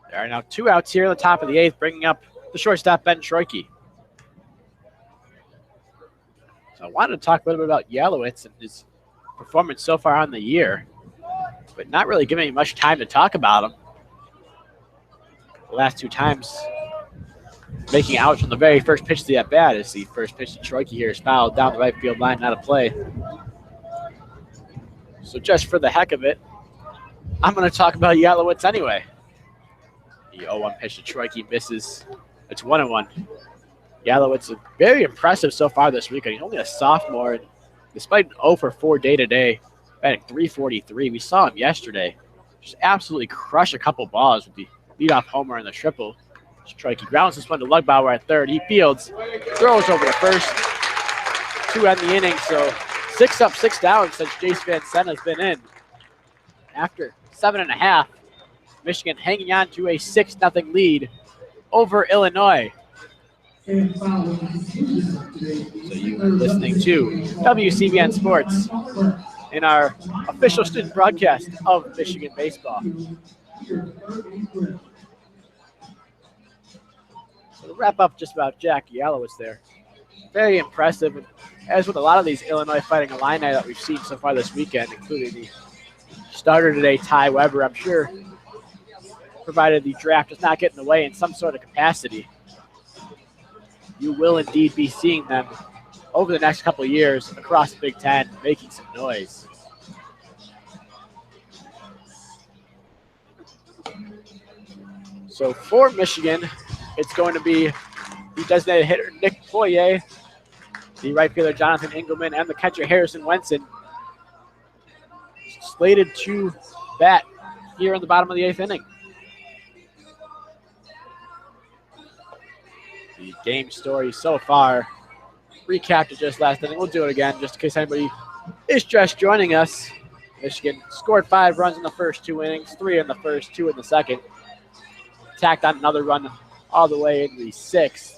There are now 2 outs here at the top of the 8th, bringing up the shortstop Ben Troike. So I wanted to talk a little bit about Yalowitz and his performance so far on the year. but not really giving me much time to talk about him. The last two times making out from the very first pitch of the at-bat is the first pitch to Troike here is fouled down the right field line, out of play. So just for the heck of it, I'm going to talk about Yalowitz anyway. The 0-1 pitch to Troike misses. It's 1-1. Yalowitz is very impressive so far this weekend. He's only a sophomore, and despite an 0 for 4 day-to-day, batting .343, we saw him yesterday just absolutely crush a couple balls with the leadoff homer and the triple. Troike grounds this one to Lugbauer at third. He fields, throws over to first to end the inning. So 6 up, 6 down since Jace Van Senna's been in. After 7.5, Michigan hanging on to a 6-0 lead over Illinois. So you are listening to WCBN Sports in our official student broadcast of Michigan baseball. So to wrap up just about Jack Yalowitz there, very impressive. And as with a lot of these Illinois Fighting Illini that we've seen so far this weekend, including the starter today, Ty Weber, I'm sure, provided the draft does not get in the way in some sort of capacity, you will indeed be seeing them over the next couple of years across the Big Ten making some noise. So for Michigan, it's going to be the designated hitter Nick Poirier, the right fielder Jonathan Engelman, and the catcher Harrison Wenson slated to bat here in the bottom of the 8th inning. The game story so far, recapped it just last inning. We'll do it again just in case anybody is just joining us. Michigan scored 5 runs in the first 2 innings, 3 in the first, 2 in the second. Tacked on another run all the way in the 6th.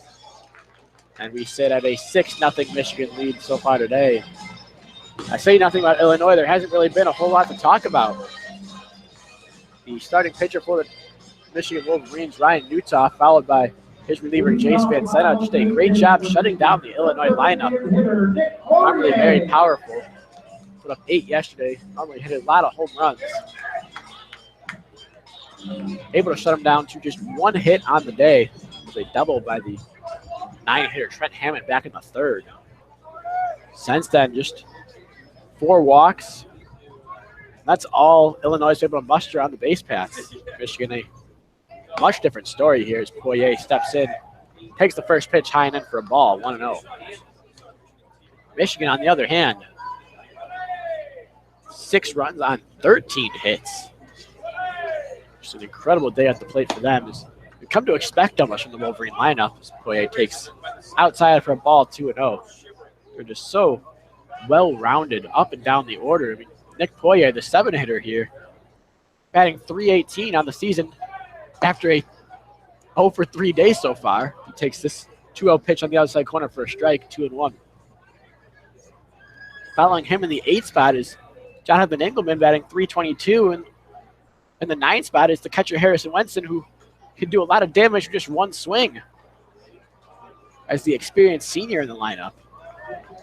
And we sit at a 6-0 Michigan lead so far today. I say nothing about Illinois. There hasn't really been a whole lot to talk about. The starting pitcher for the Michigan Wolverines, Ryan Newtoff, followed by his reliever, Jace Van Senna, just a great job shutting down the Illinois lineup. Normally very powerful. Put up 8 yesterday. Normally hit a lot of home runs. Able to shut him down to just 1 hit on the day. It was a double by the 9-hitter Trent Hammond back in the 3rd. Since then, just 4 walks. That's all Illinois is able to muster on the base paths. Michigan, a much different story here as Poirier steps in, takes the first pitch high and in for a ball, 1-0. Michigan, on the other hand, 6 runs on 13 hits. Just an incredible day at the plate for them. As we come to expect almost from the Wolverine lineup as Poirier takes outside for a ball, 2-0. They're just so well-rounded up and down the order. I mean, Nick Poirier, the 7-hitter here, batting .318 on the season after a 0 for 3 day so far. He takes this 2-0 pitch on the outside corner for a strike, 2-1. Following him in the 8th spot is Jonathan Engelman batting .322, and in the 9th spot is the catcher Harrison Wenson, who can do a lot of damage with just 1 swing as the experienced senior in the lineup.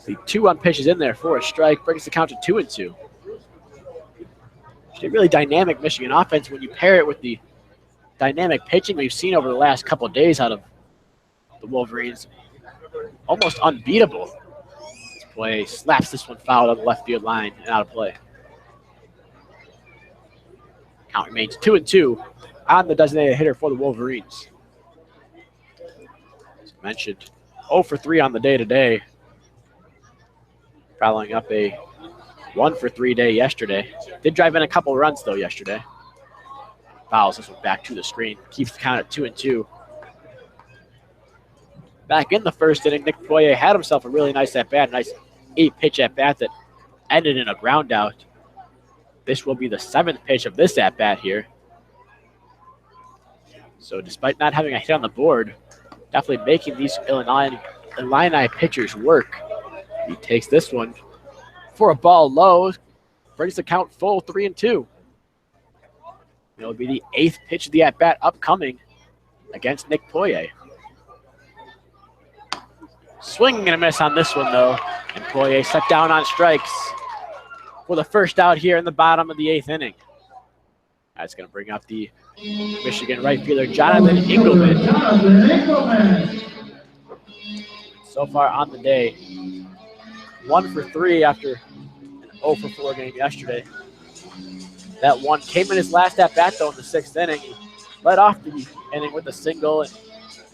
The 2-1 pitch is in there for a strike, brings the count to 2-2. Just a really dynamic Michigan offense when you pair it with the dynamic pitching we've seen over the last couple of days out of the Wolverines. Almost unbeatable. This play slaps this one foul on the left field line and out of play. Count remains 2-2 on the designated hitter for the Wolverines. As mentioned, 0 for 3 on the day today. Following up a 1 for 3 day yesterday. Did drive in a couple runs though yesterday. Fouls this one back to the screen. Keeps the count at 2-2. Back in the first inning, Nick Poirier had himself a really nice at-bat, nice 8-pitch at-bat that ended in a ground out. This will be the 7th pitch of this at-bat here. So despite not having a hit on the board, definitely making these Illini pitchers work. He takes this one for a ball low, brings the count full, 3-2. It'll be the 8th pitch of the at-bat upcoming against Nick Poirier. Swing and a miss on this one, though. And Poirier set down on strikes for the first out here in the bottom of the 8th inning. That's going to bring up the Michigan right fielder, Jonathan Engelman. So far on the day, 1 for 3 after an 0 for 4 game yesterday. That one came in his last at-bat, though, in the 6th inning. He led off the inning with a single and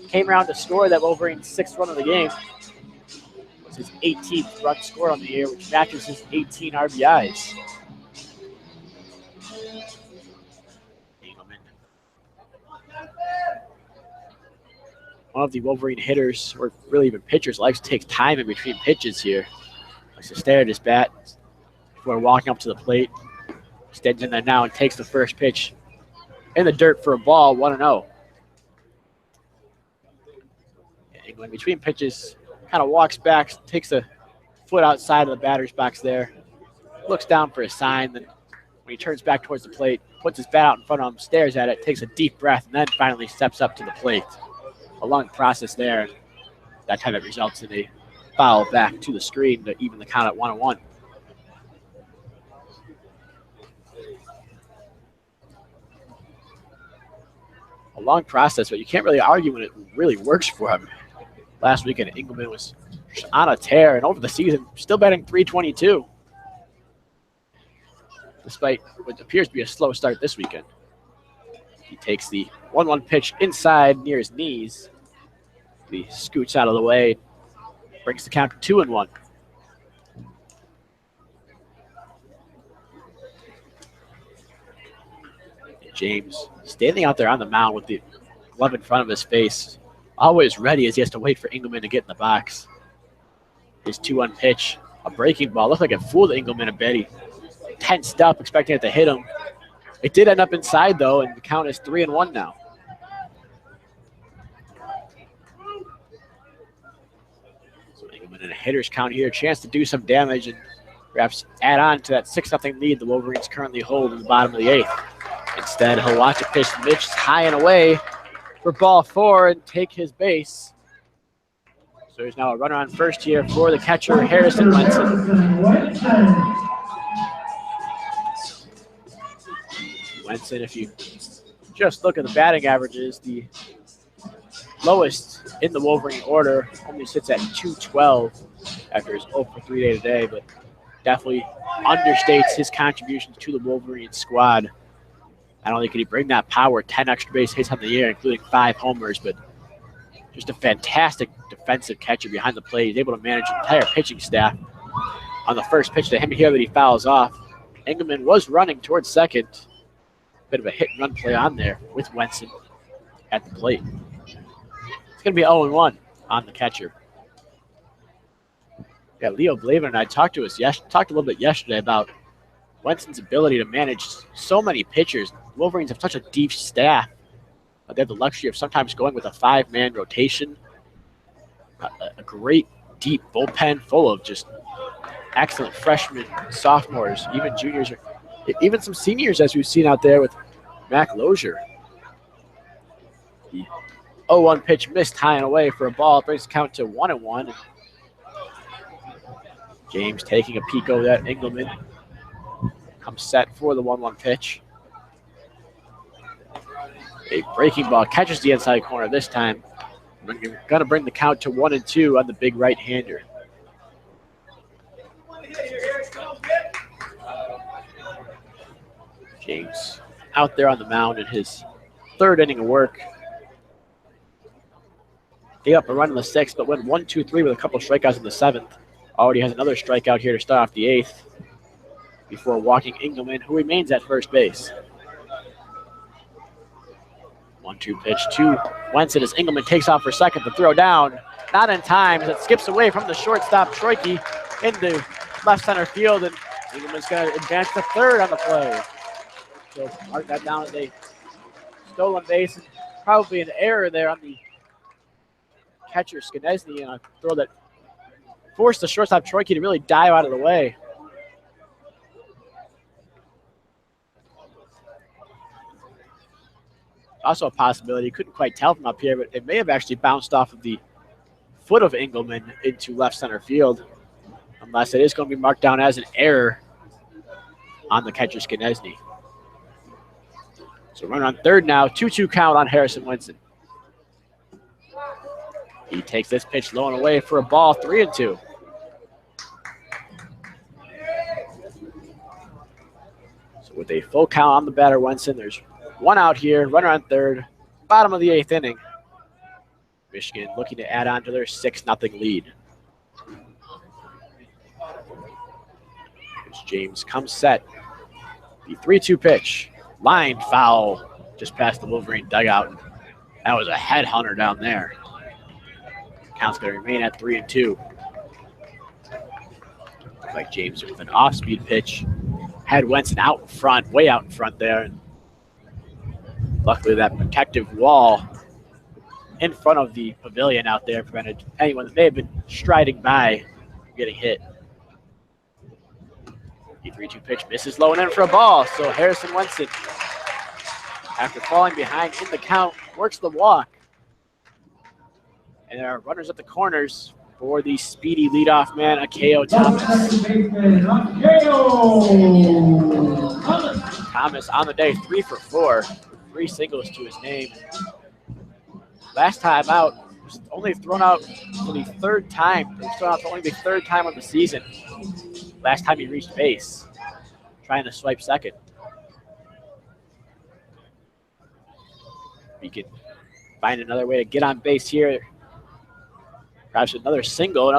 came around to score that Wolverine's 6th run of the game. It was his 18th run score on the year, which matches his 18 RBIs. Engelman. One of the Wolverine hitters, or really even pitchers, likes to take time in between pitches here. Likes to stare at his bat before walking up to the plate. Stands in there now and takes the first pitch in the dirt for a ball, 1-0. England between pitches, kind of walks back, takes a foot outside of the batter's box there, looks down for a sign, then when he turns back towards the plate, puts his bat out in front of him, stares at it, takes a deep breath, and then finally steps up to the plate. A long process there. That time it results in a foul back to the screen to even the count at 1-1. A long process, but you can't really argue when it really works for him. Last weekend, Engelman was on a tear, and over the season, still batting .322. Despite what appears to be a slow start this weekend. He takes the 1-1 pitch inside near his knees. He scoots out of the way, brings the count to 2-1. James standing out there on the mound with the glove in front of his face, always ready as he has to wait for Engelman to get in the box. His 2-1 pitch, a breaking ball, looked like it fooled Engelman a bit. He tensed up, expecting it to hit him. It did end up inside, though, and the count is 3-1 now. So Engelman in a hitter's count here, chance to do some damage and perhaps add on to that 6-0 lead the Wolverines currently hold in the bottom of the 8th. Instead, he'll watch a pitch Mitch high and away for ball 4 and take his base. So there's now a runner on first here for the catcher, Harrison Wenson. Wenson, if you just look at the batting averages, the lowest in the Wolverine order, only sits at .212 after his 0 for 3 day today, but definitely understates his contributions to the Wolverine squad. Not only could he bring that power, 10 extra base hits on the year, including 5 homers, but just a fantastic defensive catcher behind the plate. He's able to manage the entire pitching staff. On the first pitch to him here that he fouls off, Engelman was running towards second. Bit of a hit and run play on there with Wenson at the plate. It's going to be 0-1 on the catcher. Yeah, Leo Blavin and I talked a little bit yesterday about Wenson's ability to manage so many pitchers. Wolverines have such a deep staff. They have the luxury of sometimes going with a 5-man rotation. A great deep bullpen full of just excellent freshmen, sophomores, even juniors, even some seniors, as we've seen out there with Mac Lozier. The 0-1 pitch missed high and away for a ball. It brings the count to 1-1. James taking a peek over that. Engelman comes set for the 1-1 pitch. A breaking ball catches the inside corner this time. We're going to bring the count to 1-2 on the big right-hander. James out there on the mound in his 3rd inning of work. Gave up a run in the 6th, but went 1-2-3 with a couple strikeouts in the 7th. Already has another strikeout here to start off the 8th before walking Engelman, who remains at first base. 1-2 pitch to Wenson as Engelman takes off for second. The throw down, not in time as it skips away from the shortstop, Troike, into left center field, and Engelman's going to advance to 3rd on the play. So mark that down as a stolen base, and probably an error there on the catcher, Skanesny, and a throw that forced the shortstop, Troike, to really dive out of the way. Also a possibility, couldn't quite tell from up here, but it may have actually bounced off of the foot of Engelman into left center field, unless it is going to be marked down as an error on the catcher, Skanesny. So runner on third now, 2-2 count on Harrison Winston. He takes this pitch low and away for a ball, 3-2. So with a full count on the batter, Winston, there's one out here, runner on third, bottom of the 8th inning. Michigan looking to add on to their 6-0 lead. As James comes set. The 3-2 pitch. Line foul just past the Wolverine dugout. That was a headhunter down there. Count's going to remain at 3-2. Looks like James with an off-speed pitch. Had Winston out in front, way out in front there. And luckily that protective wall in front of the pavilion out there prevented anyone that may have been striding by from getting hit. The 3-2 pitch misses low and in for a ball. So Harrison Winston, after falling behind in the count, works the walk. And there are runners at the corners for the speedy leadoff man, Akeo Thomas. Thomas on the day, 3 for 4, 3 singles to his name. Last time out, was only thrown out for the 3rd time. He was thrown out for only the 3rd time of the season. Last time he reached base, trying to swipe second. He could find another way to get on base here. Perhaps another single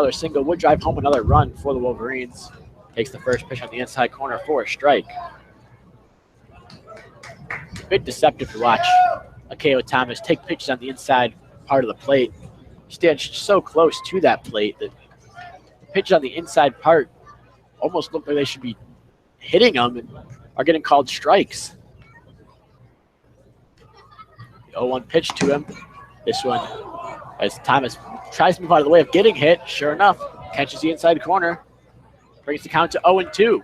would drive home another run for the Wolverines. Takes the first pitch on the inside corner for a strike. A bit deceptive to watch Akeo Thomas take pitches on the inside part of the plate. He stands so close to that plate that the pitches on the inside part almost look like they should be hitting him and are getting called strikes. The 0-1 pitch to him. This one, as Thomas tries to move out of the way of getting hit, sure enough, catches the inside corner, brings the count to 0-2.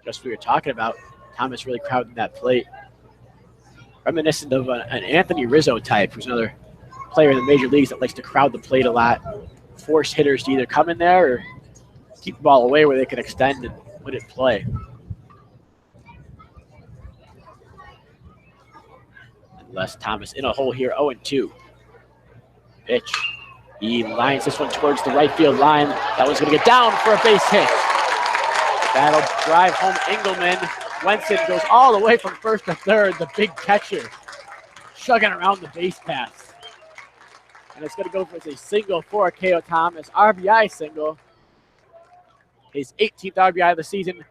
Just what we were talking about, Thomas really crowding that plate. Reminiscent of an Anthony Rizzo type, who's another player in the major leagues that likes to crowd the plate a lot, force hitters to either come in there or keep the ball away where they can extend and put it in play. And Les Thomas in a hole here, 0-2. Pitch. He lines this one towards the right field line. That one's going to get down for a base hit. That'll drive home Engelman. Winston goes all the way from first to third, the big catcher, chugging around the base paths. And it's going to go for a single for Akeo Thomas, RBI single. His 18th RBI of the season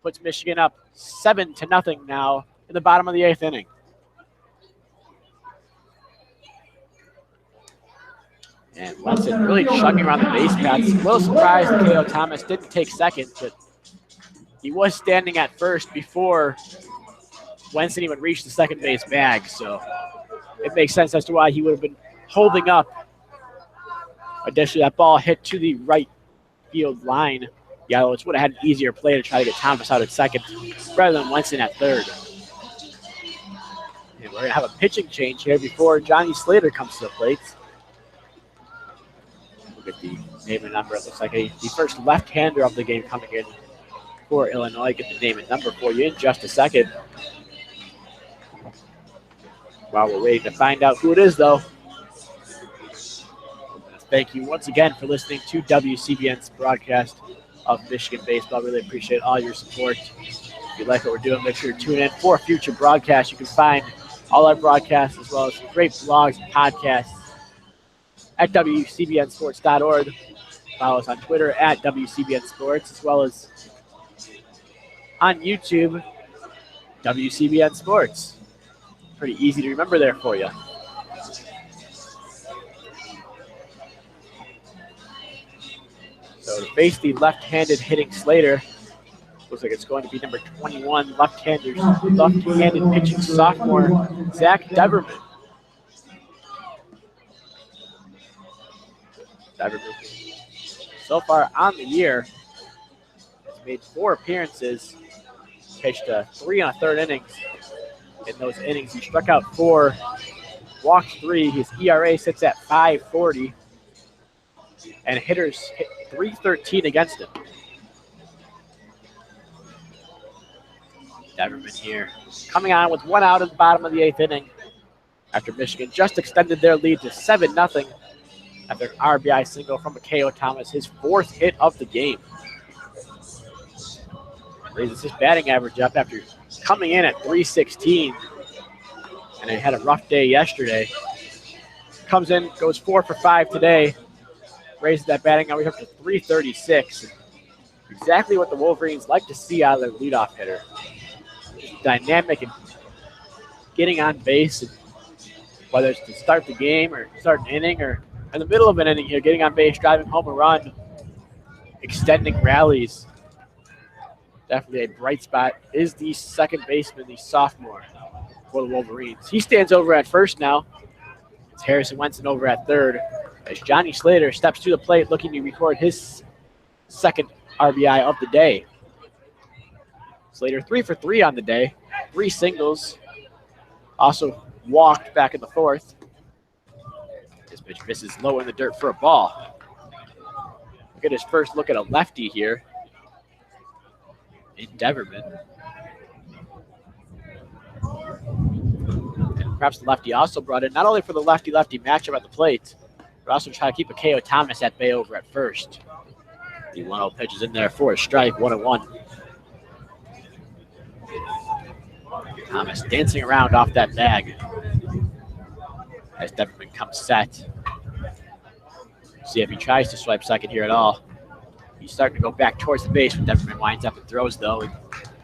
puts Michigan up 7-0 now in the bottom of the 8th inning. And Winston really chugging around the base paths. A little surprised Akeo Thomas didn't take second, but he was standing at first before Winston even reached the second base bag, so it makes sense as to why he would have been holding up. Additionally, that ball hit to the right field line. Yellows would have had an easier play to try to get Thomas out at second rather than Winston at third. And we're going to have a pitching change here before Johnny Slater comes to the plate. Look at the name and number. It looks like the first left-hander of the game coming in for Illinois. Get the name and number for you in just a second. While we're waiting to find out who it is, though, thank you once again for listening to WCBN's broadcast of Michigan baseball. Really appreciate all your support. If you like what we're doing, make sure to tune in for future broadcasts. You can find all our broadcasts as well as some great blogs and podcasts at WCBNsports.org. Follow us on Twitter at WCBNsports, as well as on YouTube, WCBN Sports. Pretty easy to remember there for you. So to face the left-handed hitting Slater, looks like it's going to be number 21, left-handed pitching sophomore, Zach Deverman. Deverman, so far on the year, has made 4 appearances, pitched 3 1/3 innings. In those innings, he struck out 4, walked 3. His ERA sits at 5.40, and hitters hit .313 against him. Deverman here coming on with 1 out at the bottom of the 8th inning after Michigan just extended their lead to 7-0 after an RBI single from Makeo Thomas, his 4th hit of the game. Raises his batting average up after coming in at .316, and he had a rough day yesterday. Comes in, goes 4 for 5 today, raises that batting average up to .336. Exactly what the Wolverines like to see out of their leadoff hitter. Just dynamic and getting on base, and whether it's to start the game or start an inning or in the middle of an inning here, getting on base, driving home a run, extending rallies. Definitely a bright spot is the second baseman, the sophomore for the Wolverines. He stands over at first now. It's Harrison Wenson over at third as Johnny Slater steps to the plate looking to record his second RBI of the day. Slater 3 for 3 on the day, 3 singles. Also walked back in the 4th. This pitch misses low in the dirt for a ball. Look at his first look at a lefty here in Deverman. And perhaps the lefty also brought in, not only for the lefty-lefty matchup at the plate, but also try to keep Makeo Thomas at bay over at first. The 1-0 pitch is in there for a strike, 1-1. Thomas dancing around off that bag as Deverman comes set. See if he tries to swipe second here at all. He's starting to go back towards the base when Deverman winds up and throws, though. And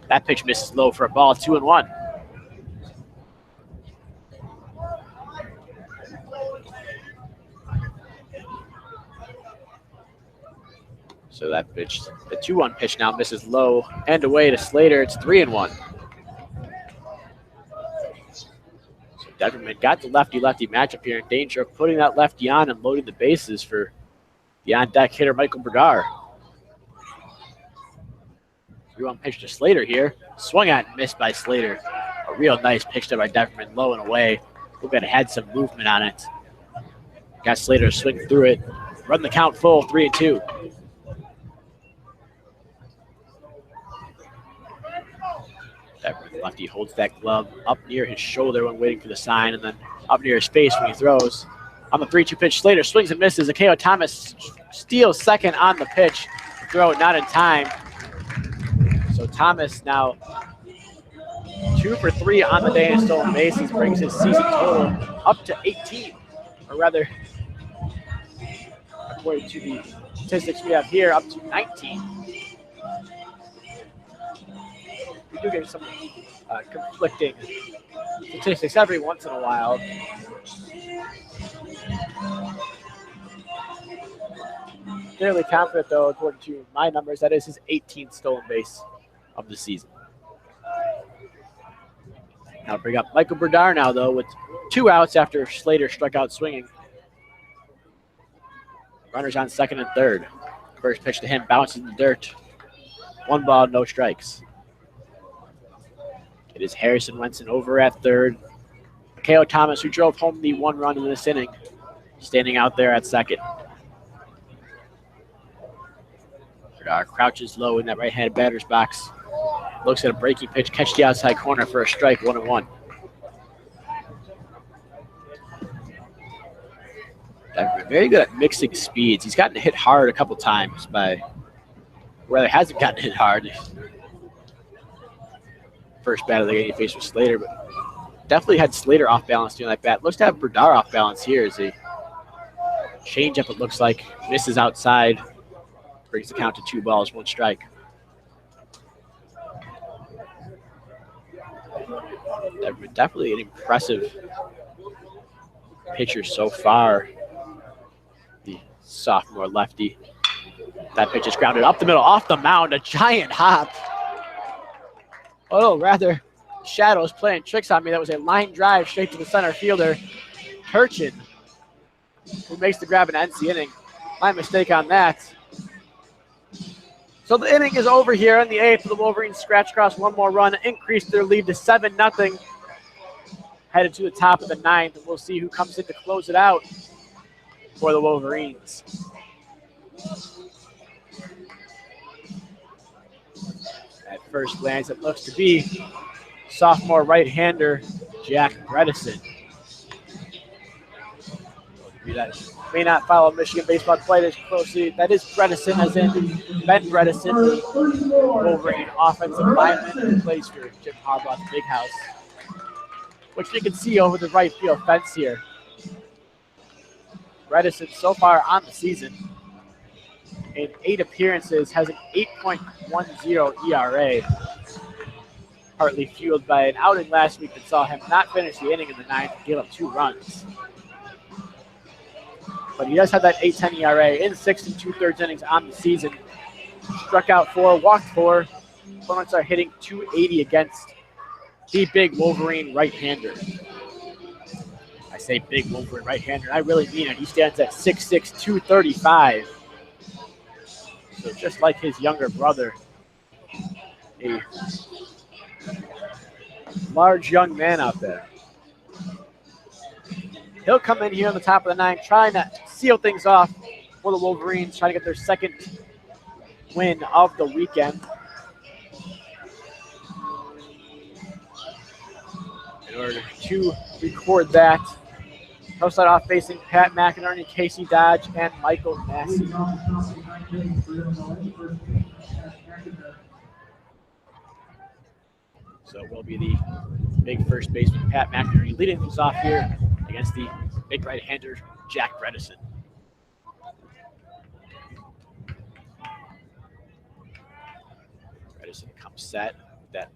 that pitch misses low for a ball, 2-1. So that pitch, the 2-1 pitch now misses low and away to Slater. It's 3-1. So Deverman got the lefty-lefty matchup here in danger of putting that lefty on and loading the bases for the on-deck hitter Michael Berdar. 3-1 pitch to Slater here. Swung at and missed by Slater. A real nice pitch there by Deverman, low and away. Looked like it had some movement on it. Got Slater to swing through it. Run the count full, 3-2. Deverman lefty holds that glove up near his shoulder when waiting for the sign, and then up near his face when he throws. On the 3-2 pitch, Slater swings and misses. Makeo Thomas steals second on the pitch. Throw it not in time. So Thomas now 2 for 3 on the day in stolen bases, brings his season total up to 18, or rather, according to the statistics we have here, up to 19. We do get some conflicting statistics every once in a while. Fairly confident, though, according to my numbers, that is his 18th stolen base of the season. Now bring up Michael Berdar now, though, with 2 outs after Slater struck out swinging. Runners on second and third. First pitch to him, bounces in the dirt. 1 ball, no strikes. It is Harrison Wenson over at third. Makeo Thomas, who drove home the 1 run in this inning, standing out there at second. Berdar crouches low in that right-handed batter's box. Looks at a breaking pitch, catch the outside corner for a strike, 1-1. Very good at mixing speeds. He's gotten hit hard a couple times by, rather hasn't gotten hit hard. First bat of the game he faced with Slater, but definitely had Slater off balance doing that bat. Looks to have Berdar off balance here as a changeup, it looks like, misses outside, brings the count to 2 balls, 1 strike. Definitely an impressive pitcher so far, the sophomore lefty. That pitch is grounded up the middle, off the mound, a giant hop. Oh, rather, shadows playing tricks on me. That was a line drive straight to the center fielder, Turchin, who makes the grab and ends the inning. My mistake on that. So the inning is over here in the 8th. The Wolverines scratch across 1 more run, increase their lead to 7-0. Headed to the top of the 9th, and we'll see who comes in to close it out for the Wolverines. At first glance, it looks to be sophomore right-hander Jack Bredesen. That may not follow Michigan baseball quite as closely. That is Bredesen, as in Ben Bredesen, the Wolverine offensive lineman who plays for Jim Harbaugh's Big House, which you can see over the right field fence here. Bredesen so far on the season, in 8 appearances, has an 8.10 ERA, partly fueled by an outing last week that saw him not finish the inning in the 9th and give up 2 runs. But he does have that 8.10 ERA in 6 2/3 innings on the season. Struck out 4, walked 4. Opponents are hitting .280 against the big Wolverine right-hander. I say big Wolverine right-hander, I really mean it. He stands at 6'6", 235. So just like his younger brother, a large young man out there. He'll come in here on the top of the 9th, trying to seal things off for the Wolverines, trying to get their 2nd win of the weekend. In order to record that, he'll start off facing Pat McInerney, Casey Dodge, and Michael Massey. So it will be the big first baseman, Pat McInerney, leading things off here against the big right-hander, Jack Bredesen. Bredesen comes set. That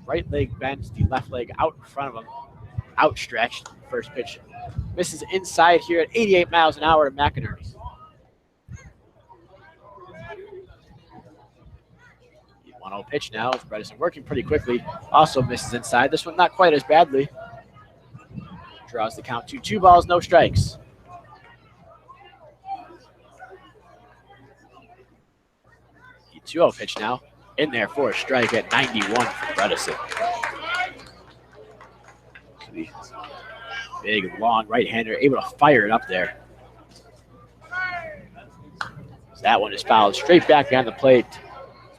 right leg bent, the left leg out in front of him, outstretched. First pitch misses inside here at 88 miles an hour to McInerney. The 1-0 pitch now. Bredesen working pretty quickly. Also misses inside. This one not quite as badly. Draws the count to 2 balls, no strikes. The 2-0 pitch now. In there for a strike at 91 for Bredesen. The big, long right-hander able to fire it up there. So that one is fouled straight back behind the plate.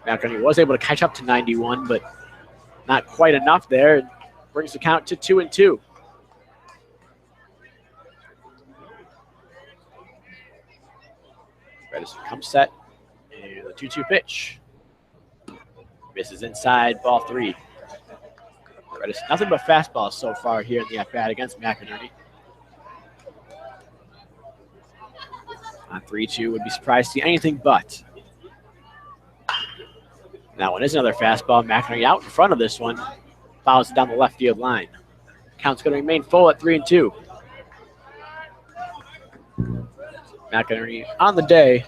McInerney was able to catch up to 91, but not quite enough there. It brings the count to 2-2. Bredesen comes set. And the 2-2 pitch. Misses inside, ball 3. Bredesen, nothing but fastballs so far here in the at-bat against McInerney. On 3-2, would be surprised to see anything but. That one is another fastball. McInerney out in front of this one. Fouls it down the left field line. Count's going to remain full at 3-2. McInerney on the day,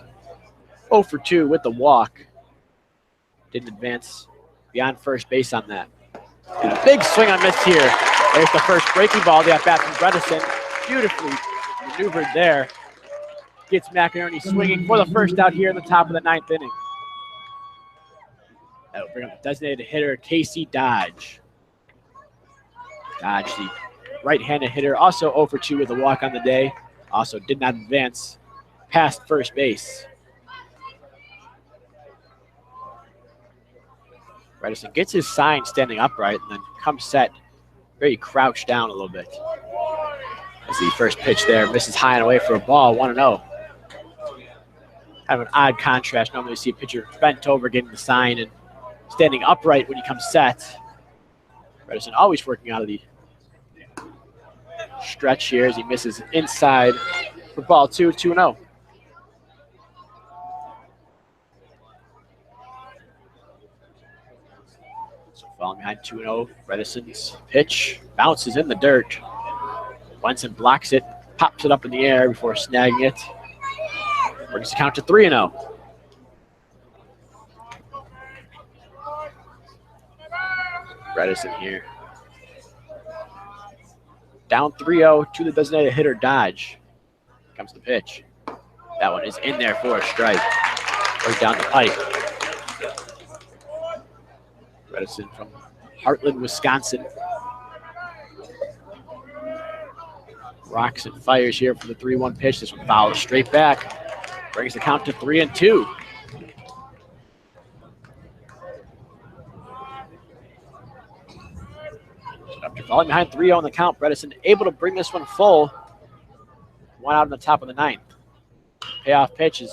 0 for 2 with the walk. Didn't advance beyond first base on that. And a big swing on miss here. There's the first breaking ball. The at-bat from Bredesen. Beautifully maneuvered there. Gets McInerney swinging for the first out here in the top of the 9th inning. That'll bring up the designated hitter, Casey Dodge. Dodge, the right-handed hitter, also 0 for 2 with a walk on the day. Also did not advance past first base. Bredesen gets his sign standing upright and then comes set, very crouched down a little bit. As the first pitch there misses high and away for a ball, 1-0. Kind of an odd contrast. Normally you see a pitcher bent over getting the sign and standing upright when he comes set. Bredesen always working out of the stretch here as he misses inside for ball 2, 2-0. Falling behind 2-0, Bredesen's pitch bounces in the dirt. Wenson blocks it, pops it up in the air before snagging it. Brings the count to 3-0. Bredesen here. Down 3-0 to the designated hitter, Dodge. Comes the pitch. That one is in there for a strike. Right down the pipe. Bredesen from Heartland, Wisconsin. Rocks and fires here for the 3-1 pitch. This one fouls straight back. Brings the count to 3-2. Falling behind 3-0 on the count, Bredesen able to bring this one full. One out in the top of the ninth. Payoff pitches.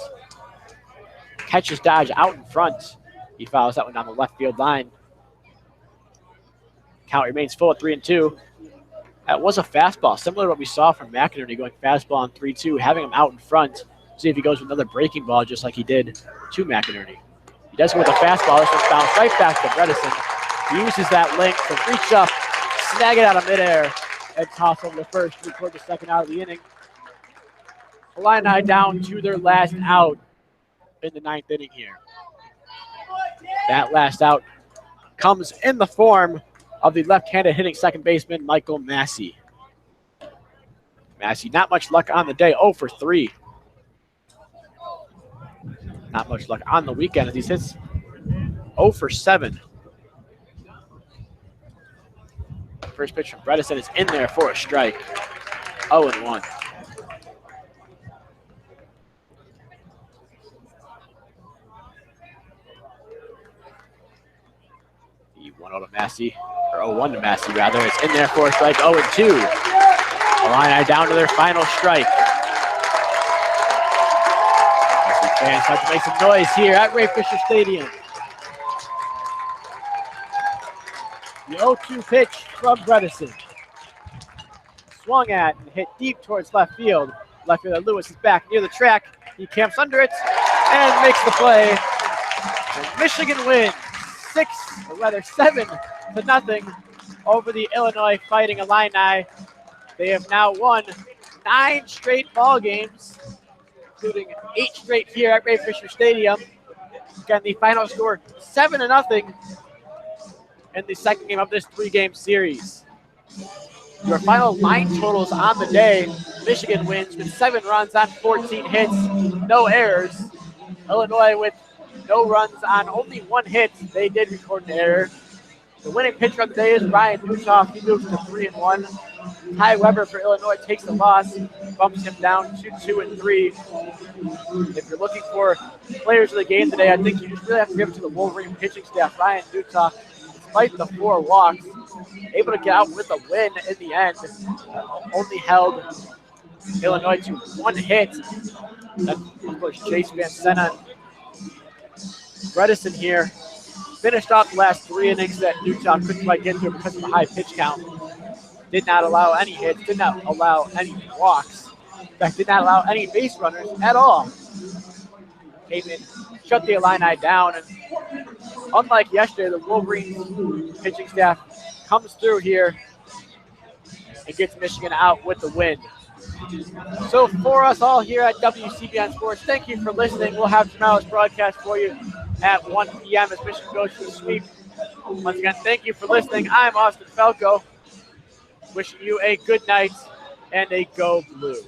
Catches Dodge out in front. He fouls that one down the left field line. Count remains full at 3-2. That was a fastball, similar to what we saw from McInerney going fastball on 3-2, having him out in front. See if he goes with another breaking ball just like he did to McInerney. He does go with a fastball. This one's bounced right back to Bredesen. He uses that length to reach up, snag it out of midair, and toss over the first to record the second out of the inning. Illini down to their last out in the ninth inning here. That last out comes in the form of the left-handed hitting second baseman, Michael Massey. Massey, not much luck on the day, 0 for 3. Not much luck on the weekend as he hits 0 for 7. First pitch from Bredesen is in there for a strike. 0-1. The 1-0 to Massey, or 0-1 to Massey rather. It's in there for a strike. 0-2. Illini down to their final strike. Fans have to make some noise here at Ray Fisher Stadium. The 0-2 pitch from Bredesen. Swung at and hit deep towards left field. Left fielder Lewis is back near the track. He camps under it and makes the play. And Michigan wins 7-0 over the Illinois Fighting Illini. They have now won 9 straight ball games, including 8 straight here at Ray Fisher Stadium. Again, the final score 7-0 in the second game of this 3-game series. Your final line totals on the day: Michigan wins with 7 runs on 14 hits, no errors. Illinois with no runs on only 1 hit. They did record an error. The winning pitcher of the day is Ryan Newtoff. He moves to 3-1. Ty Weber for Illinois takes the loss, bumps him down to 2-3. If you're looking for players of the game today, I think you just really have to give it to the Wolverine pitching staff. Ryan Newtoff, despite the 4 walks, able to get out with a win in the end. Only held Illinois to 1 hit. That's, of course, Chase Van Senna. Bredesen here finished off the last 3 innings that Newtown couldn't quite get to because of the high pitch count. Did not allow any hits, did not allow any walks. In fact, did not allow any base runners at all. Came in, shut the Illini down, and unlike yesterday, the Wolverines pitching staff comes through here and gets Michigan out with the win. So for us all here at WCBN Sports, thank you for listening. We'll have tomorrow's broadcast for you at 1 p.m. as Michigan goes to the sweep. Once again, thank you for listening. I'm Austin Falco, wishing you a good night and a Go Blue.